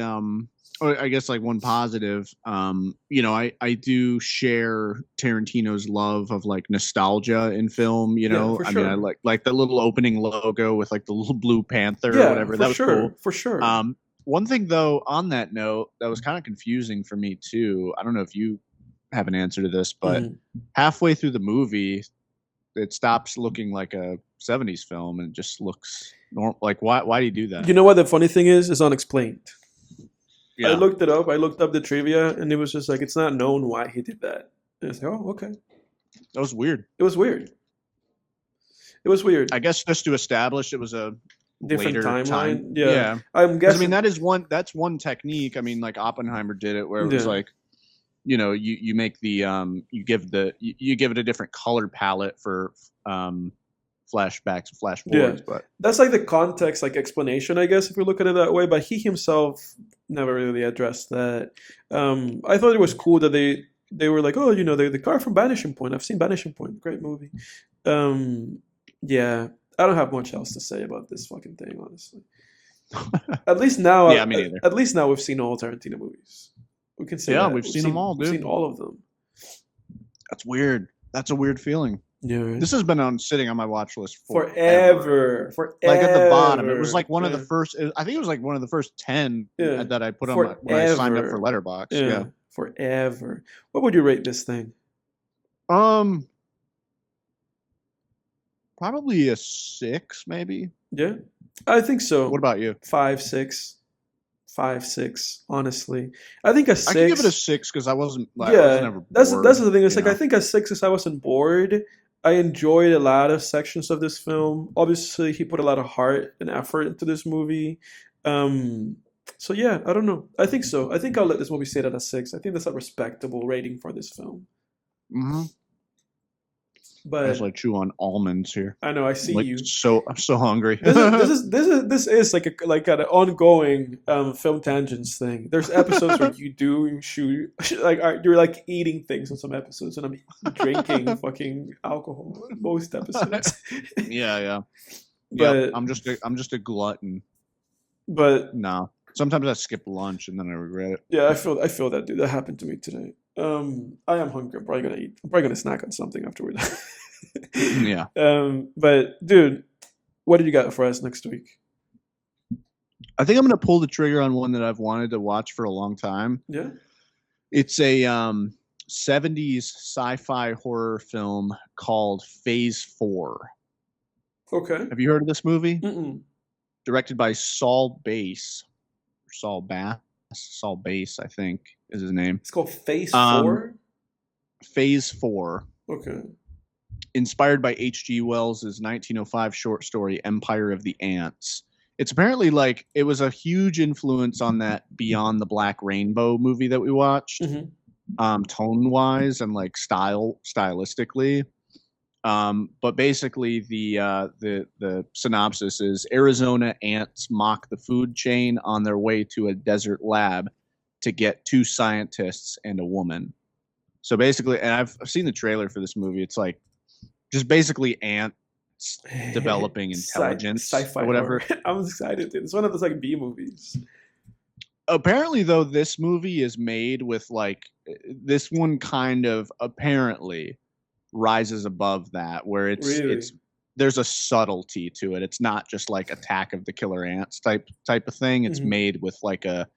S2: I guess like one positive, I do share Tarantino's love of like nostalgia in film.
S1: Yeah, for
S2: I mean, I
S1: sure.
S2: like the little opening logo with like the little blue panther or
S1: Yeah,
S2: whatever.
S1: for
S2: That was
S1: sure,
S2: cool.
S1: for sure.
S2: One thing though, on that note, that was kind of confusing for me too. I don't know if you have an answer to this, but
S1: Mhm.
S2: halfway through the movie, it stops looking like a '70s film and just looks normal. Like, why do you do that?
S1: You know what the funny thing is? It's unexplained. I
S2: Yeah,
S1: looked it up. I looked up the trivia, and it was just like it's not known why he did that. And it's like, oh, okay.
S2: that was weird.
S1: It was weird. It was weird.
S2: I guess just to establish it was a
S1: Different
S2: later time.
S1: timeline. Yeah,
S2: Yeah.
S1: I'm
S2: Because I mean
S1: guessing.
S2: that's one technique. I mean, like Oppenheimer did it where it was
S1: Yeah,
S2: like, you make the you give it a different color palette for flashbacks and flash
S1: yeah.
S2: forwards. But
S1: That's like the context, like explanation, I guess, if we look at it that way. But he himself never really addressed that. I thought it was cool that they were like, oh, the car from Vanishing Point. I've seen Vanishing Point. Great movie. Um, yeah, I don't have much else to say about this fucking thing, honestly. At least now,
S2: yeah, me neither.
S1: at least now we've seen all Tarantino movies. We can say
S2: Yeah,
S1: that
S2: we've seen them all,
S1: we've seen
S2: dude.
S1: all of them.
S2: That's weird. That's a weird feeling.
S1: Yeah, right?
S2: This has been sitting on my watch list
S1: Forever,
S2: like at the bottom. It was like one of the
S1: Yeah.
S2: first. I think it was like one of the first 10
S1: Yeah.
S2: that I put on when I signed up for
S1: Forever.
S2: Letterboxd.
S1: Yeah,
S2: Yeah.
S1: forever. What would you rate this thing?
S2: Um, Probably a 6, maybe.
S1: Yeah, I think so.
S2: What about you?
S1: 5, 6, 5, 6. Honestly, I think a
S2: I can give it a
S1: 6.
S2: 6 because I wasn't ever bored.
S1: That's the thing. It's like I
S2: know?
S1: think a 6 is I wasn't bored. I enjoyed a lot of sections of this film. Obviously, he put a lot of heart and effort into this movie. Um, so yeah, I don't know. I think so. I think I'll let this movie sit at a 6. I think that's a respectable rating for this film.
S2: Mm-hmm. As
S1: But
S2: I chew on almonds here.
S1: I know I see
S2: Like
S1: you.
S2: I'm so hungry.
S1: This is like an ongoing film tangents thing. There's episodes where you do shoot you're like eating things in some episodes, and I'm drinking fucking alcohol in most episodes.
S2: Yeah.
S1: But
S2: I'm just a glutton.
S1: but
S2: No. Sometimes I skip lunch and then I regret it.
S1: yeah, I feel that, dude. That happened to me today. I am hungry. I'm probably gonna eat. I'm probably gonna snack on something afterwards.
S2: Yeah.
S1: But dude, what did you got for us next week?
S2: I think I'm gonna pull the trigger on one that I've wanted to watch for a long time.
S1: Yeah.
S2: It's a 70s sci-fi horror film called Phase 4.
S1: Okay.
S2: Have you heard of this movie?
S1: Mm-mm.
S2: Directed by Saul Bass. Saul Bass, I think is his name.
S1: It's called Phase
S2: Um,
S1: 4.
S2: Phase 4.
S1: Okay.
S2: Inspired by H.G. Wells' 1905 short story Empire of the Ants. It's apparently like it was a huge influence on that Beyond the Black Rainbow movie that we watched, tone-wise and like stylistically. But basically, the synopsis is Arizona ants mock the food chain on their way to a desert lab to get 2 scientists and a woman. So basically, and I've seen the trailer for this movie. It's like just basically ants developing intelligence
S1: Sci-fi
S2: or whatever.
S1: horror. I'm excited, dude. It's one of those like B movies.
S2: Apparently, though, this movie is made with like this one kind of apparently rises above that, where
S1: Really?
S2: it's there's a subtlety to it. It's not just like Attack of the Killer Ants type of thing. It's made with like a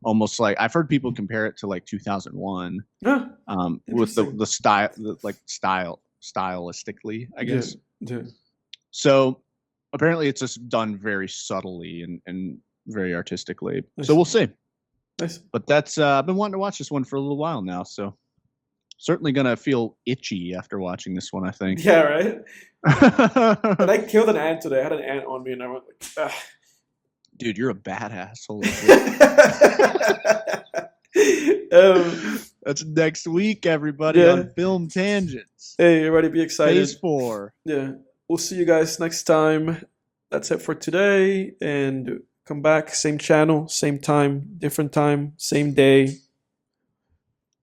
S2: almost like I've heard people compare it to like 2001,
S1: Ah,
S2: with
S1: interesting.
S2: the style stylistically, I guess.
S1: Yeah.
S2: So apparently, it's just done very subtly and very artistically.
S1: Nice.
S2: So we'll see.
S1: Nice.
S2: But that's I've been wanting to watch this one for a little while now, so certainly gonna feel itchy after watching this one, I think.
S1: Yeah, right? And I killed an ant today. I had an ant on me, and I went like, ah.
S2: Dude, you're a badass. Holy shit. That's next week, everybody,
S1: Yeah.
S2: on Film Tangents.
S1: Hey, everybody be excited.
S2: Phase 4.
S1: Yeah. We'll see you guys next time. That's it for today. And come back, same channel, same time, same day.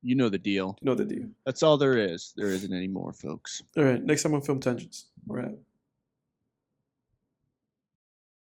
S2: You know the deal.
S1: You know the deal.
S2: That's all there is. There isn't any more, folks.
S1: All right. Next time on Film Tangents. We're out.